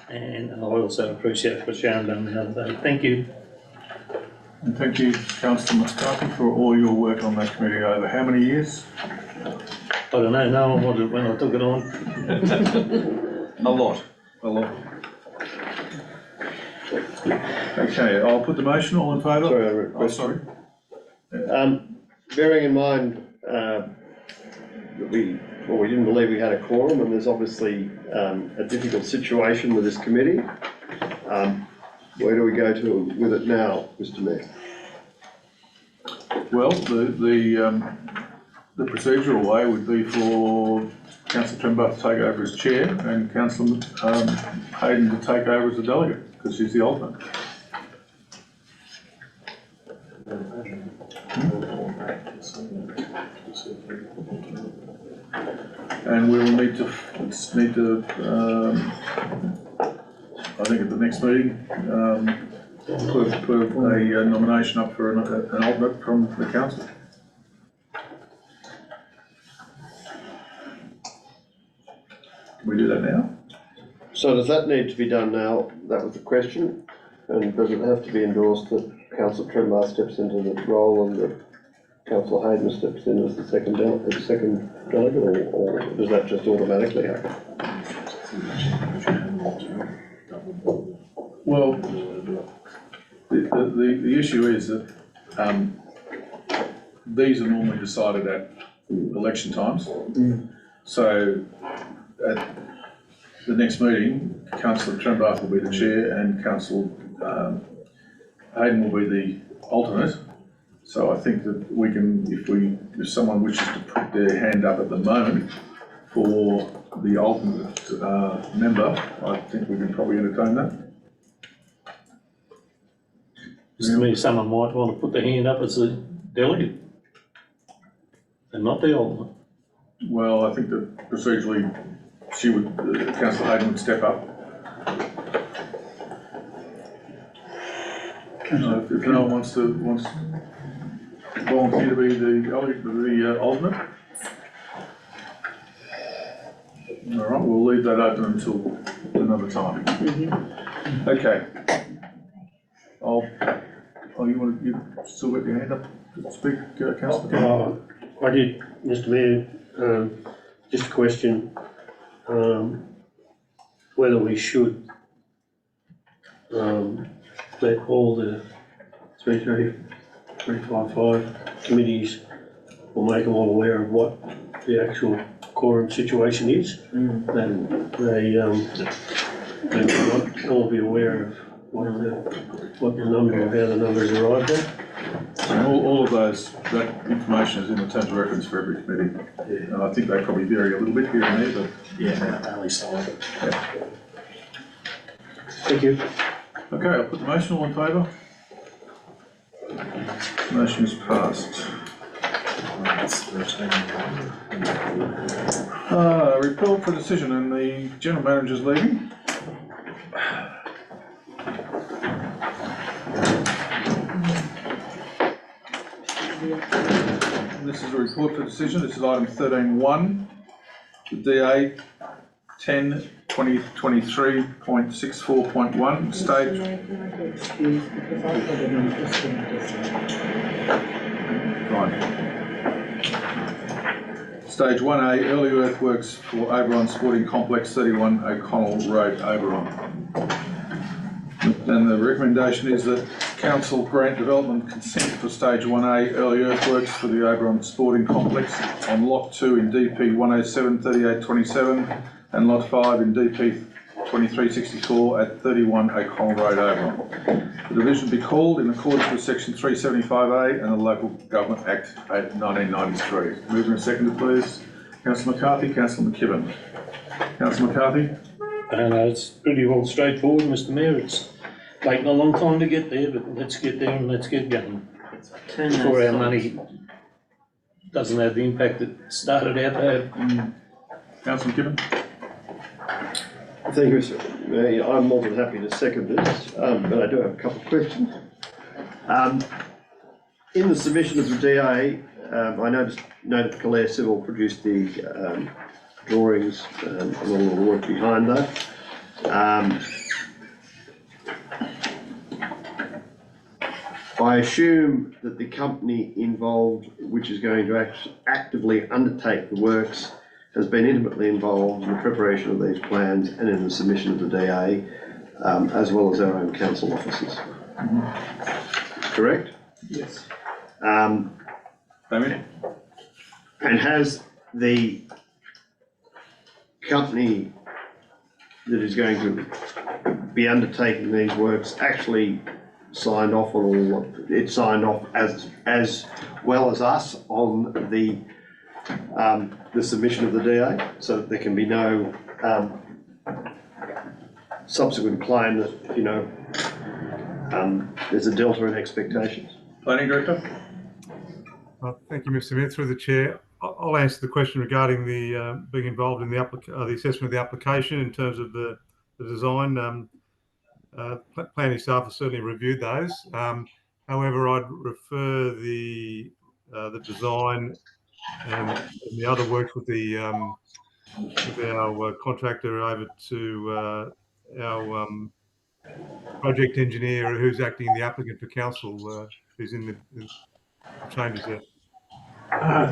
L: and I also appreciate what Sharon done the other day. Thank you.
A: And thank you, Councillor McCarthy, for all your work on that committee over how many years?
L: I don't know, no one wanted it when I took it on.
A: A lot. Okay, I'll put the motion, all in favour?
G: Sorry, I have a question.
A: Sorry.
G: Bearing in mind that we didn't believe we had a quorum, and there's obviously a difficult situation with this committee. Where do we go to with it now, Mr. Mayor?
A: Well, the procedural way would be for Councillor Trembath to take over as chair and Councillor Hayden to take over as a delegate, because she's the alternate. And we will need to I think at the next meeting, put a nomination up for an alternate from the council. Can we do that now?
G: So does that need to be done now? That was the question. And does it have to be endorsed that Councillor Trembath steps into the role and that Councillor Hayden steps in as the second delegate, or does that just automatically happen?
A: Well, the issue is that these are normally decided at election times. So at the next meeting, Councillor Trembath will be the chair and Councillor Hayden will be the alternate. So I think that we can, if someone wishes to put their hand up at the moment for the alternate member, I think we can probably entertain that.
L: To me, someone might want to put their hand up as a delegate and not the alternate.
A: Well, I think that procedurally, Councillor Hayden would step up. If no one wants to volunteer to be the alternate. All right, we'll leave that open until another time. Okay. You still got your hand up to speak, Councillor?
M: I did, Mr. Mayor, just a question, whether we should let all the 355 committees, or make them all aware of what the actual quorum situation is, then they will all be aware of what the number, of how the numbers arrived at.
A: And all of that information is in the terms of reference for every committee. And I think they probably vary a little bit here and there, but.
F: Yeah, only side.
A: Yeah.
F: Thank you.
A: Okay, I'll put the motion. All in favour? Motion is passed. Report for decision, and the general manager's leaving. This is a report for decision. This is item 13.1. The DA 10/2023.64.1 stage.
C: Excused because I put it in
A: Fine. Stage 1A, early earthworks for Oberon Sporting Complex, 31 O'Connell Road, Oberon. And the recommendation is that Council grant development consent for Stage 1A, early earthworks for the Oberon Sporting Complex on Lot 2 in DP 107-3827 and Lot 5 in DP 2364 at 31 O'Connell Road, Oberon. The division be called in accordance with Section 375A and the Local Government Act 1993. Moving and seconded, please. Councillor McCarthy, Councillor McKibben. Councillor McCarthy?
M: It's pretty well straightforward, Mr Mayor. It's taken a long time to get there, but let's get there and let's get going. Before our money doesn't have the impact it started out to have.
A: Councillor McKibben?
G: Thank you, Mr. Mayor. I'm more than happy to second this, but I do have a couple of questions. In the submission of the DA, I noted Calais Civil produced the drawings and all the work behind that. I assume that the company involved, which is going to actively undertake the works, has been intimately involved in the preparation of these plans and in the submission of the DA, as well as our own council officers. Correct?
K: Yes.
G: And has the company that is going to be undertaking these works actually signed off on all, it signed off as well as us on the submission of the DA, so that there can be no subsequent claim that, you know, there's a delta in expectations.
A: Planning Director?
Q: Thank you, Mr Mayor. Through the Chair, I'll answer the question regarding the being involved in the assessment of the application in terms of the design. Planning staff have certainly reviewed those. However, I'd refer the design and the other works with our contractor over to our project engineer, who's acting the applicant for council, who's in the chambers there.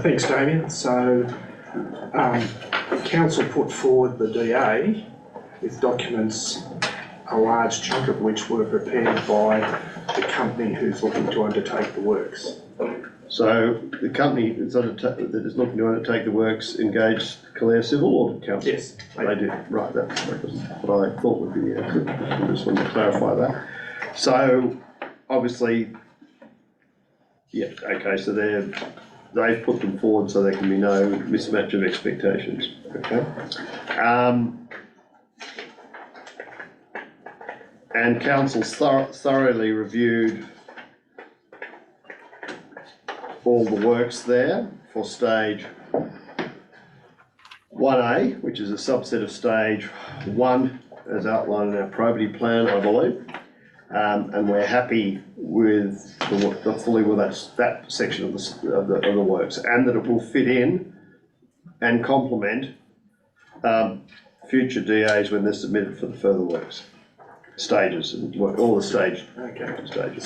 F: Thanks, Damien. So, council put forward the DA with documents, a large chunk of which were prepared by the company who's looking to undertake the works.
G: So the company that is looking to undertake the works engaged Calais Civil or council? Yes, they did. Right, that was what I thought would be. I just wanted to clarify that. So obviously, yeah, okay. So they've put them forward, so there can be no mismatch of expectations. Okay. And council's thoroughly reviewed all the works there for stage 1A, which is a subset of stage 1 as outlined in our probity plan, I believe. And we're happy with fully with that section of the works, and that it will fit in and complement future DAs when they're submitted for the further works. Stages, and all the stages.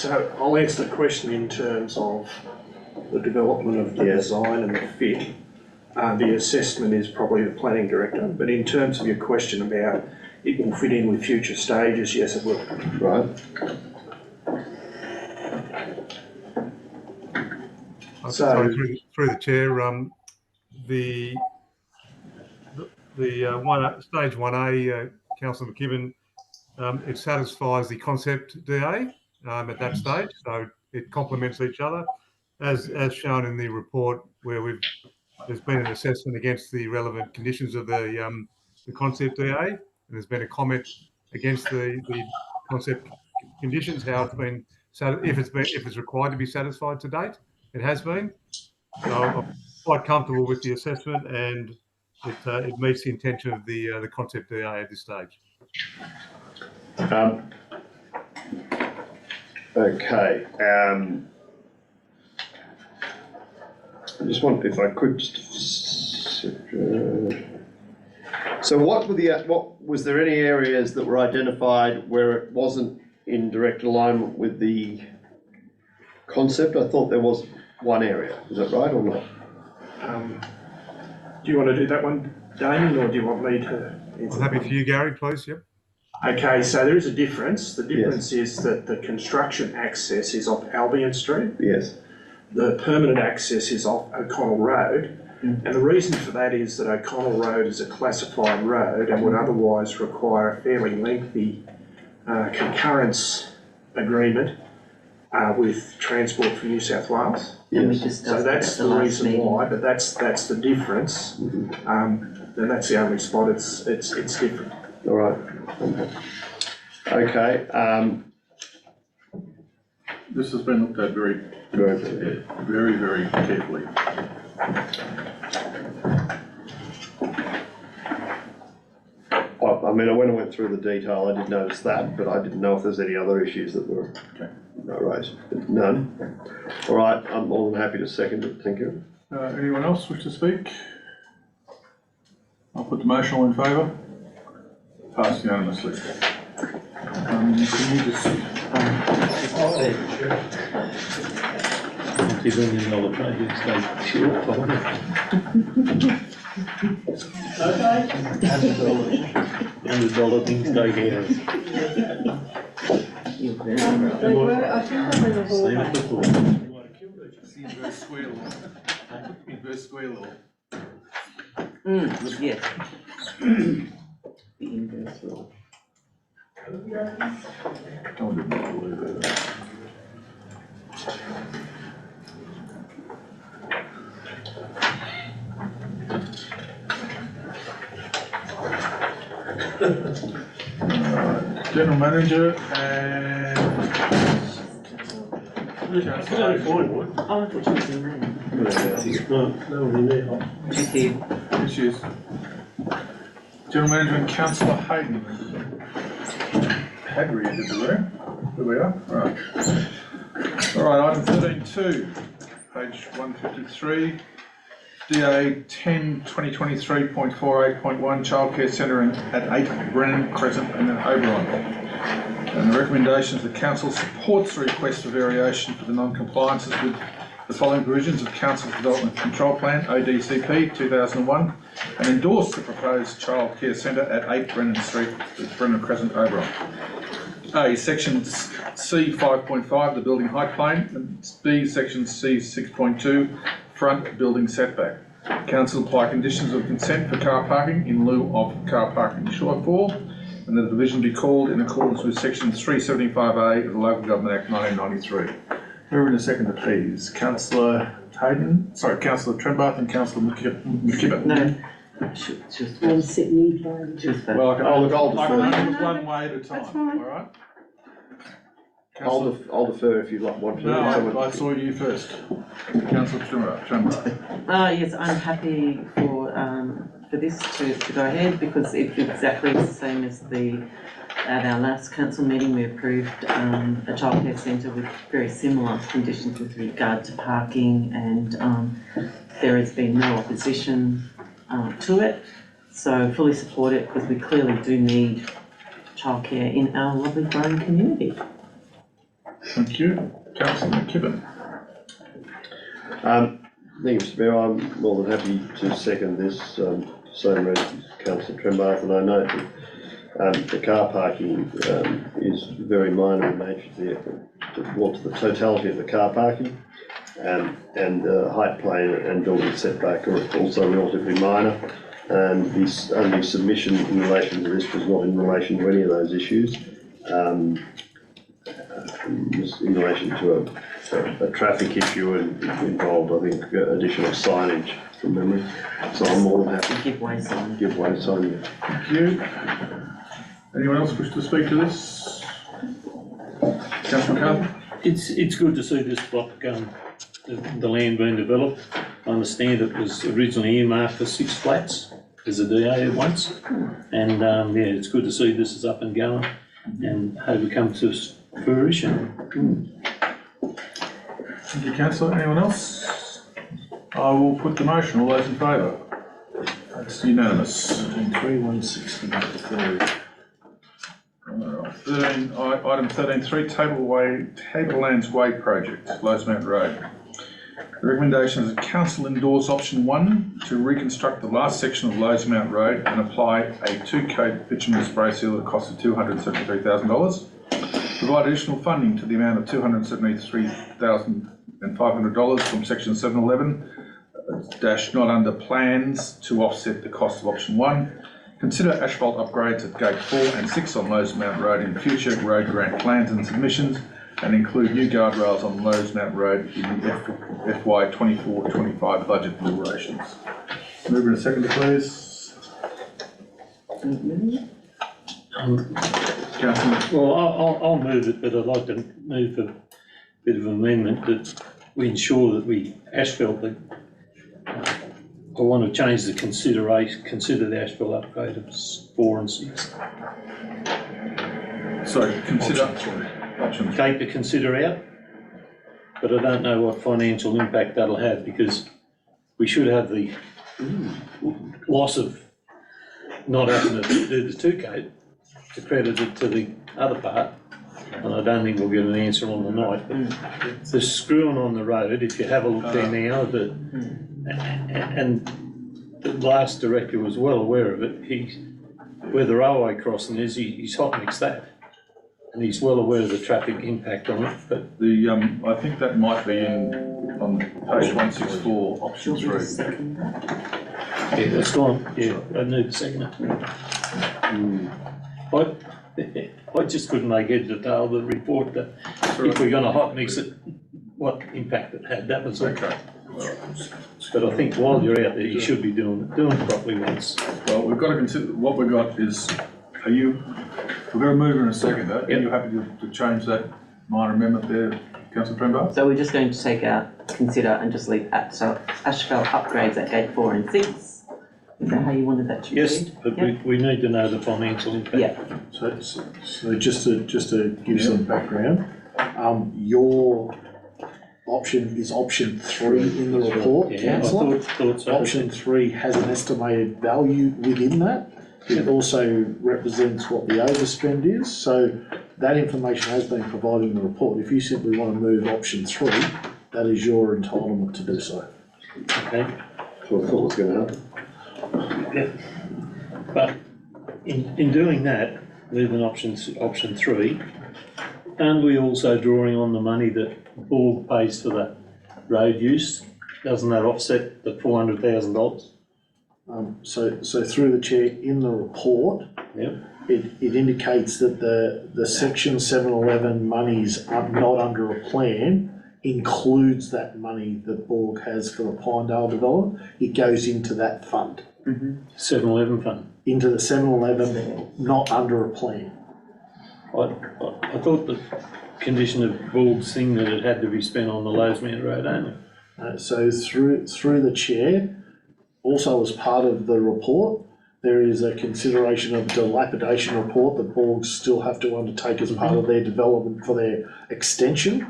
F: So I'll answer the question in terms of the development of the design and the fit. The assessment is probably the planning director, but in terms of your question about it will fit in with future stages, yes it will.
G: Right.
Q: Sorry, through the chair, the stage 1A, Councillor McKibben, it satisfies the concept DA at that stage, so it complements each other. As shown in the report, where there's been an assessment against the relevant conditions of the concept DA, and there's been a comment against the concept conditions, how it's been, if it's required to be satisfied to date. It has been. So I'm quite comfortable with the assessment, and it meets the intention of the concept DA at this stage.
G: Okay. I just want, if I could, so what was there any areas that were identified where it wasn't in direct alignment with the concept? I thought there was one area. Is that right or not?
F: Do you want to do that one, Damien, or do you want me to?
Q: I'm happy for you, Gary, please. Yep.
F: Okay, so there is a difference. The difference is that the construction access is off Albion Street.
G: Yes.
F: The permanent access is off O'Connell Road. And the reason for that is that O'Connell Road is a classified road and would otherwise require a fairly lengthy concurrence agreement with Transport for New South Wales.
G: Yes.
F: So that's the reason why, but that's the difference. And that's the only spot it's different.
G: All right. Okay.
A: This has been looked at very carefully.
G: I mean, when I went through the detail, I did notice that, but I didn't know if there's any other issues that were raised. None. All right, I'm more than happy to second it. Thank you.
A: Anyone else wish to speak? I'll put the motion. All in favour? Passed unanimously. Can you just...
L: $20 million project stay short, $100 things stay here.
J: They were, I think they were the
L: Seen it before.
A: Inverse square law. Inverse square law.
P: Yes. The inverse law.
A: Don't believe that. General Manager and Councillor
H: Oh, I thought she was in there.
M: No, in there.
H: She's here.
A: Here she is. General Manager and Councillor Hayden. Had re-entered the room. Here we are. All right, item 13.2, page 153. DA 10/2023.48.1 Childcare Centre at 8 Brennan Crescent and Oberon. And the recommendation is the council supports the request for variation for the non-compliances with the following provisions of Council's Development Control Plan, ODCP 2001, and endorse the proposed childcare centre at 8 Brennan Street, Brennan Crescent, Oberon. A, section C 5.5, the building height plane, and B, section C 6.2, front building setback. Council apply conditions of consent for car parking in lieu of car parking shortfall, and that the division be called in accordance with section 375A of the Local Government Act 1993. Who in a second, please? Councillor Hayden, sorry, Councillor Trembath and Councillor McKibben.
H: No.
C: Well, Sydney,
A: Well, I can only
G: I'll
A: one way at a time, all right?
G: I'll defer if you want to.
A: No, I saw you first. Councillor Trembath.
H: Yes, I'm happy for this to go ahead because it's exactly the same as at our last council meeting. We approved a childcare centre with very similar conditions with regard to parking, and there has been no opposition to it. So fully support it because we clearly do need childcare in our lovely growing community.
A: Thank you. Councillor McKibben.
G: Thank you, Mr Mayor. I'm more than happy to second this, same as Councillor Trembath, and I note that the car parking is very minor in nature to the totality of the car parking, and height plane and building setback are also relatively minor, and the only submission in relation to this was not in relation to any of those issues. just in relation to a traffic issue and involved, I think, additional signage from memory. So I'm more than happy.
P: Giveaway sign.
G: Giveaway sign.
A: Thank you. Anyone else wish to speak to this? Councillor McCarthy?
L: It's good to see this block, the land being developed. I understand it was originally earmarked for 6 flats as a DA at once. And, yeah, it's good to see this is up and going and hope it comes to fruition.
A: Thank you, councillor. Anyone else? I will put the motion. All those in favour? That's unanimous.
F: 13.163.
A: Item 13.3, Tablelands Way Project, Losemount Road. The recommendation is that council endorse option 1 to reconstruct the last section of Losemount Road and apply a 2-coat bitumen spray seal at a cost of $273,000. Provide additional funding to the amount of $273,500 from section 711 not under plans to offset the cost of option 1. Consider asphalt upgrades at Gate 4 and 6 on Losemount Road in future road grant plans and submissions, and include new guardrails on Losemount Road in the FY 24-25 budget deliberations. Move in a second, please.
L: Well, I'll move it, but I'd like to move a bit of amendment that we ensure that we asphalt the. I want to change the consider the asphalt upgrade of 4 and 6.
A: Sorry, consider
L: option 3. Take the consider out, but I don't know what financial impact that'll have, because we should have the loss of not having to do the 2-coat to credit it to the other part, and I don't think we'll get an answer on the night. But the screwing on the road, if you have a look there now, and the last director was well aware of it. Where the railway crossing is, he's hot mixed that, and he's well aware of the traffic impact on it. But
A: the I think that might be on page 164, option 3.
L: Yeah, that's gone. Yeah, I need a second. I just couldn't make head or tail of the report that if we're going to hot mix it, what impact it had. That was okay. But I think while you're out there, you should be doing it properly once.
A: Well, we've got to consider what we've got is. We're going to move in a second. Are you happy to change that minor amendment there, Councillor Prembar?
P: So we're just going to take out consider and just leave asphalt upgrades at Gate 4 and 6. Is that how you wanted that to
L: yes,
P: read?
L: But we need to know the financial impact.
P: Yeah.
F: So just to give some background, your option is option 3 in the report, councillor.
L: I thought so.
F: Option 3 has an estimated value within that. It also represents what the overspend is, so that information has been provided in the report. If you simply want to move option 3, that is your entitlement to do so.
L: Okay.
G: That's what I thought was going to happen.
L: Yeah. But in doing that, moving option 3, aren't we also drawing on the money that Borg pays for the road use? Doesn't that offset the $400,000?
F: So through the chair, in the report, it indicates that the section 711 monies are not under a plan includes that money that Borg has for the Pinedale development. It goes into that fund.
L: 711 fund?
F: Into the 711, not under a plan.
L: I thought the condition of Borg's thing that it had to be spent on the Losemount Road only.
F: So through the chair, also as part of the report, there is a consideration of dilapidation report that Borgs still have to undertake as part of their development for their extension.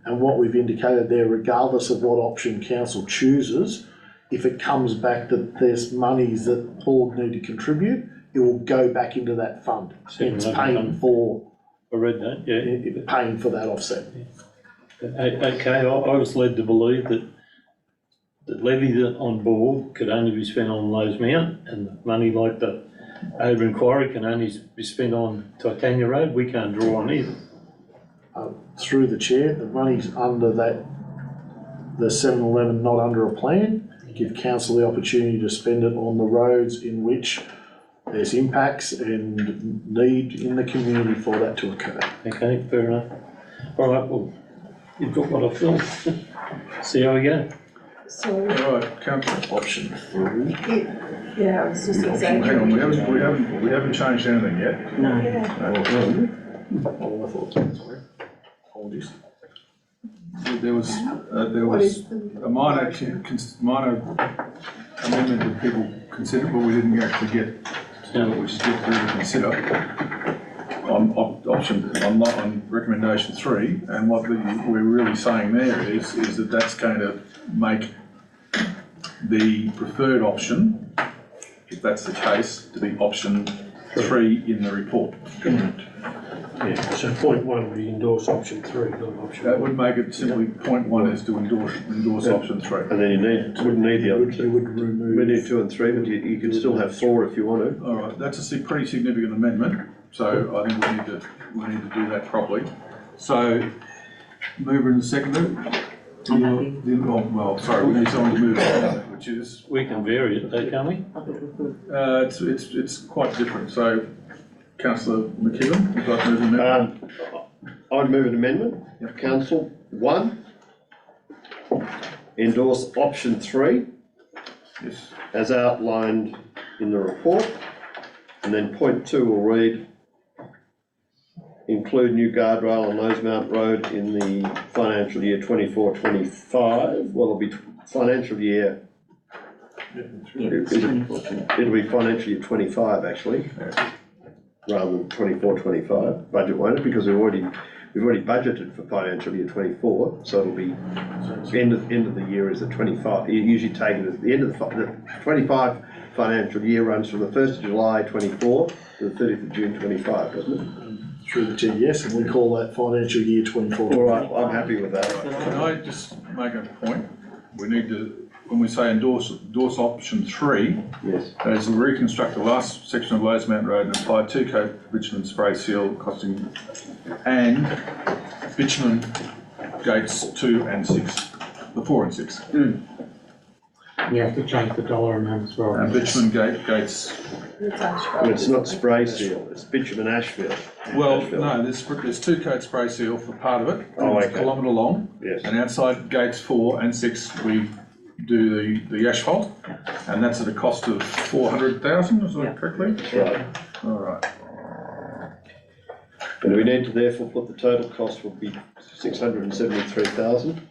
F: And what we've indicated there, regardless of what option council chooses, if it comes back that there's monies that Borg need to contribute, it will go back into that fund. It's paying for.
L: I read that, yeah.
F: Paying for that offset.
L: Okay, I was led to believe that the levy on Borg could only be spent on Losemount, and money like the Oberon Quarry can only be spent on Titania Road. We can't draw on either.
F: Through the chair, the money's under that, the 711 not under a plan. Give council the opportunity to spend it on the roads in which there's impacts and need in the community for that to occur.
L: Okay, fair enough.
M: All right, well, you've got what I filled. See how we go.
J: So,
A: All right, councillor.
F: Option 3.
J: yeah, I was just
A: Hang
J: exactly.
A: on, we haven't changed anything yet.
H: No.
F: Oh, I thought that was right. Apologies.
A: There was
J: What is the?
A: a minor amendment that people considered, but we didn't actually get to it, which is get through to consider on recommendation 3, and what we're really saying there is that that's going to make the preferred option, if that's the case, to be option 3 in the report.
M: Yeah, so point 1, we endorse option 3, not option
A: That
M: 1.
A: would make it simply point 1 is to endorse option 3.
G: And then you wouldn't need the other
F: You
G: two.
F: would remove.
G: We need 2 and 3, but you can still have 4 if you want to.
A: All right, that's a pretty significant amendment, so I think we need to do that properly. So, mover and seconder.
H: I'm happy.
A: Well, sorry, we need someone to move it, which is,
L: We can vary it though, can't we?
H: I think we could.
A: it's quite different. So, councillor McKeown, would you like to move the amendment?
G: I'd move an amendment. Council, 1, endorse option 3
A: Yes.
G: as outlined in the report. And then point 2 will read, include new guardrail on Rosemount Road in the financial year 24-25. Well, it'll be financial year,
H: Yeah, it's 24.
G: it'll be financial year 25 actually, rather than 24-25 budget, won't it? Because we've already budgeted for financial year 24, so it'll be, end of the year is the 25. You usually take it at the end of the 25 financial year runs from the 1st of July 24 to the 30th of June 25, doesn't it?
F: Through the chair, yes, and we call that financial year 24.
G: All right, I'm happy with that.
A: Can I just make a point? We need to, when we say endorse option 3,
G: yes,
A: as to reconstruct the last section of Rosemount Road and apply 2-coat bitumen spray seal costing, and bitumen gates 2 and 6, the 4 and 6.
K: You have to change the dollar amount as well.
A: And bitumen gates,
G: it's not spray seal, it's bitumen ashfield.
A: well,
G: Ashfield.
A: no, there's 2-coat spray seal for part of it,
G: Oh,
A: it's
G: okay.
A: a kilometre long.
G: Yes,
A: And outside gates 4 and 6, we do the asphalt, and that's at a cost of 400,000, is that correctly?
G: that's right.
A: All right.
G: And we need to therefore put the total cost will be 673,000.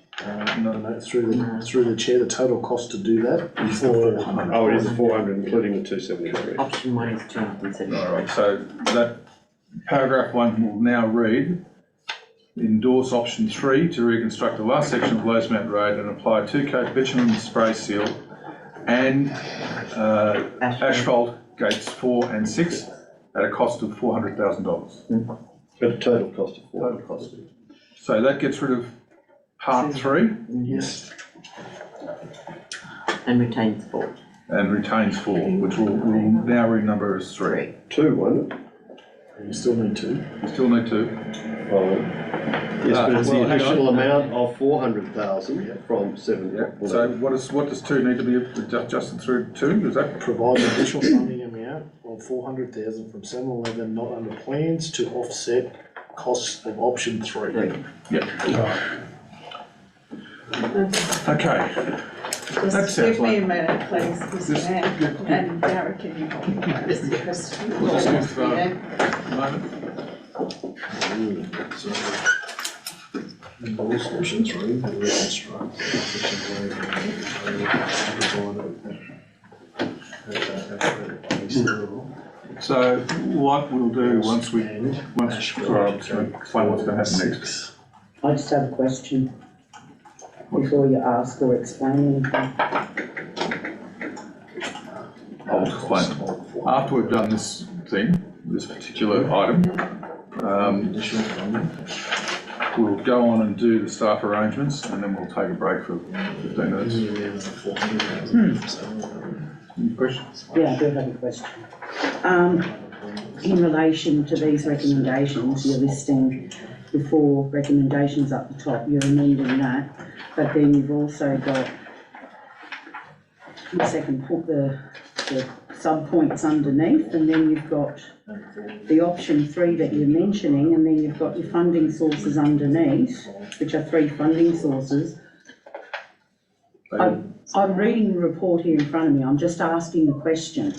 F: No, through the chair, the total cost to do that is 400.
G: Oh, it is 400, including the 273.
H: Option 1 is 270.
A: All right, so that paragraph 1 will now read, endorse option 3 to reconstruct the last section of Rosemount Road and apply 2-coat bitumen spray seal and asphalt gates 4 and 6 at a cost of $400,000.
G: But a total cost of 400.
A: Total cost. So that gets rid of part 3
F: Yes.
H: And retains 4.
A: and retains 4, which will now renumber as 3.
G: 2, won't it?
F: You still need 2.
A: You still need 2.
G: Oh, yes, but it's the
A: well, hang
G: additional
A: on.
G: amount of 400,000 from 7.
A: Yeah. So what does 2 need to be adjusted through 2? Is that?
F: Provide additional funding amount of 400,000 from 711 not under plans to offset costs of option 3.
A: Yeah. Okay. That
B: Just
A: sounds
B: give me a
A: like-
B: minute, please, Mr Mayor, and Darren, can you hold me for this question?
A: Just give,
B: Yeah.
A: a moment.
F: So, endorse option 3 to reconstruct
A: So what we'll do once sorry, I'm just going to explain what's going to happen next.
C: I just have a question before you ask or explain anything.
A: I'll explain. After we've done this thing, this particular item, we'll go on and do the staff arrangements, and then we'll take a break for 15 minutes. Any questions?
C: Yeah, I do have a question. In relation to these recommendations, you're listing the 4 recommendations up the top, you're amending that, but then you've also got the second point, the sub-points underneath, and then you've got the option 3 that you're mentioning, and then you've got your funding sources underneath, which are 3 funding sources. I'm reading the report here in front of me, I'm just asking the question.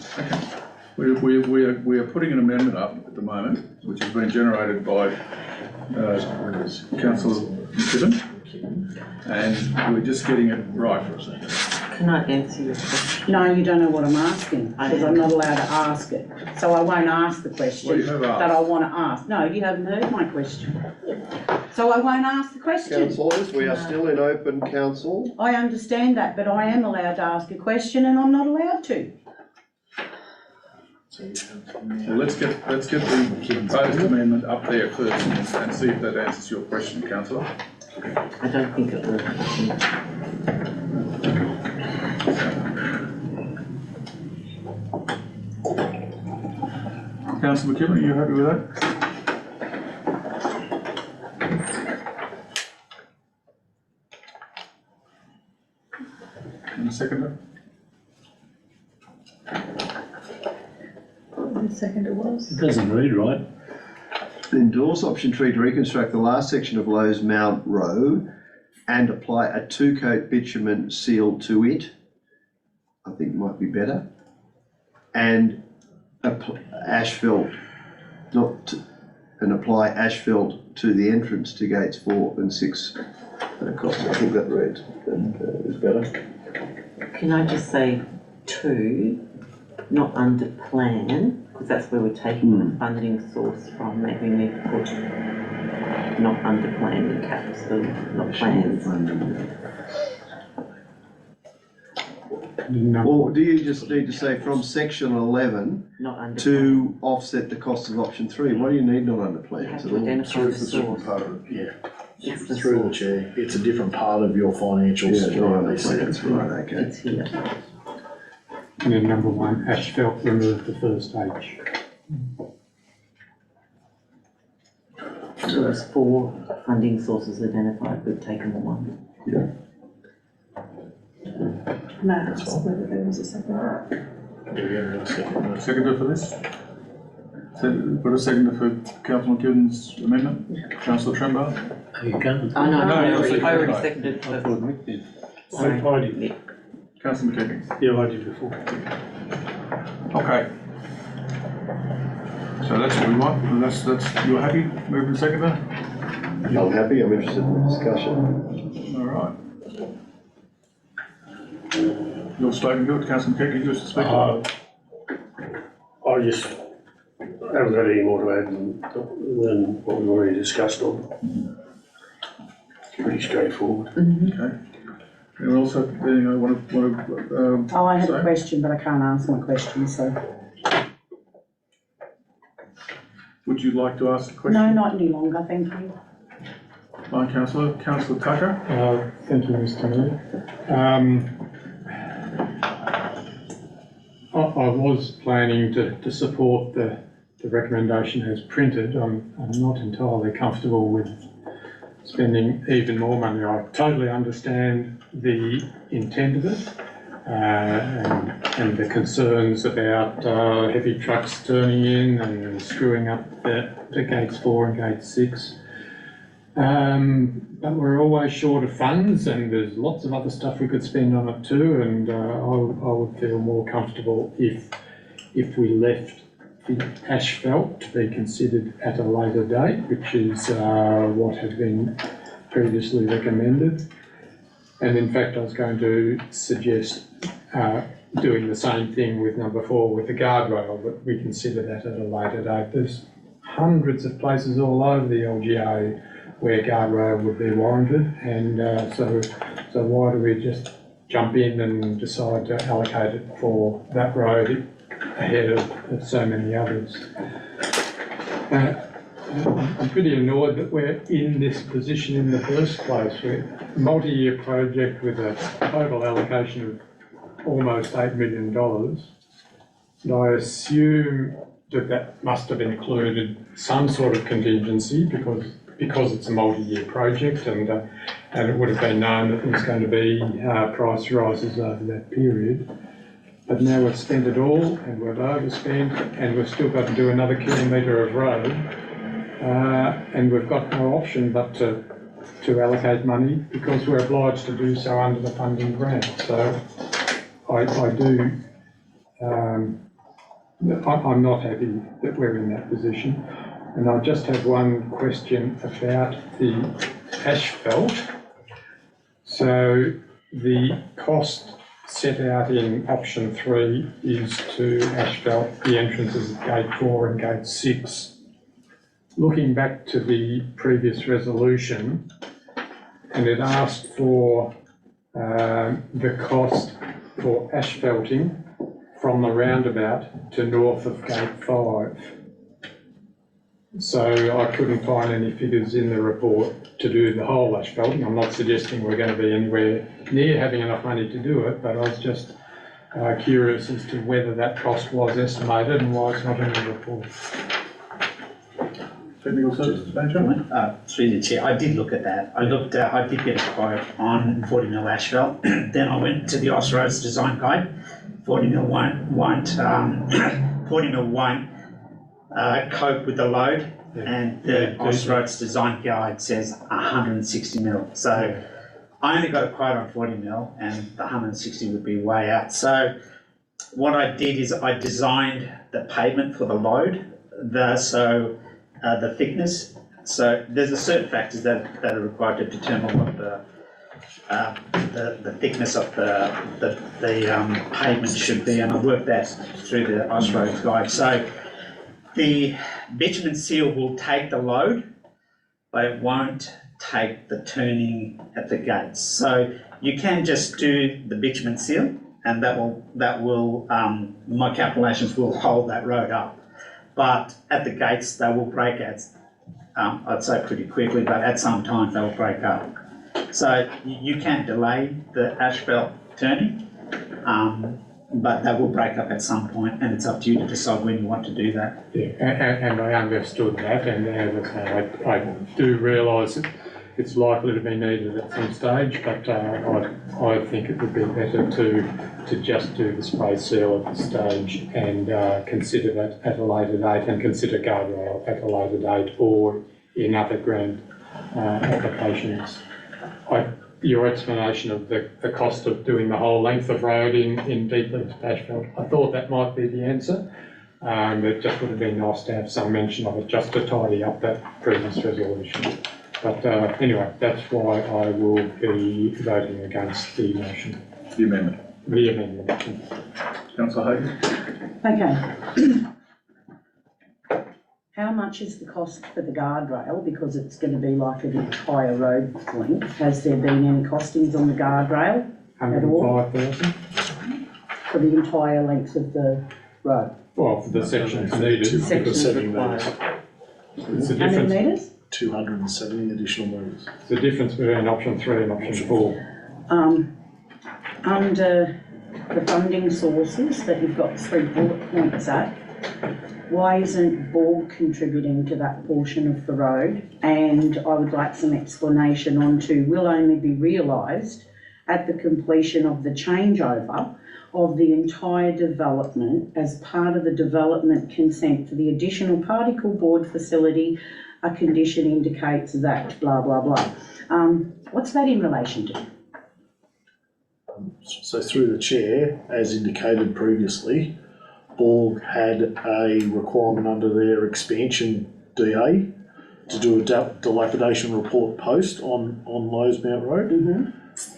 A: We are putting an amendment up at the moment, which has been generated by Councillor McKibben, and we're just getting it right.
P: Can I answer your question?
C: No, you don't know what I'm asking, because I'm not allowed to ask it. So I won't ask the question that I want to ask. No, you haven't heard my question. So I won't ask the question.
G: Councillors, we are still in open council.
C: I understand that, but I am allowed to ask a question and I'm not allowed to.
A: Well, let's get the proposed amendment up there first and see if that answers your question, councillor.
P: I don't think it will.
A: Councillor McKibben, are you happy with that? And the seconder?
B: The seconder was?
L: It doesn't read right.
G: Endorse option 3 to reconstruct the last section of Lowe's Mount Road and apply a 2-coat bitumen seal to it. I think might be better. And asphalt, and apply asphalt to the entrance to gates 4 and 6 across. I think that reads is better.
P: Can I just say 2, not under plan, because that's where we're taking the funding source from. Maybe we need to put not under plan in caps, so not plans.
G: Or do you just need to say from section 11
P: Not under
G: to offset the cost of option 3? Why do you need not under plans at all?
P: identify the source.
F: Part of it, yeah.
P: It's the
F: Through the
P: source.
F: chair, it's a different part of your financials.
G: Yeah, no, I understand. That's right, okay.
P: It's here.
K: And then number 1, asphalt, remove the first H.
P: So there's 4 funding sources identified, we've taken the 1.
G: Yeah.
B: Can I ask whether there was a seconder?
A: Seconder for this? Put a seconder for Councillor McKibben's amendment? Councillor Tremblay?
L: You can't.
P: Oh, no,
A: No,
P: I
A: you're
P: already
A: seconded.
P: seconded
L: I
P: first.
L: thought Mick did.
M: I did,
A: Councillor McKibben?
M: yeah, I did before.
A: Okay. So that's what we want, and that's, you're happy, moving seconder?
G: I'm happy, I'm interested in the discussion.
A: All right. You're spoken good, Councillor McKibben, you wish to speak?
M: I just haven't got any more to add than what we've already discussed on. It's pretty straightforward.
A: Okay. Anyone else have anything I want to
C: Oh, I had
A: say?
C: a question, but I can't answer my question, so.
A: Would you like to ask a question?
C: No, not any longer, thank you.
A: Fine, Councillor. Councillor Tucker?
K: Thank you, Mr Mayor. I was planning to support the recommendation as printed. I'm not entirely comfortable with spending even more money. I totally understand the intent of it and the concerns about heavy trucks turning in and screwing up the gates 4 and gate 6. But we're always short of funds, and there's lots of other stuff we could spend on it too, and I would feel more comfortable if we left the asphalt to be considered at a later date, which is what had been previously recommended. And in fact, I was going to suggest doing the same thing with number 4 with the guardrail, but we consider that at a later date. There's hundreds of places all over the LGA where guardrail would be warranted, and so why do we just jump in and decide to allocate it for that road ahead of so many others? I'm pretty annoyed that we're in this position in the first place. We're a multi-year project with a total allocation of almost $8 million. And I assume that must have included some sort of contingency because it's a multi-year project, and it would have been known that there's going to be price rises over that period. but now we've spent it all and we've overspent and we've still got to do another kilometre of road. And we've got no option but to allocate money because we're obliged to do so under the funding grant. So I'm not happy that we're in that position. And I just have one question about the asphalt. So the cost set out in option 3 is to asphalt the entrances at gate 4 and gate 6. Looking back to the previous resolution, and it asked for the cost for asphalting from the roundabout to north of gate 5. So I couldn't find any figures in the report to do the whole asphalting. I'm not suggesting we're going to be anywhere near having enough money to do it, but I was just curious as to whether that cost was estimated and why it's not in the report.
A: Technical Services Manager?
O: Through the chair, I did look at that. I did get a quote on 40 mil asphalt. Then I went to the Aus Roads Design Guide. 40 mil won't cope with the load, and the Aus Roads Design Guide says 160 mil. So I only got a quote on 40 mil, and the 160 would be way out. So what I did is I designed the pavement for the load, the thickness. So there's a certain factors that are required to determine what the thickness of the pavement should be, and I worked that through the Aus Roads Guide. So the bitumen seal will take the load, but it won't take the turning at the gates. So you can just do the bitumen seal, and that will my calculations will hold that road up. But at the gates, they will break out, I'd say pretty quickly, but at some time they will break up. So you can delay the asphalt turning, but that will break up at some point, and it's up to you to decide when you want to do that.
K: Yeah, and I understood that, and as I say, I do realise that it's likely to be needed at some stage, but I think it would be better to just do the spray seal at this stage and consider that at a later date, and consider guardrail at a later date or in other grant applications. Your explanation of the cost of doing the whole length of road in deep length asphalt, I thought that might be the answer. It just would have been nice to have some mention of it just to tidy up that previous resolution. But anyway, that's why I will be voting against the motion.
A: The amendment.
K: The amendment.
A: Councillor Hayden?
C: Okay. How much is the cost for the guardrail? Because it's going to be like an entire road length. Has there been any costings on the guardrail at all?
K: 105,000.
C: For the entire length of the road?
K: Well, for the sections needed.
C: Sections required.
K: It's the
C: How many
K: difference.
C: metres?
F: 270 additional metres.
K: It's the difference between option 3 and option 4.
C: Under the funding sources that you've got 3 bullet points at, why isn't Borg contributing to that portion of the road? And I would like some explanation on to will only be realised at the completion of the changeover of the entire development as part of the development consent for the additional particle board facility. A condition indicates that blah, blah, blah. What's that in relation to?
F: So through the chair, as indicated previously, Borg had a requirement under their expansion DA to do a dilapidation report post on Lowesmount Road,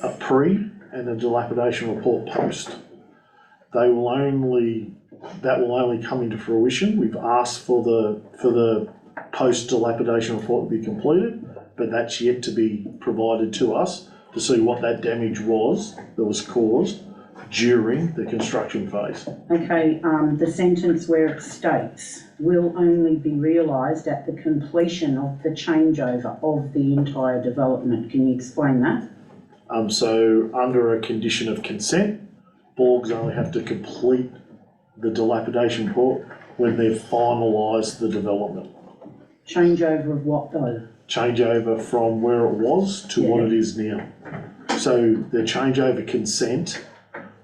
F: a pre and a dilapidation report post. That will only come into fruition. We've asked for the post dilapidation report to be completed, but that's yet to be provided to us to see what that damage was that was caused during the construction phase.
C: Okay, the sentence where it states will only be realised at the completion of the changeover of the entire development. Can you explain that?
F: So under a condition of consent, Borgs only have to complete the dilapidation report when they've finalised the development.
C: Changeover of what though?
F: Changeover from where it was to what it is now. So the changeover consent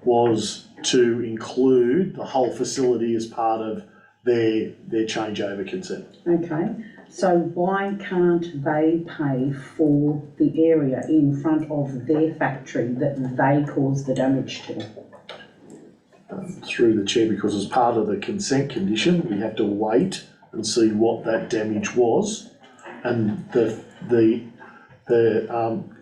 F: was to include the whole facility as part of their changeover consent.
C: Okay, so why can't they pay for the area in front of their factory that they caused the damage to?
F: Through the chair, because as part of the consent condition, we have to wait and see what that damage was, and the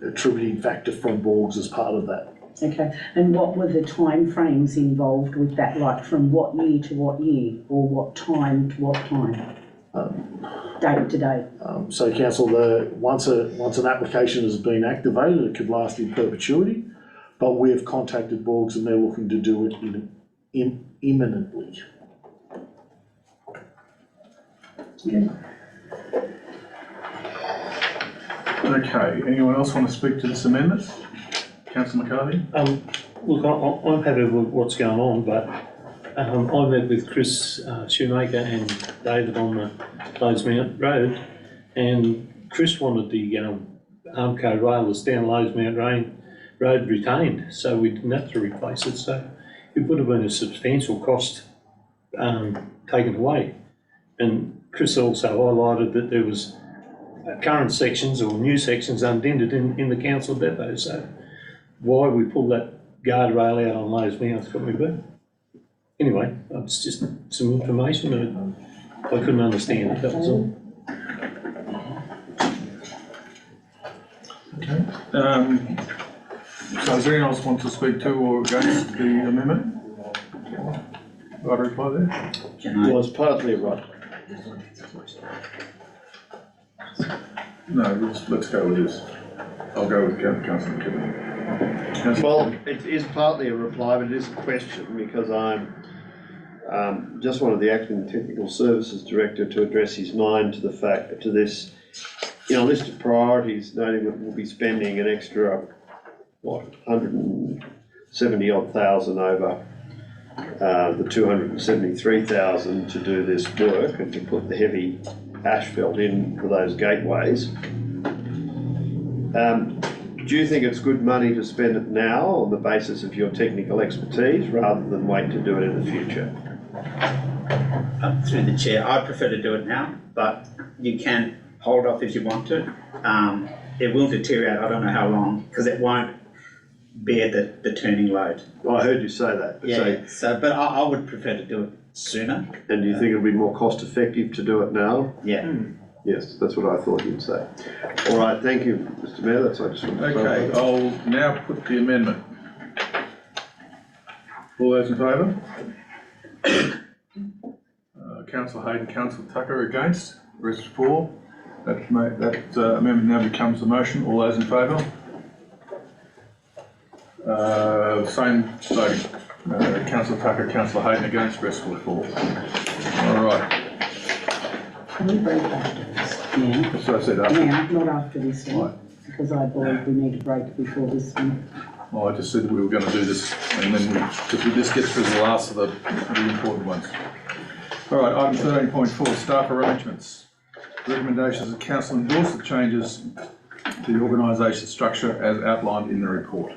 F: attributing factor from Borgs as part of that.
C: Okay, and what were the timeframes involved with that, like from what year to what year, or what time to what time? Date to date?
F: So council, once an application has been activated, it could last in perpetuity, but we have contacted Borgs and they're looking to do it imminently.
C: Okay.
A: Okay, anyone else want to speak to this amendment? Councillor McCarthy?
L: Look, I'm happy with what's going on, but I met with Chris Shoemaker and David on the Lowe's-Mount Road, and Chris wanted the Armco rail that's down Lowe's-Mount Road retained, so we didn't have to replace it, so it would have been a substantial cost taken away. And Chris also highlighted that there was current sections or new sections undented in the council depot, so why we pull that guardrail out on Lowe's Mount got me bit. Anyway, it's just some information that I couldn't understand it, that was all.
A: Okay. So is there anyone else want to speak to or against the amendment? Right reply there?
G: Well, it's partly right.
A: No, let's go with this. I'll go with Councillor McKibben.
G: Well, it is partly a reply, but it is a question, because I'm just wanted the acting technical services director to address his mind to the fact, to this, a list of priorities, noting that we'll be spending an extra, 170 odd thousand over the 273,000 to do this work and to put the heavy asphalt in for those gateways. Do you think it's good money to spend it now on the basis of your technical expertise rather than wait to do it in the future?
O: Through the chair, I prefer to do it now, but you can hold off if you want to. It will deteriorate, I don't know how long, because it won't bear the turning load.
G: Well, I heard you say that.
O: But but I would prefer to do it sooner.
G: And do you think it'll be more cost effective to do it now?
O: Yeah.
G: Yes, that's what I thought you'd say. All right, thank you, Mr. Mayor, that's what I just wanted to
A: Okay,
G: clarify.
A: I'll now put the amendment. All those in favour? Councillor Hayden, Councillor Tucker against, rest for. That amendment now becomes the motion. All those in favour? Same voting. Councillor Tucker, Councillor Hayden against, rest for. All right.
C: Can we break after this? Yeah.
A: That's what I said after.
C: Now, not after this one, because I believe we need a break before this one.
A: Well, I just said we were going to do this, and then because this gets through the last of the important ones. All right, item 13.4, staff arrangements. Recommendations of council endorse the changes to the organisation structure as outlined in the report.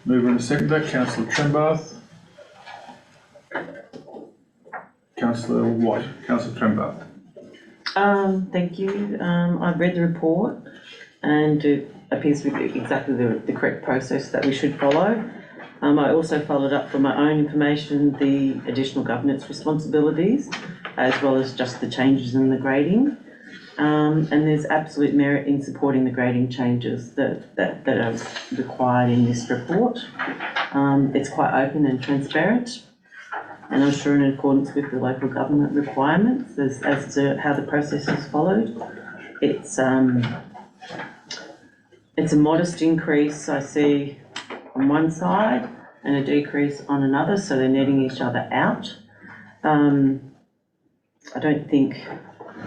A: Mover and seconder, Councillor Trembath. Councillor White, Councillor Trembath.
P: Thank you. I've read the report and it appears to be exactly the correct process that we should follow. I also followed up for my own information the additional governance responsibilities as well as just the changes in the grading. And there's absolute merit in supporting the grading changes that are required in this report. It's quite open and transparent, and I'm sure in accordance with the local government requirements as to how the process is followed. It's a modest increase I see on one side and a decrease on another, so they're netting each other out. I don't think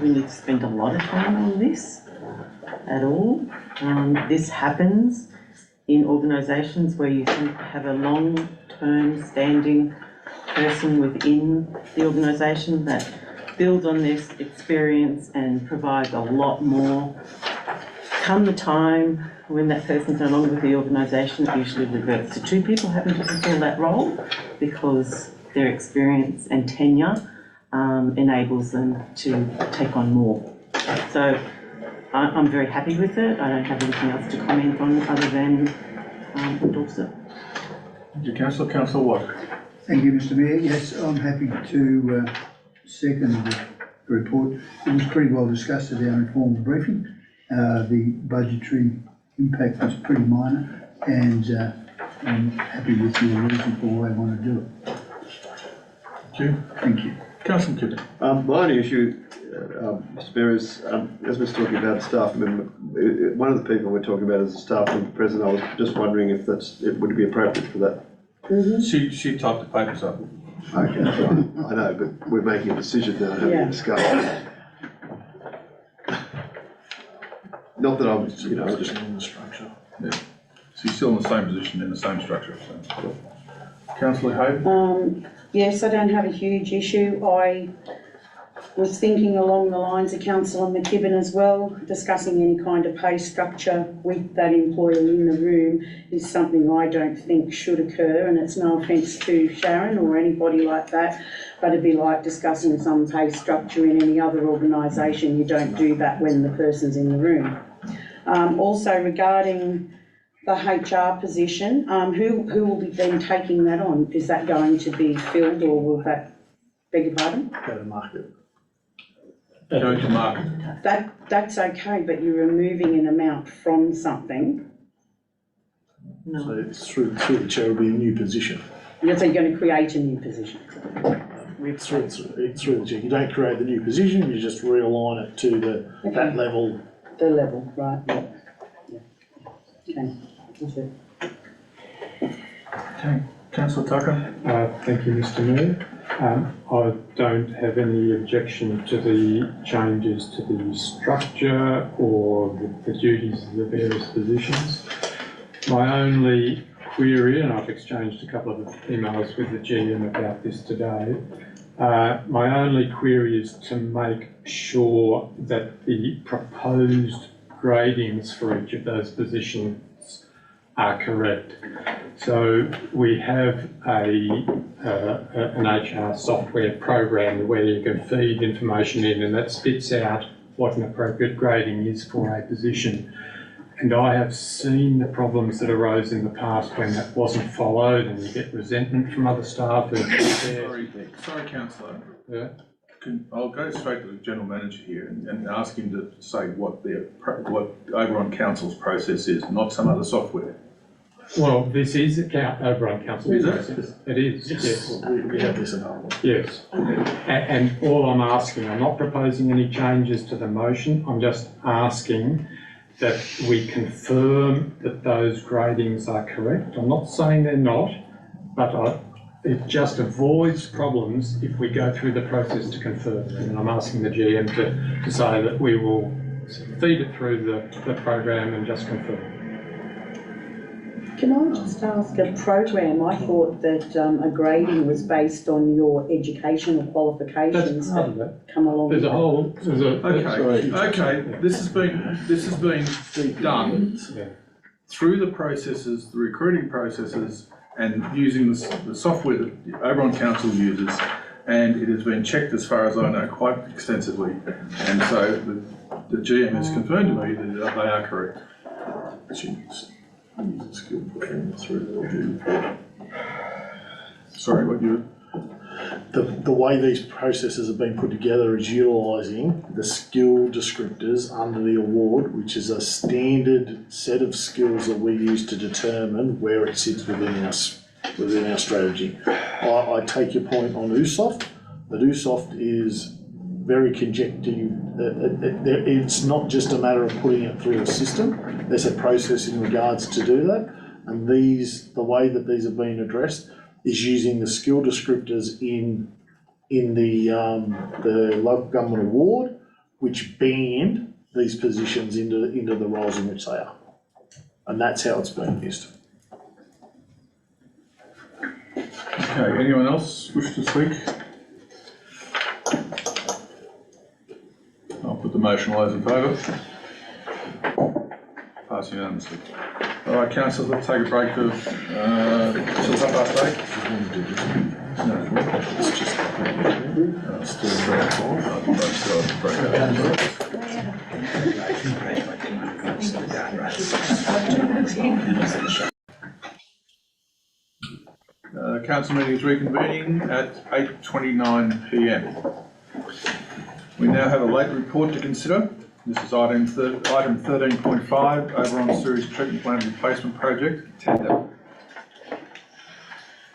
P: we need to spend a lot of time on this at all. This happens in organisations where you have a long-term standing person within the organisation that builds on this experience and provides a lot more
H: come the time when that person's no longer with the organisation, it usually reverts to two people having to fulfil that role because their experience and tenure enables them to take on more. So I'm very happy with it. I don't have anything else to comment on other than endorse it.
A: Thank you, Councillor. Councillor Watt.
I: Thank you, Mr Mayor. Yes, I'm happy to second the report. It was pretty well discussed at our informal briefing. The budgetary impact was pretty minor, and I'm happy with your reason for why I want to do it.
A: Thank you.
I: Thank you.
A: Councillor Kidder.
G: My only issue, Mr Mayor, is as we're talking about staff member, one of the people we're talking about is a staff member present. I was just wondering if it would be appropriate for that.
A: She typed the papers up.
G: Okay, right. I know, but we're making a decision now, having a discussion. Not that I'm, just
F: in the structure.
A: Yeah. She's still in the same position, in the same structure. So. Councillor Hayden.
C: Yes, I don't have a huge issue. I was thinking along the lines of Councillor McKibben as well, discussing any kind of pay structure with that employee in the room is something I don't think should occur, and it's no offence to Sharon or anybody like that, but it'd be like discussing some pay structure in any other organisation. You don't do that when the person's in the room. Also regarding the HR position, who will be then taking that on? Is that going to be filled, or will that, beg your pardon?
F: Go to market.
A: Go to market.
C: That's okay, but you're removing an amount from something.
F: So it's through the chair will be a new position.
C: You're going to create a new position.
F: Through the chair. You don't create the new position, you just realign it to that level.
C: The level, right, yeah. Okay, that's it.
A: Okay. Councillor Tucker.
K: Thank you, Mr Mayor. I don't have any objection to the changes to the structure or the duties of the various positions. My only query, and I've exchanged a couple of emails with the GM about this today, my only query is to make sure that the proposed gradings for each of those positions are correct. So we have an HR software program where you can feed information in and that spits out what an appropriate grading is for a position. And I have seen the problems that arose in the past when that wasn't followed and you get resentment from other staff.
A: Sorry, Councillor.
K: Yeah.
A: I'll go straight to the General Manager here and ask him to say what Oberon Council's process is, not some other software.
K: Well, this is Oberon Council's process. It is, yes.
F: We have this in our one.
K: Yes. And all I'm asking, I'm not proposing any changes to the motion, I'm just asking that we confirm that those gradings are correct. I'm not saying they're not, but it just avoids problems if we go through the process to confirm. And I'm asking the GM to say that we will feed it through the program and just confirm.
C: Can I just ask, a program, I thought that a grading was based on your educational qualifications that come along with that.
A: Okay, this has been done through the processes, the recruiting processes, and using the software that Oberon Council uses, and it has been checked, as far as I know, quite extensively, and so the GM has confirmed to me that they are correct. Sorry, what you...
F: The way these processes have been put together is utilising the skill descriptors under the award, which is a standard set of skills that we use to determine where it sits within our strategy. I take your point on USOFT. But USOFT is very conjective. It's not just a matter of putting it through a system. There's a process in regards to do that. And the way that these have been addressed is using the skill descriptors in the local government award, which band these positions into the roles in which they are. And that's how it's being used.
A: Okay, anyone else wish to speak? I'll put the motion. All those in favour? Passed unanimously. All right, councillors, let's take a break of, till 8:30.
F: It's just.
A: Council meeting is reconvening at 8:29 PM. We now have a late report to consider. This is item 13.5, Oberon Sewage Treatment Plant Replacement Project tender.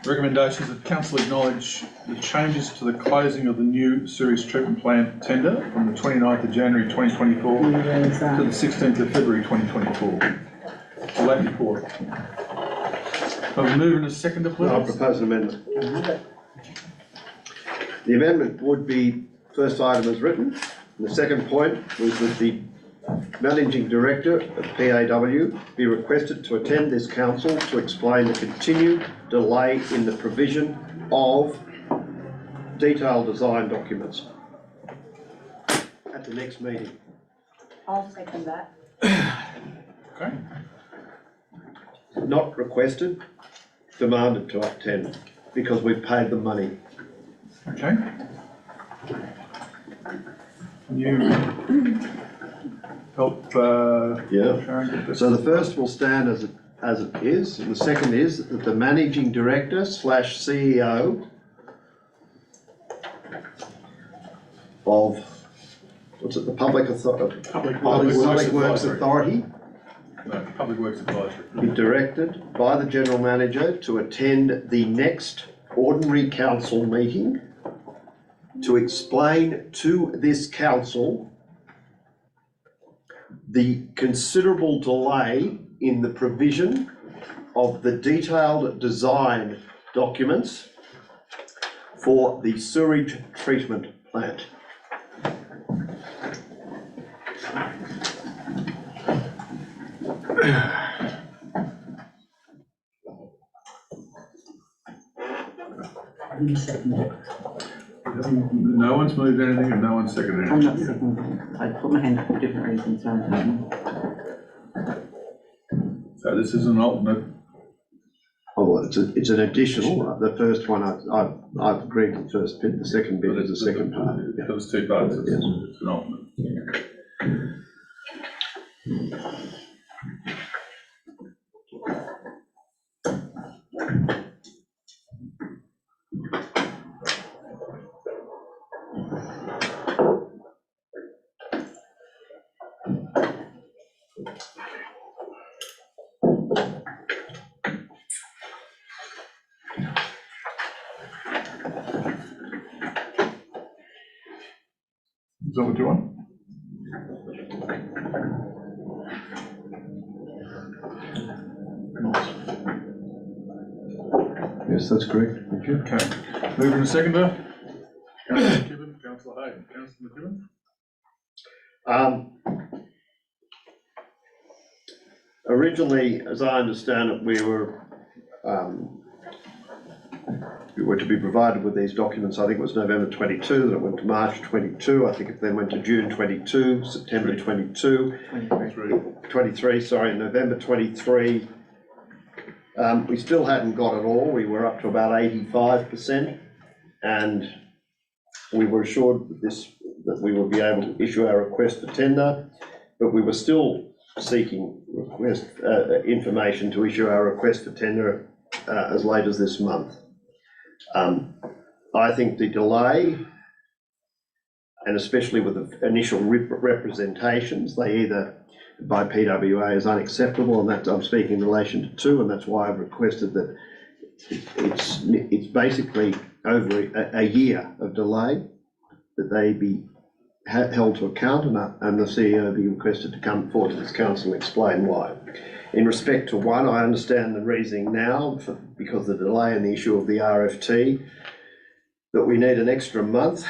A: Recommendations that council acknowledge the changes to the closing of the new sewage treatment plant tender from the 29th of January 2024 to the 16th of February 2024. A late report. I'll move in a second, please.
G: I propose an amendment. The amendment would be, first item as written. The second point was that the Managing Director of PAW be requested to attend this council to explain the continued delay in the provision of detailed design documents at the next meeting.
C: I'll second that.
A: Okay.
G: Not requested, demanded to attend, because we've paid the money.
A: Okay. You help,
G: Yeah.
A: Sharon get this?
G: So the first will stand as it is, and the second is that the Managing Director / CEO of, what's it, the Public Works Authority,
A: No, Public Works Advisory.
G: be directed by the General Manager to attend the next ordinary council meeting to explain to this council the considerable delay in the provision of the detailed design documents for the sewage treatment plant.
A: No one's moved anything and no one's seconded
H: I'm
A: anything.
H: not seconding. I put my hand up for different reasons, so I'm
A: So this is an alternate.
G: Oh, well, it's an additional, the first one, I've agreed to the first bit, the second bit is the second part.
A: There was two parts, it's an alternate. Is that what you want?
G: Yes, that's correct.
A: Thank you. Okay. Moving to seconder. Councillor McKibben, Councillor Hayden. Councillor McKibben?
G: Originally, as I understand it, we were to be provided with these documents. I think it was November 22, then it went to March 22, I think it then went to June 22, September 22, 23, sorry, November 23. We still hadn't got it all. We were up to about 85%, and we were assured that we would be able to issue our request for tender, but we were still seeking information to issue our request for tender as late as this month. I think the delay, and especially with the initial representations, they either by PWA is unacceptable, and that I'm speaking in relation to two, and that's why I've requested that it's basically over a year of delay, that they be held to account, and the CEO be requested to come forward to this council and explain why. In respect to one, I understand the reasoning now, because of the delay in the issue of the RFT, that we need an extra month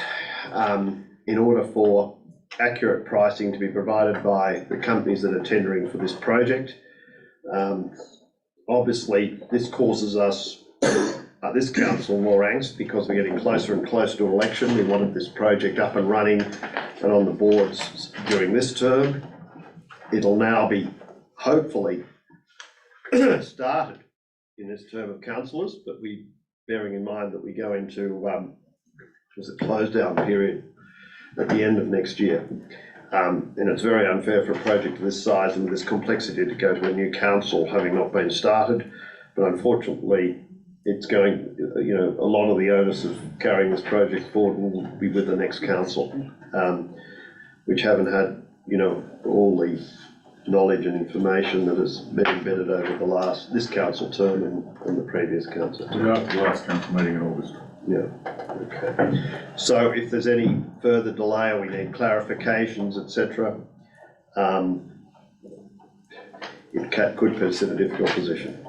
G: in order for accurate pricing to be provided by the companies that are tendering for this project. Obviously, this causes us, this council, more angst because we're getting closer and closer to election. We wanted this project up and running and on the boards during this term. It'll now be hopefully started in this term of councillors, but bearing in mind that we go into, close down period at the end of next year. And it's very unfair for a project of this size and with this complexity to go to a new council having not been started. But unfortunately, it's going, a lot of the onus of carrying this project forward will be with the next council, which haven't had, all the knowledge and information that has been embedded over this council term and the previous council term.
A: After the last council meeting in August.
G: Yeah, okay. So if there's any further delay or we need clarifications, etc., it could put us in a difficult position.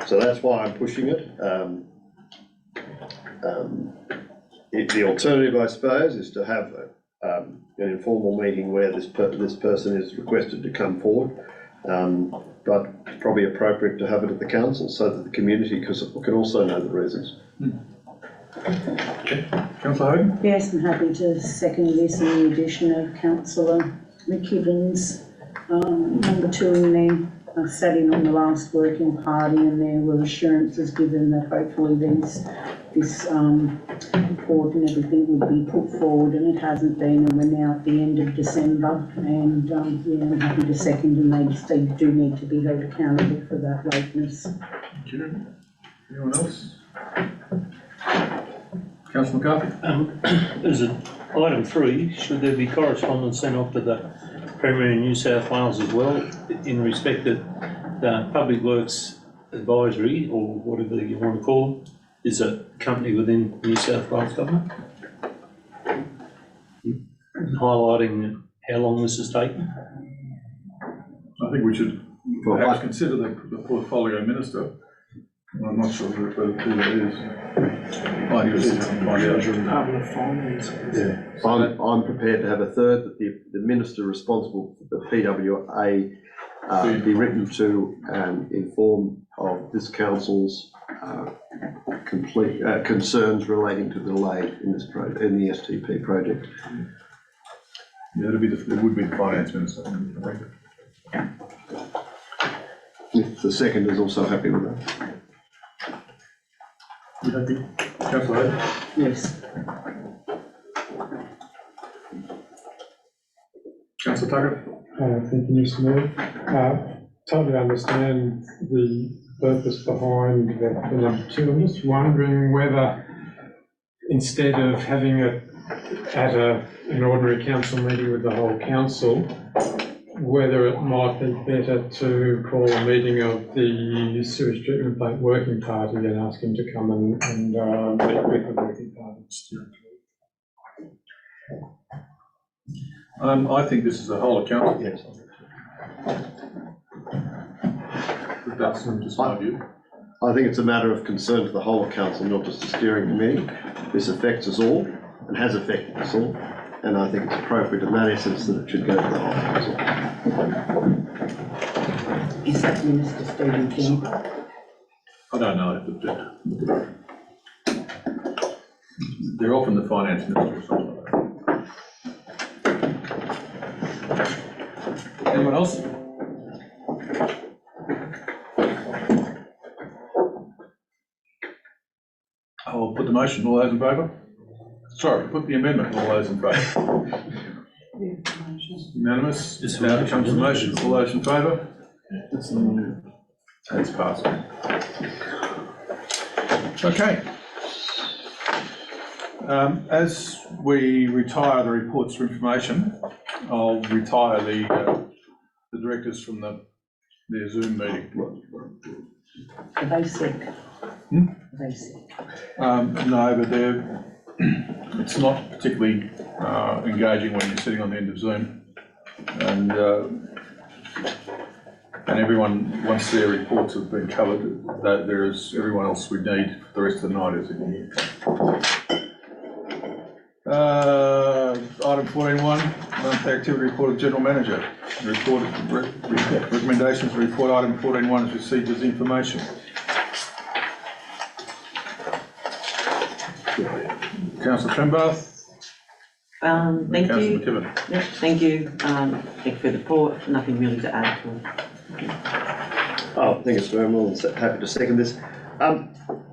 G: So that's why I'm pushing it. The alternative, I suppose, is to have an informal meeting where this person is requested to come forward, but it's probably appropriate to have it at the council so that the community can also know the reasons.
A: Okay. Councillor Hogan?
C: Yes, I'm happy to second this and the addition of Councillor McKibben's number 2 in there. I sat in on the last working party and there were assurances given that hopefully this report and everything would be put forward, and it hasn't been, and we're now at the end of December, and yeah, I'm happy to second, and they do need to be held accountable for that lateness.
A: Thank you. Anyone else? Councillor McCarthy?
M: Is it item 3, should there be correspondence sent off to the Premier in New South Wales as well in respect of the Public Works Advisory, or whatever you want to call it, is a company within New South Wales Government? Highlighting how long this has taken?
A: I think we should perhaps consider the portfolio minister. I'm not sure who that is.
F: Department of Finance.
G: Yeah. I'm prepared to have a third, that the minister responsible for the PWA be written to and inform of this council's complete concerns relating to the delay in this project, in the STP project.
A: Yeah, it would be the finance minister.
G: If the second is also happy with that.
A: You happy? Councillor Hayden?
C: Yes.
A: Councillor Tucker?
K: Thank you, Mr. Mayor. Totally understand the purpose behind the number 2. I'm just wondering whether, instead of having it at an ordinary council meeting with the whole council, whether it might be better to call a meeting of the sewage treatment plant working party and ask him to come and meet with the working party.
A: I think this is a whole of council.
G: Yes.
A: That's just my view.
G: I think it's a matter of concern to the whole of council, not just the steering committee. This affects us all and has affected us all, and I think it's appropriate in that essence that it should go to the whole council.
C: Is that Minister Stephen King?
A: I don't know. They're often the finance minister or something like that. Anyone else? I'll put the motion. All those in favour? Sorry, put the amendment. All those in favour? Unanimous. Now comes the motion. All those in favour? That's passed. Okay. As we retire the reports for information, I'll retire the directors from their Zoom meeting.
C: Are they sick?
A: Hmm?
C: Are they sick?
A: No, but it's not particularly engaging when you're sitting on the end of Zoom, and everyone, once their reports have been covered, there is everyone else we need for the rest of the night is in here. Item 14.1, monthly activity report of General Manager. Recommendations to report item 14.1 is received as information. Councillor Trembath.
H: Thank
A: Councillor
H: you.
A: McKibben.
H: Yes, thank you. Thank you for the report. Nothing really to add to it.
G: Oh, thank you, Mr. Mayor. I'm more than happy to second this.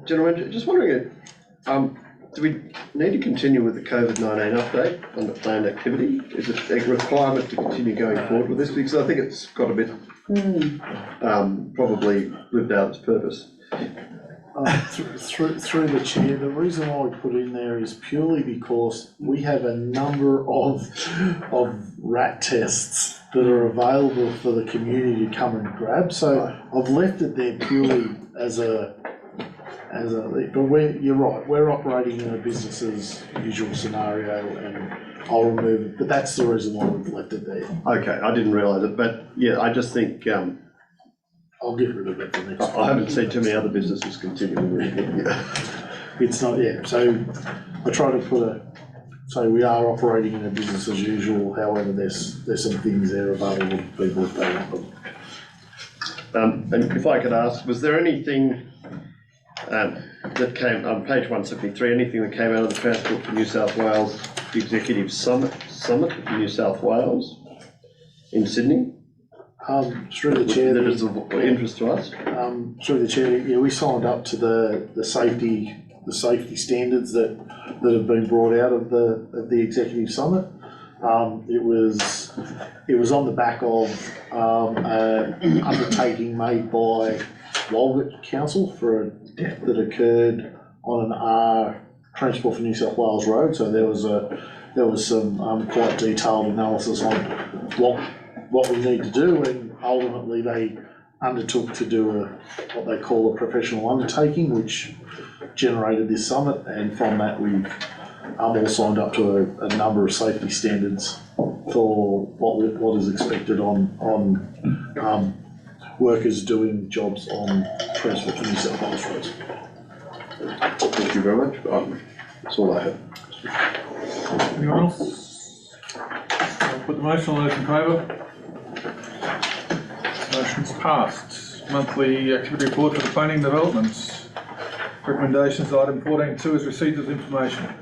G: Gentlemen, just wondering, do we need to continue with the COVID-19 update on the planned activity? Is it a requirement to continue going forward with this? Because I think it's got a bit, probably lived out its purpose.
F: Through the chair, the reason why we put in there is purely because we have a number of rat tests that are available for the community to come and grab. So I've left it there purely as a, but you're right, we're operating in a business as usual scenario, and I'll remove it, but that's the reason why we've left it there.
G: Okay, I didn't realise it, but yeah, I just think,
F: I'll get rid of it for next time.
G: I haven't seen too many other businesses continuing with it.
F: It's not, so I try to say we are operating in a business as usual, however, there's some things there available to people if they want them.
G: And if I could ask, was there anything that came on page 173, anything that came out of the Transport for New South Wales Executive Summit in New South Wales in Sydney?
F: Through the chair,
G: that is of interest to us.
F: Through the chair, yeah, we signed up to the safety standards that have been brought out of the Executive Summit. It was on the back of an undertaking made by Walgett Council for a death that occurred on an Transport for New South Wales road. So there was some quite detailed analysis on what we need to do, and ultimately they undertook to do what they call a professional undertaking, which generated this summit, and from that we've all signed up to a number of safety standards for what is expected on workers doing jobs on Transport for New South Wales roads.
G: Thank you very much. That's all I have.
A: Anyone else? I'll put the motion. All those in favour? Motion's passed. Monthly activity report for the planning developments. Recommendations, item 14.2 is receipt of information.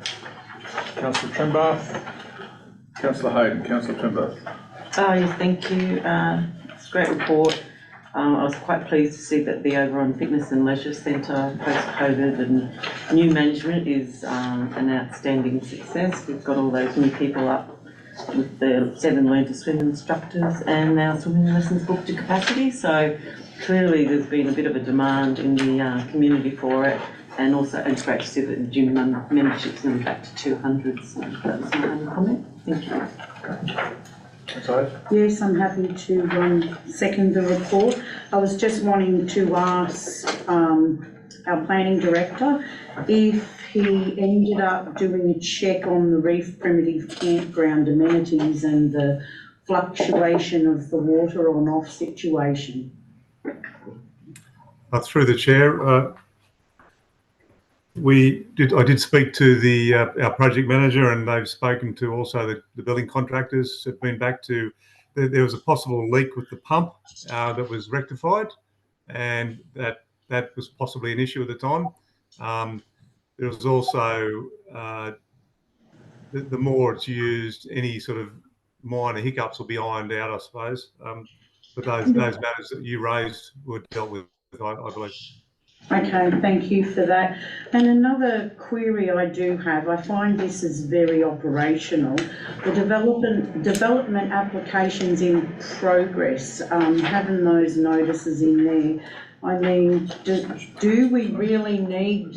A: Councillor Trembath, Councillor Hayden, Councillor Trembath.
H: Yes, thank you. It's a great report. I was quite pleased to see that the Oberon Fitness and Leisure Centre post-COVID and new management is an outstanding success. We've got all those new people up with the 7 learn to swim instructors and our swimming lessons booked to capacity. So clearly there's been a bit of a demand in the community for it, and also it's great to see that the gym memberships are back to 200. So that was my only comment. Thank you.
A: Sorry.
C: Yes, I'm happy to second the report. I was just wanting to ask our planning director if he ended up doing a check on the Reef Primitive Campground amenities and the fluctuation of the water on off situation.
Q: Through the chair, I did speak to our project manager, and they've spoken to also the building contractors. Have been back to there was a possible leak with the pump that was rectified, and that was possibly an issue at the time. There was also the more it's used, any sort of minor hiccups will be ironed out, I suppose. But those matters that you raised were dealt with, I believe.
C: Okay, thank you for that. And another query I do have, I find this is very operational. The development applications in progress, having those notices in there, I mean, do we really need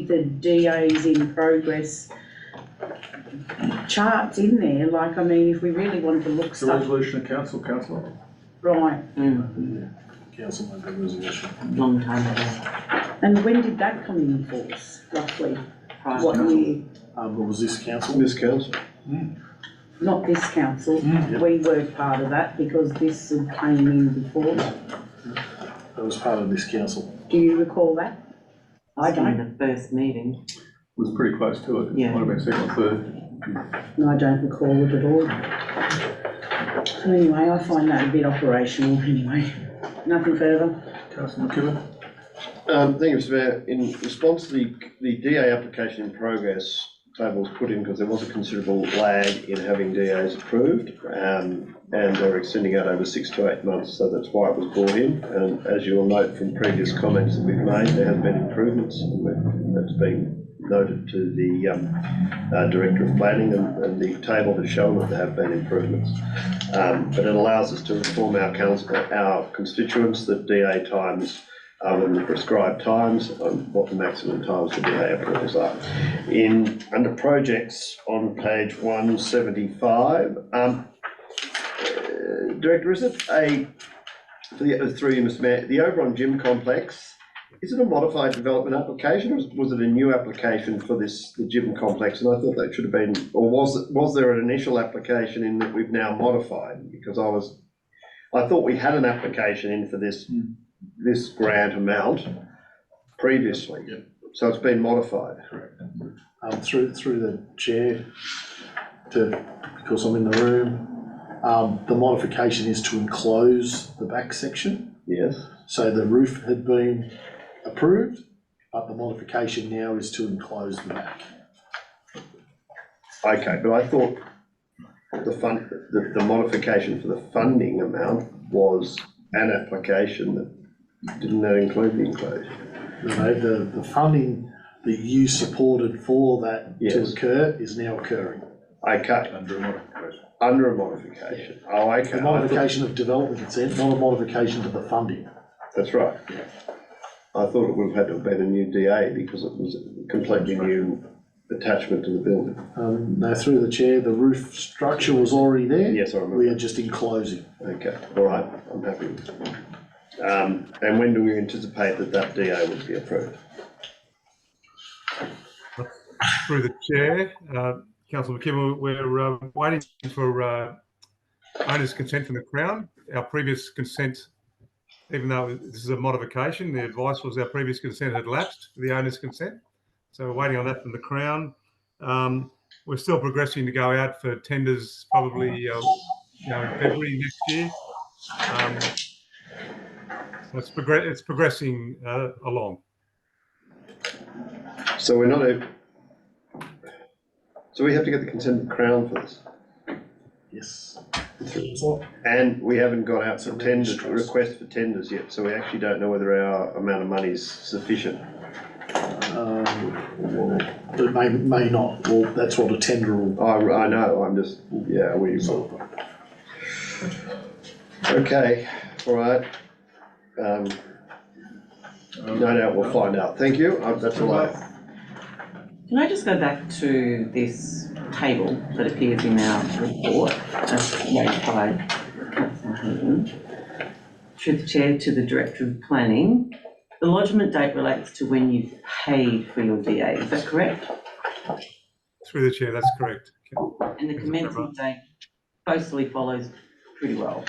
C: the DAs in progress charts in there? Like, I mean, if we really want to look
A: It's a resolution of council, councillor.
C: Right.
F: Council made the resolution.
H: Long time ago.
C: And when did that come in force, roughly? What year?
F: Was this council?
G: This council.
C: Not this council. We were part of that because this came in before.
F: That was part of this council.
C: Do you recall that? I don't.
H: In the first meeting.
A: It was pretty close to it.
H: Yeah.
A: It might have been second or third.
C: No, I don't recall it at all. So anyway, I find that a bit operational anyway. Nothing further.
A: Councillor McKibben.
G: Thank you, Mr. Mayor. In response to the DA application in progress, table was put in because there was a considerable lag in having DAs approved, and they're extending out over 6 to 8 months, so that's why it was brought in. And as you'll note from previous comments that we've made, there have been improvements. That's been noted to the Director of Planning, and the table has shown that there have been improvements. But it allows us to inform our constituents that DA times in the prescribed times, what the maximum times for DA approvals are. Under projects on page 175, Director, is it through you, Mr. Mayor, the Oberon Gym Complex, is it a modified development application, or was it a new application for the gym complex? And I thought that should have been, or was there an initial application in that we've now modified? Because I thought we had an application in for this grant amount previously.
F: Yep.
G: So it's been modified.
F: Correct. Through the chair, because I'm in the room, the modification is to enclose the back section.
G: Yes.
F: So the roof had been approved, but the modification now is to enclose the back.
G: Okay, but I thought the modification for the funding amount was an application that include the enclosure.
F: No, the funding that you supported for that to occur is now occurring.
G: Okay. Under a modification. Oh, okay.
F: A modification of development consent, not a modification to the funding.
G: That's right. Yeah. I thought it would have had to have been a new DA because it was a completely new attachment to the building.
F: No, through the chair, the roof structure was already there.
G: Yes, I remember.
F: We are just enclosing.
G: Okay, all right, I'm happy with it. And when do we anticipate that DA would be approved?
Q: Through the chair, Councillor McKibben, we're waiting for owner's consent from the Crown. Our previous consent, even though this is a modification, the advice was our previous consent had lapsed for the owner's consent. So we're waiting on that from the Crown. We're still progressing to go out for tenders probably in February next year. So it's progressing along.
G: So we're not so we have to get the consent of the Crown for this?
F: Yes.
G: And we haven't got out for tenders, request for tenders yet, so we actually don't know whether our amount of money is sufficient.
F: Well, it may not. Well, that's what a tender will.
G: I know, I'm just, yeah, okay, all right. No doubt we'll find out. Thank you, that's all I have.
H: Can I just go back to this table that appears in our report, as raised by Councillor Hayden? Through the chair to the Director of Planning. The lodgement date relates to when you paid for your DA, is that correct?
Q: Through the chair, that's correct.
H: And the commencement date closely follows pretty well.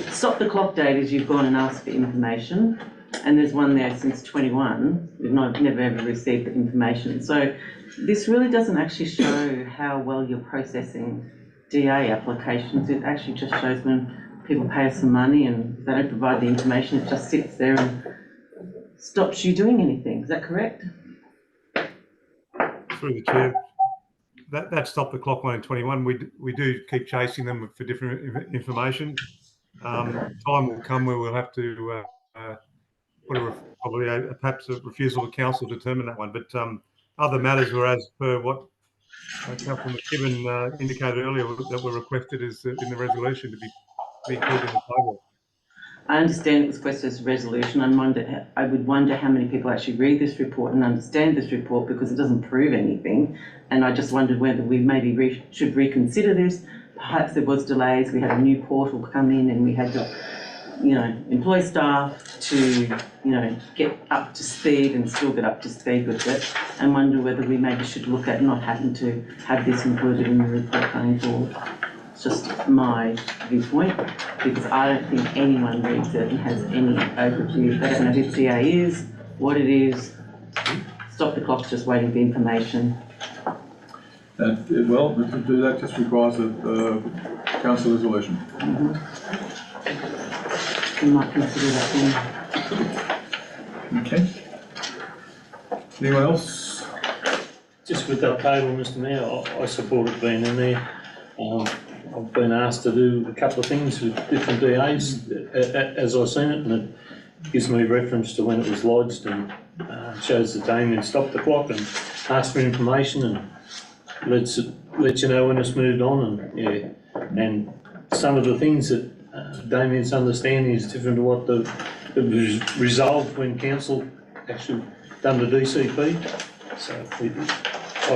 H: Stop the clock date is you've gone and asked for information, and there's one there since 21. We've never ever received the information. So this really doesn't actually show how well you're processing DA applications. It actually just shows when people pay us some money and they don't provide the information, it just sits there and stops you doing anything. Is that correct?
Q: Through the chair, that stopped the clock one in 21. We do keep chasing them for different information. Time will come where we'll have to put perhaps a refusal of council to determine that one. But other matters were as per what Councillor McKibben indicated earlier that were requested is in the resolution to be included in the table.
H: I understand it was requested as a resolution. I would wonder how many people actually read this report and understand this report, because it doesn't prove anything. And I just wondered whether we maybe should reconsider this. Perhaps there was delays. We had a new portal come in and we had to, employ staff to, get up to speed and still get up to speed with it, and wonder whether we maybe should look at not having to have this included in the report going forward. It's just my viewpoint, because I don't think anyone reads it and has any overview. They don't know who CA is, what it is. Stop the clock's just waiting for information.
A: Well, to do that just requires a council resolution.
H: We might consider that then.
A: Okay. Anyone else?
L: just with that table, Mr Mayor, I support it being in there. I've been asked to do a couple of things with different DAs as I've seen it, and it gives me reference to when it was lodged and shows that Damien stopped the clock and asked for information and lets you know when it's moved on, and yeah, and some of the things that Damien's understanding is different to what it was resolved when council actually done the DCP. So I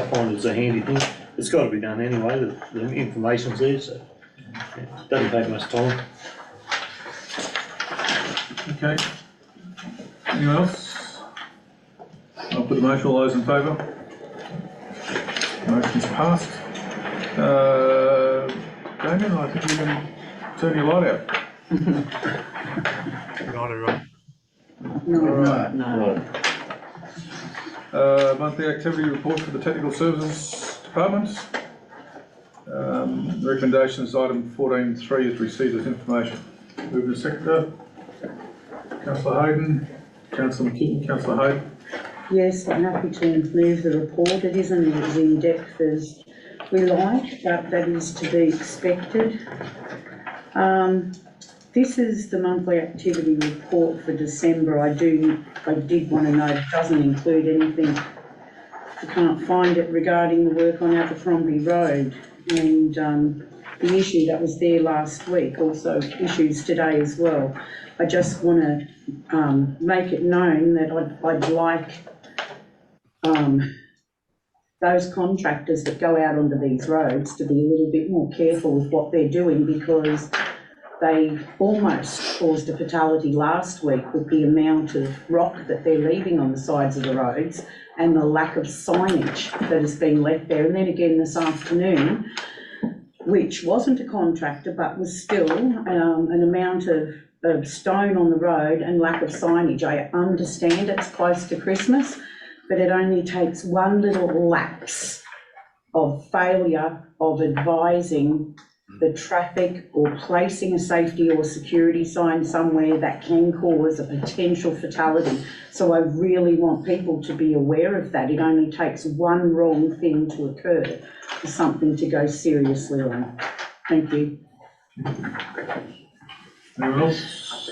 L: find it's a handy thing. It's got to be done anyway. The information's there, so yeah, it doesn't take much time.
A: Okay. Anyone else? I'll put the motion. All those in favour? Motion's passed. Damien, I think you can turn your light out.
Q: Good night, everyone.
A: Alright.
C: No.
A: Monthly activity report for the Technical Services Department. Recommendations, item 14.3 is received as information. Move to secretary. Councillor Hayden, Councillor McKeon, Councillor Hayden.
C: Yes, I'm happy to move the report. It isn't as in-depth as we like, but that is to be expected. This is the monthly activity report for December. I did want to note it doesn't include anything. I can't find it regarding the work on Abercrombie Road, and the issue that was there last week, also issues today as well. I just want to make it known that I'd like those contractors that go out onto these roads to be a little bit more careful with what they're doing, because they almost caused a fatality last week with the amount of rock that they're leaving on the sides of the roads and the lack of signage that has been left there. And then again this afternoon, which wasn't a contractor but was still an amount of stone on the road and lack of signage. I understand it's close to Christmas, but it only takes one little lapse of failure of advising the traffic or placing a safety or security sign somewhere that can cause a potential fatality. So I really want people to be aware of that. It only takes one wrong thing to occur for something to go seriously wrong. Thank you.
A: Anyone else?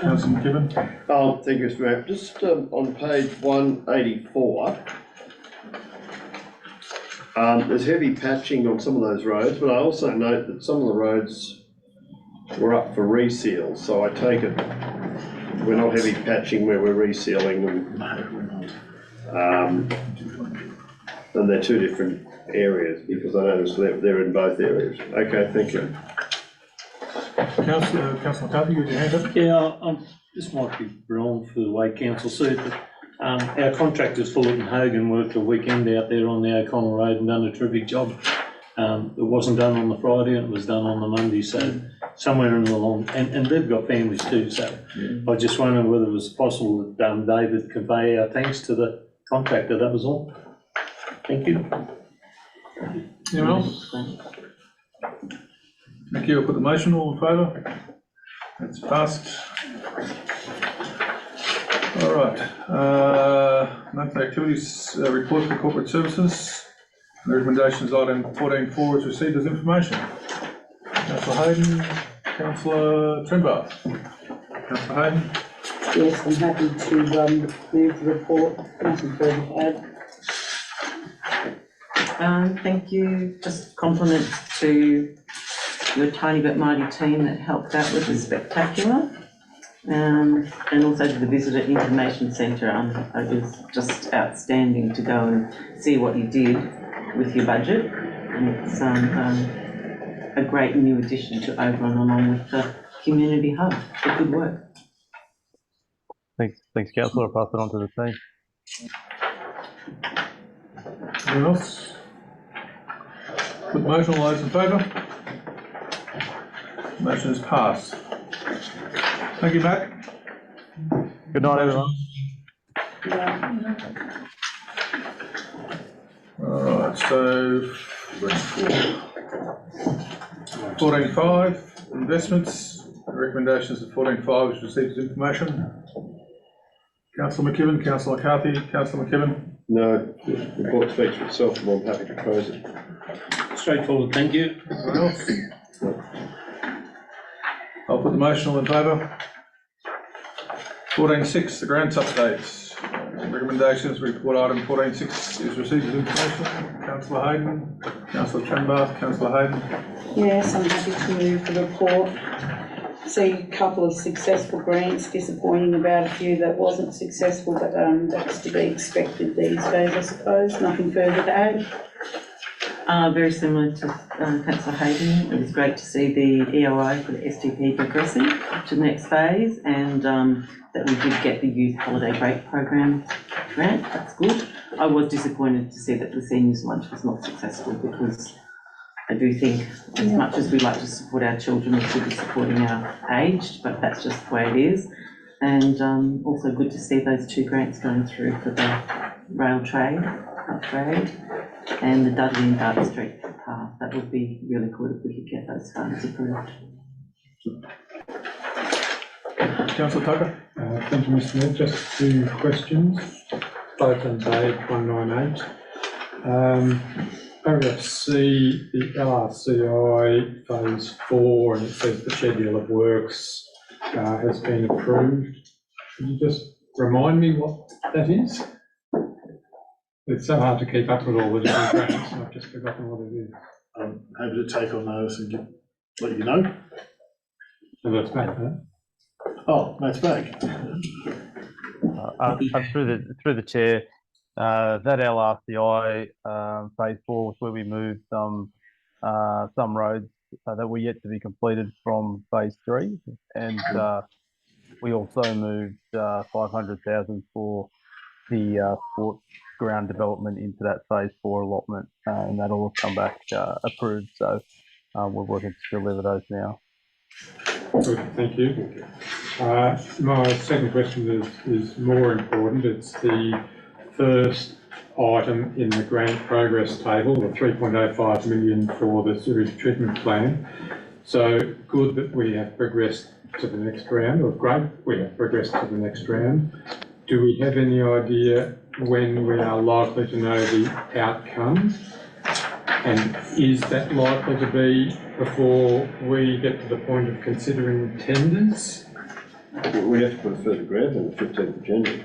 A: Councillor McKibben.
G: Oh, thank you, Mr Mayor. Just on page 184, there's heavy patching on some of those roads, but I also note that some of the roads were up for reseal, so I take it we're not heavy patching where we're resealing them. And they're two different areas, because I noticed they're in both areas. Okay, thank you.
A: Councillor McCarthy, you got your hand up?
L: Yeah, this might be wrong for the way council see it, but our contractors, Fullerton Hogan, worked a weekend out there on the O'Connell Road and done a terrific job. It wasn't done on the Friday, and it was done on the Monday, so somewhere in the long, and they've got families too, so I just wonder whether it was possible that David convey our thanks to the contractor. That was all. Thank you.
A: Anyone else? Thank you. I'll put the motion. All in favour? That's passed. All right. Monthly activities report for corporate services. The recommendations item 14.4 is received as information. Councillor Hayden, Councillor Trimbar. Councillor Hayden.
C: Yes, I'm happy to move the report. Nothing further to add.
H: Thank you. Just compliments to your tiny but mighty team that helped out with the spectacular. And also to the Visitor Information Centre. It was just outstanding to go and see what you did with your budget. And it's a great new addition to Oberon, along with the community hub. So good work.
R: Thanks, Councillor. I'll pass it on to the team.
A: Anyone else? Put the motion. All those in favour? Motion is passed. Thank you, Matt.
R: Good night, everyone.
A: All right, so 14.5 investments. Recommendations of 14.5 is received as information. Councillor McKibben, Councillor McCarthy, Councillor McKibben.
G: No, the report speaks for itself, and I'm happy to close it.
L: Straightforward, thank you.
A: Anyone else? I'll put the motion, all in favour? 14.6, the grants updates. Recommendations, report item 14.6 is received as information. Councillor Hayden, Councillor Trembath, Councillor Hayden.
C: Yes, I'm happy to move the report. See a couple of successful grants, disappointing about a few that wasn't successful, but that's to be expected these days, I suppose. Nothing further to add.
H: Very similar to Councillor Hayden, it was great to see the EOI for the STP progressing to the next phase, and that we did get the Youth Holiday Break Program grant. That's good. I was disappointed to see that the seniors lunch was not successful, because I do think as much as we like to support our children, we should be supporting our aged, but that's just the way it is. And also good to see those 2 grants going through for the rail trade upgrade and the Dudley and Dart Street path. That would be really good if we could get those funds approved.
A: Councillor Tucker.
K: Thank you, Mr. Mayor. Just 2 questions, both on page 198. Paragraph C, the LRCI phase 4, and it says the schedule of works has been approved. Could you just remind me what that is? It's so hard to keep up with all the different grants, I've just forgotten what it is.
F: I'm happy to take on notice and let you know.
K: So that's back there.
F: Oh, that's back.
R: Through the chair, that LRCI phase 4 was where we moved some roads that were yet to be completed from phase 3, and we also moved 500,000 for the sport ground development into that phase 4 allotment, and that'll all come back approved. So we're working to deliver those now.
K: Good, thank you. My second question is more important. It's the first item in the grant progress table, the 3.05 million for the sewage treatment plan. So good that we have progressed to the next round, or great, we have progressed to the next round. Do we have any idea when we are likely to know the outcome? And is that likely to be before we get to the point of considering tenders?
G: We have to put a further grant on the 15th of January.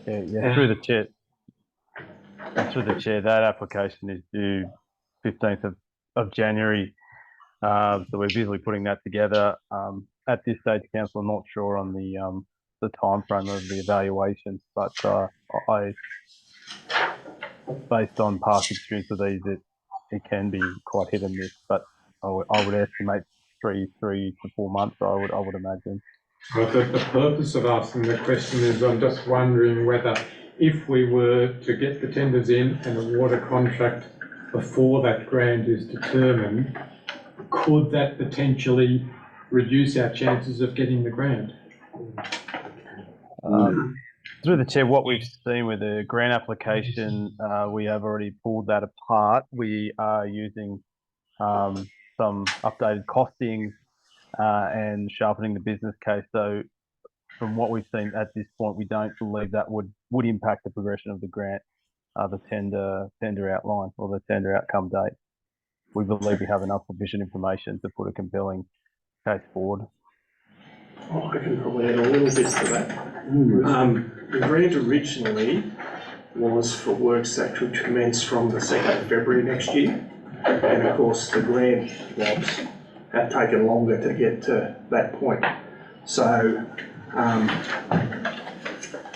R: Yeah, through the chair, that application is due 15th of January. So we're busily putting that together. At this stage, Council, I'm not sure on the time frame of the evaluations, but based on past experience of these, it can be quite hit and miss. But I would estimate 3 to 4 months. I would imagine.
K: Well, the purpose of asking the question is I'm just wondering whether if we were to get the tenders in and award a contract before that grant is determined, could that potentially reduce our chances of getting the grant?
R: Through the chair, what we've seen with the grant application, we have already pulled that apart. We are using some updated costings and sharpening the business case. So from what we've seen at this point, we don't believe that would impact the progression of the grant, the tender outline or the tender outcome date. We believe we have enough sufficient information to put a compelling case forward.
S: Oh, I can probably add a little bit to that. The grant originally was for works that could commence from the 2nd of February next year. And of course, the grant have taken longer to get to that point. So, not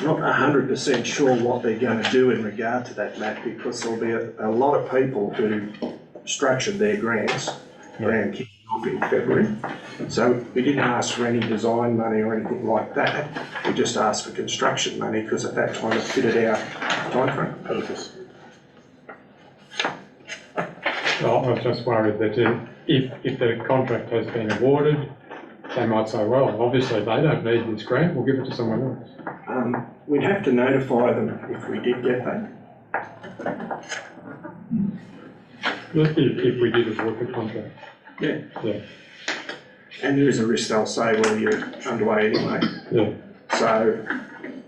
S: 100% sure what they're going to do in regard to that, Matt, because there'll be a lot of people who structured their grants around kicking off in February. So we didn't ask for any design money or anything like that. We just asked for construction money because at that time it fitted our timeframe purpose.
K: Well, I was just worried that if the contract has been awarded, they might say, well, obviously they don't need this grant, we'll give it to someone else.
S: We'd have to notify them if we did get that.
K: If we did award the contract.
S: Yeah.
K: Yeah.
S: And there is a risk they'll say, well, you're underway anyway.
K: Yeah.
S: So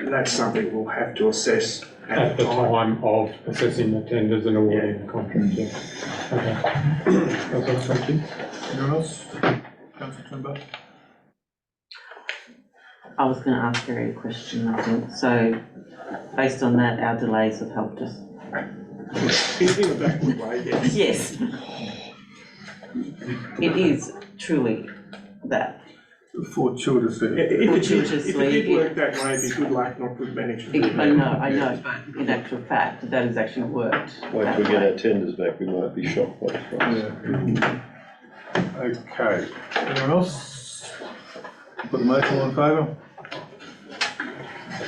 S: And that's something we'll have to assess
K: At the time of assessing the tenders and awarding the contract, yeah. Okay. That's all, thank you.
A: Anyone else? Councillor Trimble?
P: I was going to ask Gary a question, I think. So, based on that, our delays have helped us.
S: In a backward way, yes.
P: Yes. It is truly that.
A: Fortuitously.
S: If it did work that way, it'd be good luck, not good management.
P: I know. In actual fact, that has actually worked.
G: Wait till we get our tenders back, we might be shocked by the price.
A: Yeah. Okay. Anyone else? Put the motion all in favour?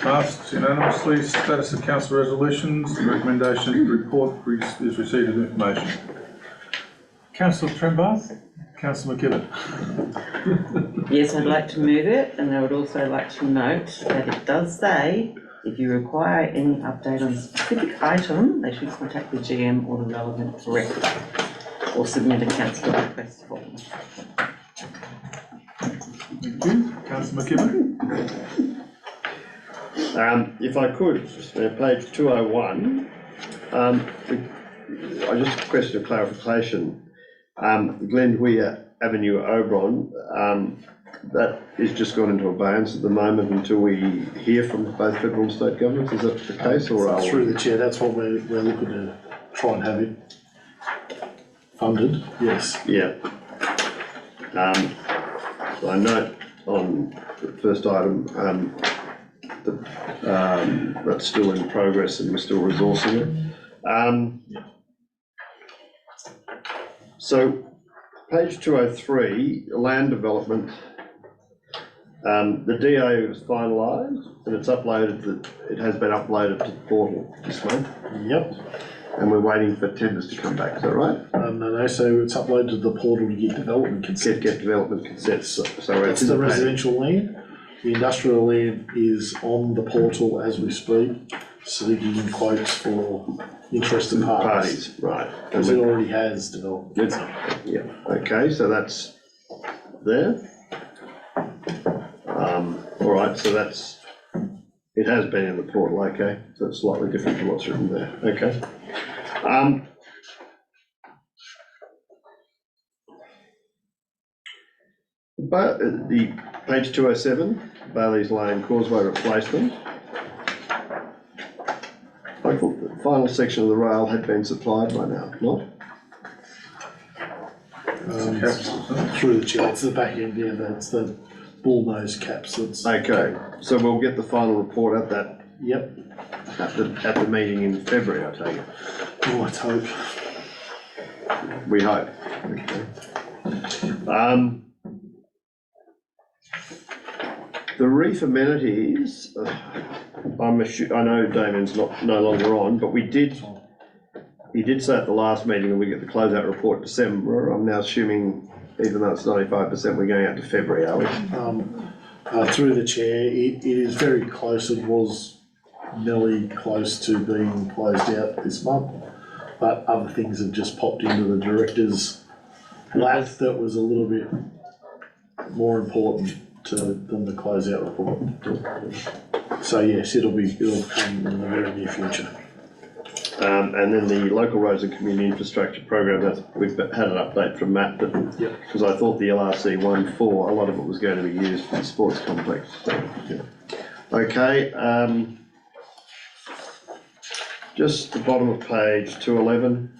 A: Passed unanimously. Status of council resolutions. The recommendation report is received as information. Councillor Trembath? Councillor McKibben?
P: Yes, I'd like to move it, and I would also like to note that it does say if you require any update on a specific item, they should contact the GM or the relevant director or submit a council request form.
A: Thank you. Councillor McKibben?
G: If I could, page 201, I just a question of clarification. Glenhuia Avenue, Oberon, that is just gone into abeyance at the moment until we hear from both federal and state governments. Is that the case, or are
F: Through the chair, that's what we're looking to try and have it funded, yes.
G: Yeah. I note on the first item that that's still in progress and we're still resourcing it. So, page 203, land development, the DA was finalised and it's uploaded, it has been uploaded to the portal this month.
F: Yep.
G: And we're waiting for tenders to come back, is that right?
F: No, so it's uploaded to the portal to get development consent.
G: Get development consent, so
F: that's the residential land. The industrial land is on the portal as we speak, seeking quotes for interested parties.
G: Right.
F: Because it already has development.
G: Yeah, okay, so that's there. All right, so that's, it has been in the portal, okay, so it's slightly different to what's written there, okay. But the page 207, Bailey's Lane Causeway replacement. I thought the final section of the rail had been supplied by now, not?
F: Through the chair, it's the back end, yeah, that's the bullnose caps. That's
G: okay, so we'll get the final report at that.
F: Yep.
G: At the meeting in February, I take it.
F: Oh, let's hope.
G: We hope. Okay. The reef amenities, I know Damien's no longer on, but he did say at the last meeting that we get the closeout report December. I'm now assuming, even though it's 95%, we're going out to February, are we?
F: Through the chair, it is very close. It was nearly close to being closed out this month, but other things have just popped into the director's lap that was a little bit more important than the closeout report. So yes, it'll come in the very near future.
G: And then the local roads and community infrastructure program, we've had an update from Matt because I thought the LRC 1.4, a lot of it was going to be used for the sports complex. So, yeah. Okay, just the bottom of page 211.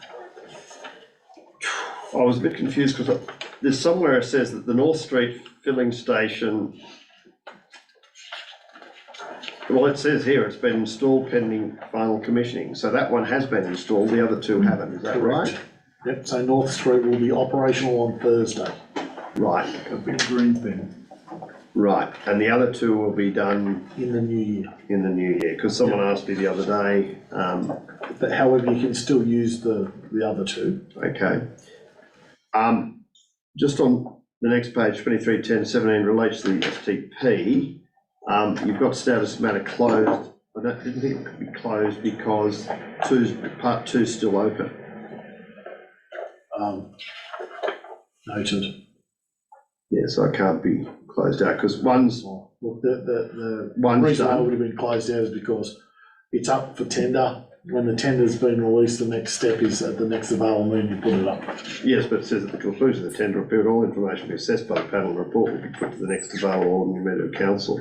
G: I was a bit confused because there's somewhere it says that the North Street filling station, well, it says here it's been installed pending final commissioning. So that one has been installed, the other two haven't, is that
F: correct?
G: Right?
F: Yep, so North Street will be operational on Thursday.
G: Right.
A: A big green thing.
G: Right, and the other two will be done
F: in the new year.
G: In the new year, because someone asked me the other day.
F: But however, you can still use the other two.
G: Okay. Just on the next page, 231017 relates to the STP. You've got status matter closed. I didn't think it could be closed because part two is still open.
F: Noted.
G: Yeah, so it can't be closed out because one's
F: Look, the
G: One's
F: reason why it
G: done.
F: would have been closed out is because it's up for tender. When the tender's been released, the next step is at the next available meeting, you put it up.
G: Yes, but it says at the conclusion of the tender period, all information be assessed by the panel report will be put to the next available ordinary meeting of council.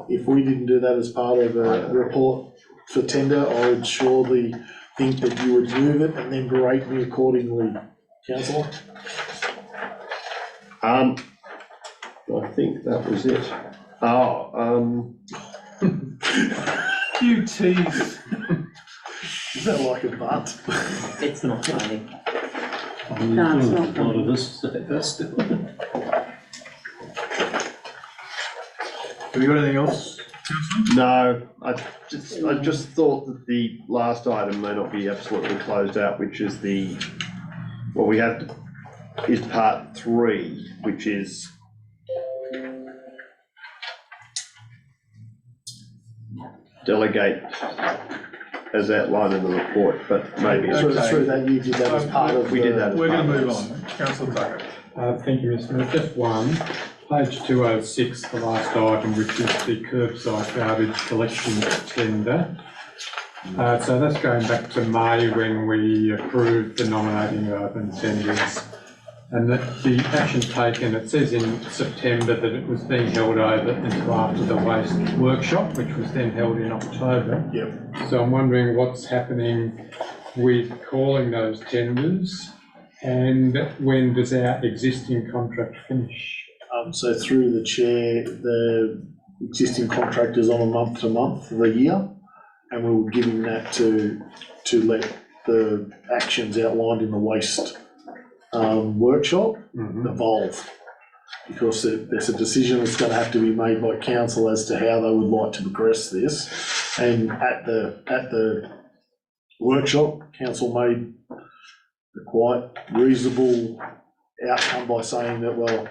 F: If we didn't do that as part of a report for tender, I would surely think that you would move it and then berate me accordingly, councillor.
G: I think that was it.
A: You tease.
F: Is that like a butt?
P: It's not funny.
C: No, it's not
L: A lot of us say that still.
A: Have you got anything else, councillor?
G: No, I just thought that the last item may not be absolutely closed out, which is what we have is part 3, which is delegate as outlined in the report, but maybe.
F: Through that, you did that as part of.
G: We did that.
A: We're going to move on. Councillor Tucker.
K: Thank you, Mr. Mayor. Just one, page 206, the last item, which is the curbside garbage collection tender. So that's going back to May when we approved the nominating of open tenders. And that the action taken, it says in September that it was being held over until after the waste workshop, which was then held in October.
F: Yep.
K: So I'm wondering what's happening with calling those tenders and when does our existing contract finish?
F: So through the chair, the existing contract is on a month to month of the year, and we were giving that to let the actions outlined in the waste workshop evolve. Because there's a decision that's going to have to be made by council as to how they would like to progress this. And at the workshop, council made a quite reasonable outcome by saying that, well,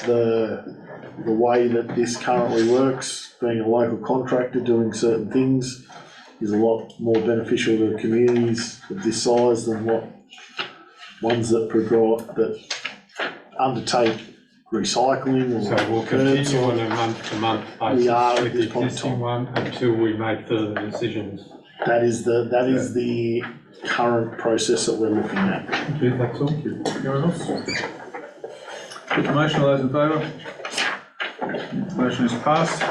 F: the way that this currently works, being a local contractor doing certain things, is a lot more beneficial to communities of this size than what ones that undertake recycling or.
K: So we'll continue on a month-to-month basis
F: We are at
K: with
F: this
K: the
F: point in
K: existing
F: time.
K: one until we make further decisions.
F: That is the current process that we're looking at.
K: Thank you, that's all.
A: Anyone else? Put the motion, all those in favour? Motion is passed.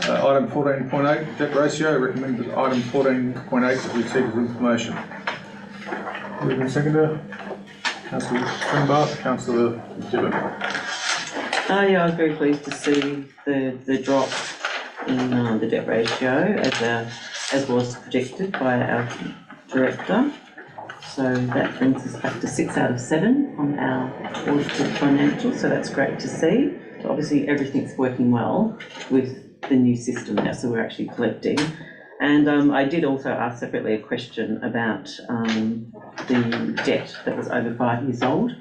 A: Item 14.8, debt ratio, recommend that item 14.8 is received as information. Moved and seconded. Councillor Springbath, Councillor Gibbon.
P: Yeah, I was very pleased to see the drop in the debt ratio as was projected by our director. So that brings us back to 6 out of 7 on our audited financials, so that's great to see. So obviously everything's working well with the new system now, so we're actually collecting. And I did also ask separately a question about the debt that was over 5 years old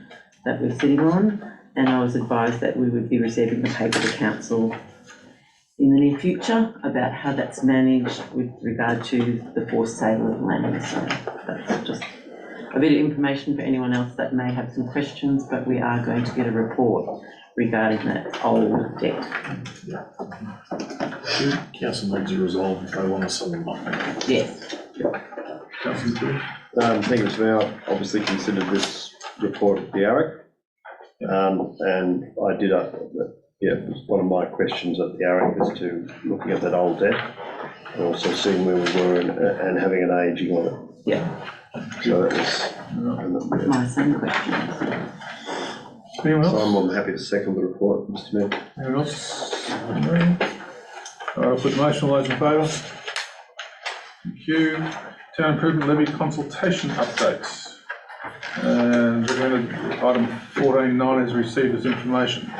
P: that we're sitting on, and I was advised that we would be receiving a paper to council in the near future about how that's managed with regard to the forced sale of land. So that's just a bit of information for anyone else that may have some questions, but we are going to get a report regarding that old debt.
F: Council needs to resolve if they want to sell them off.
P: Yes.
G: Thank you, Mr. Mayor. I obviously considered this report at the ARIC. And I did, it was one of my questions at the ARIC as to looking at that old debt and also seeing where we were and having an ageing on it.
P: Yeah.
G: So that was
P: my same question.
A: Anyone else?
G: So I'm more than happy to second the report, Mr. Mayor.
A: Anyone else? I'll put the motion, all those in favour? Thank you. Town improvement levy consultation updates. And recommended item 14.9 is received as information.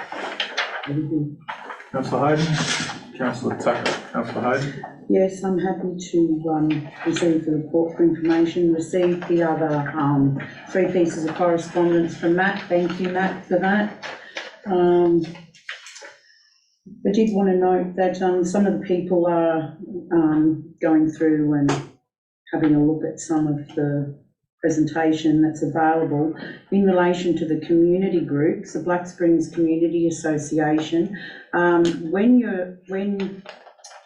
A: Councillor Hayden, Councillor Tucker, Councillor Hayden.
C: Yes, I'm happy to receive the report for information, receive the other 3 pieces of correspondence from Matt. Thank you, Matt, for that. I did want to note that some of the people are going through and having a look at some of the presentation that's available in relation to the community groups, the Black Springs Community Association. When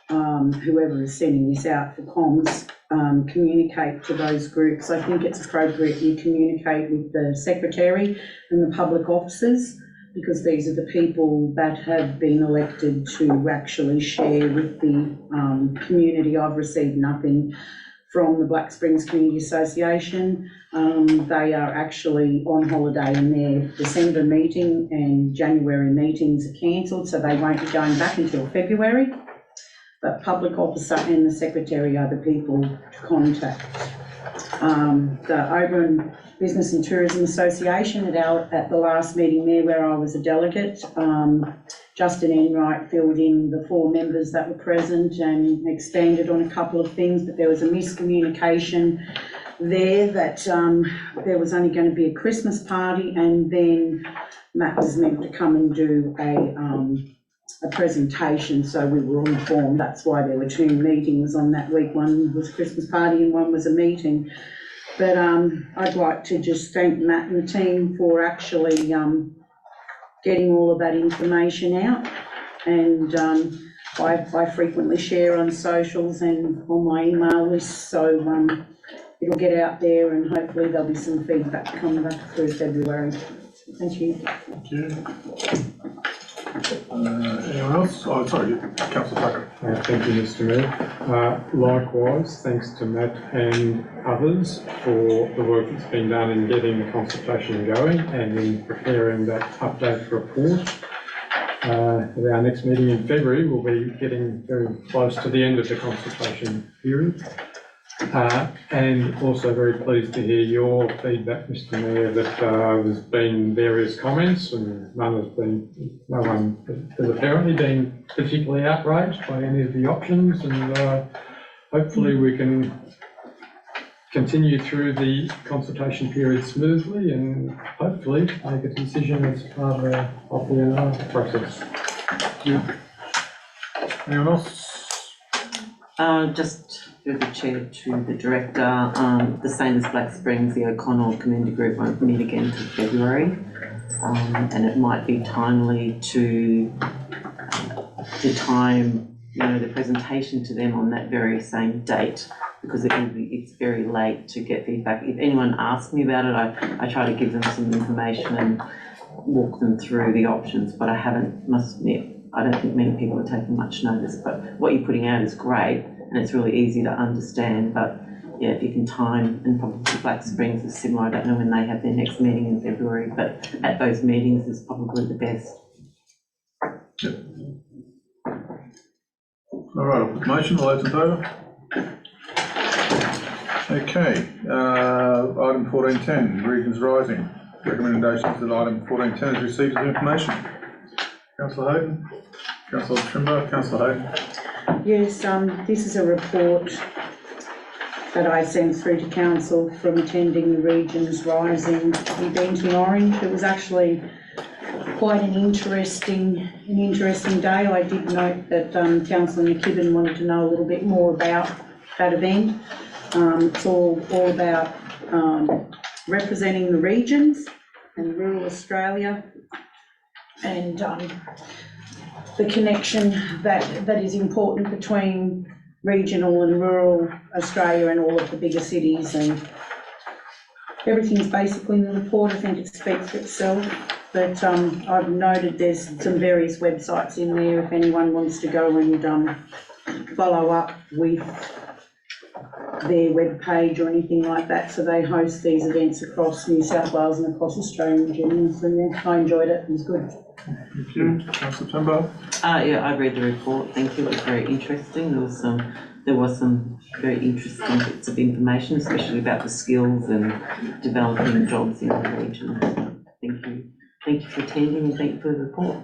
C: whoever is sending this out for comms, communicate to those groups, I think it's appropriate you communicate with the secretary and the public officers, because these are the people that have been elected to actually share with the community. I've received nothing from the Black Springs Community Association. They are actually on holiday, and their December meeting and January meetings are cancelled, so they won't be going back until February. But public officer and the secretary are the people to contact. The Oberon Business and Tourism Association at the last meeting there, where I was a delegate, Justin Enright filled in the 4 members that were present and expanded on a couple of things, but there was a miscommunication there that there was only going to be a Christmas party, and then Matt was meant to come and do a presentation, so we were all informed. That's why there were 2 meetings on that week. One was a Christmas party and one was a meeting. But I'd like to just thank Matt and the team for actually getting all of that information out. And I frequently share on socials and on my email list, so it'll get out there, and hopefully there'll be some feedback coming back through February. Thank you.
A: Thank you. Anyone else? Oh, sorry, Councillor Tucker.
K: Thank you, Mr Mayor. Likewise, thanks to Matt and others for the work that's been done in getting the consultation going and in preparing that update report. At our next meeting in February, we'll be getting very close to the end of the consultation period. And also very pleased to hear your feedback, Mr Mayor, that there's been various comments and no one has apparently been particularly outraged by any of the options, and hopefully we can continue through the consultation period smoothly and hopefully make a decision as part of the NR process.
A: Yeah. Anyone else?
P: Just through the chair to the director, the same as Black Springs, the O'Connell Community Group won't meet again until February, and it might be timely to time, the presentation to them on that very same date, because it's very late to get feedback. If anyone asks me about it, I try to give them some information and walk them through the options, but must admit, I don't think many people are taking much notice. But what you're putting out is great, and it's really easy to understand. But yeah, if you can time, and probably Black Springs is similar. I don't know when they have their next meeting in February, but at those meetings is probably the best.
A: Yep. All right, I'll put the motion. All those in favour? Okay. Item 14.10, Regions Rising. Recommendations that item 14.10 is received as information. Councillor Hayden, Councillor Trimber, Councillor Hayden.
C: Yes, this is a report that I sent through to council from attending the Regions Rising event in Orange. It was actually quite an interesting day. I did note that Councillor McKibben wanted to know a little bit more about that event. It's all about representing the regions and rural Australia, and the connection that is important between regional and rural Australia and all of the bigger cities, and everything's basically in the report. I think it speaks for itself, but I've noted there's some various websites in there if anyone wants to go and follow up with their webpage or anything like that. So they host these events across New South Wales and across Australia in general. So yeah, I enjoyed it. It was good.
A: Thank you. Councillor Trimber.
P: Yeah, I read the report. Thank you. It was very interesting. There was some very interesting bits of information, especially about the skills and developing jobs in the region. Thank you. Thank you for attending, and thank you for the report.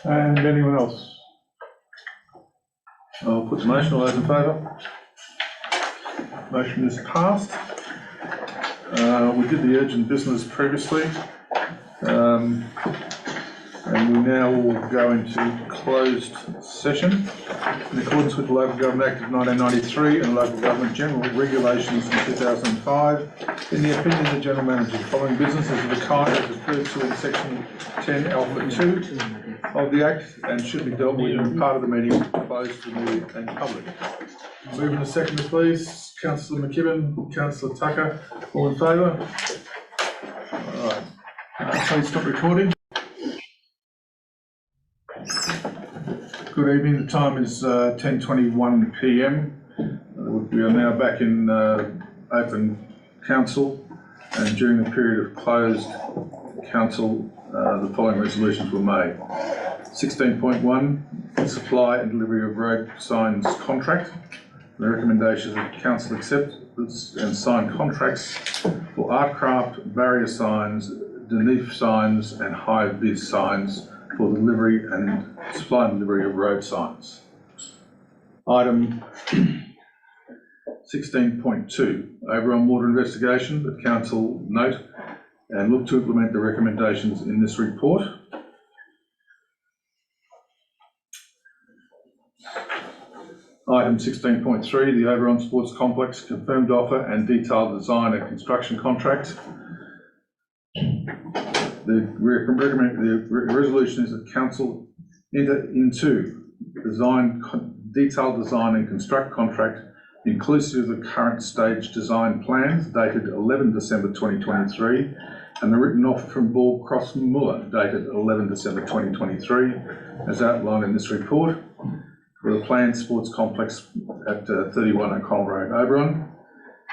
A: And anyone else? I'll put the motion. All those in favour? Motion is passed. We did the urgent business previously, and And we now will go into closed session. In accordance with the Local Government Act of 1993 and Local Government General Regulations in 2005, in the opinion of the General Manager, the following businesses of the kind as referred to in section 10 alpha 2 of the Act and should be dealt with in part of the meeting closed to the media and public. Moving to seconders, please. Councillor McKibben, Councillor Tucker, all in favour? All right. Please stop recording. Good evening. The time is 10:21 p.m. We are now back in open council, and during the period of closed council, the following resolutions were made. 16.1, supply and delivery of road signs contract. The recommendation is that council accept and sign contracts for Artcraft, barrier signs, Denif signs and high vis signs for delivery and supply and delivery of road signs. Item 16.2, Oberon water investigation. The council note and look to implement the recommendations in this report. Item 16.3, the Oberon Sports Complex confirmed offer and detailed design and construction contract. The resolution is that council enter into detailed design and construct contract inclusive of the current stage design plans dated 11 December 2023 and the written offer from Ball Cross Muller dated 11 December 2023 as outlined in this report for the planned sports complex at 31 O'Connell Road, Oberon.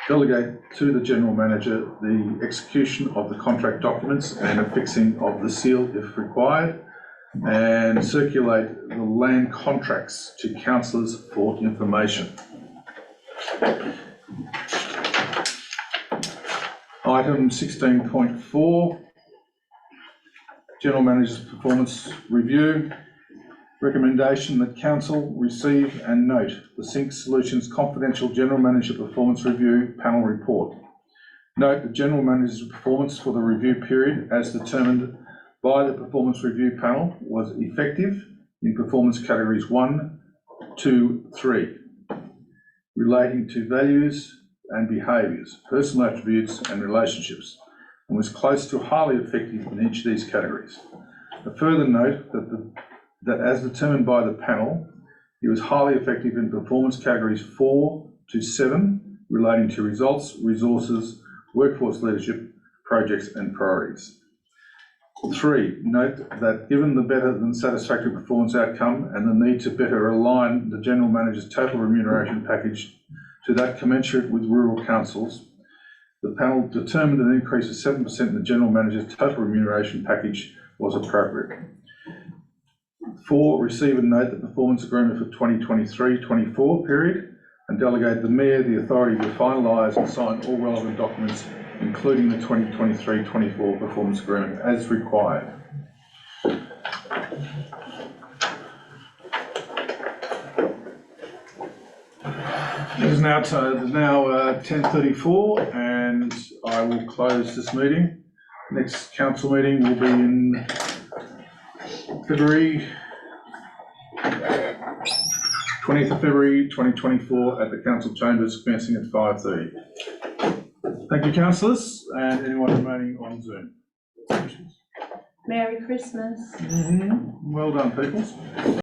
A: Delegate to the General Manager the execution of the contract documents and affixing of the seal if required, and circulate the land contracts to councillors for information. Item 16.4, General Manager's performance review. Recommendation that council receive and note the Sync Solutions Confidential General Manager Performance Review Panel Report. Note the General Manager's performance for the review period as determined by the Performance Review Panel was effective in performance categories 1, 2, 3, relating to values and behaviours, personal attributes and relationships, and was close to highly effective in each of these categories. A further note that as determined by the panel, he was highly effective in performance categories 4 to 7 relating to results, resources, workforce leadership, projects and priorities. 3, note that given the better than satisfactory performance outcome and the need to better align the General Manager's total remuneration package to that commensurate with rural councils, the panel determined an increase of 7% in the General Manager's total remuneration package was appropriate. 4, receive and note the performance agreement for 2023-24 period and delegate the Mayor the authority to finalise and sign all relevant documents, including the 2023-24 performance agreement as required. It is now 10:34 and I will close this meeting. Next council meeting will be in February 20th of February 2024 at the Council Chambers, commencing at 5:30. Thank you, councillors, and anyone remaining on Zoom.
B: Merry Christmas.
A: Well done, people.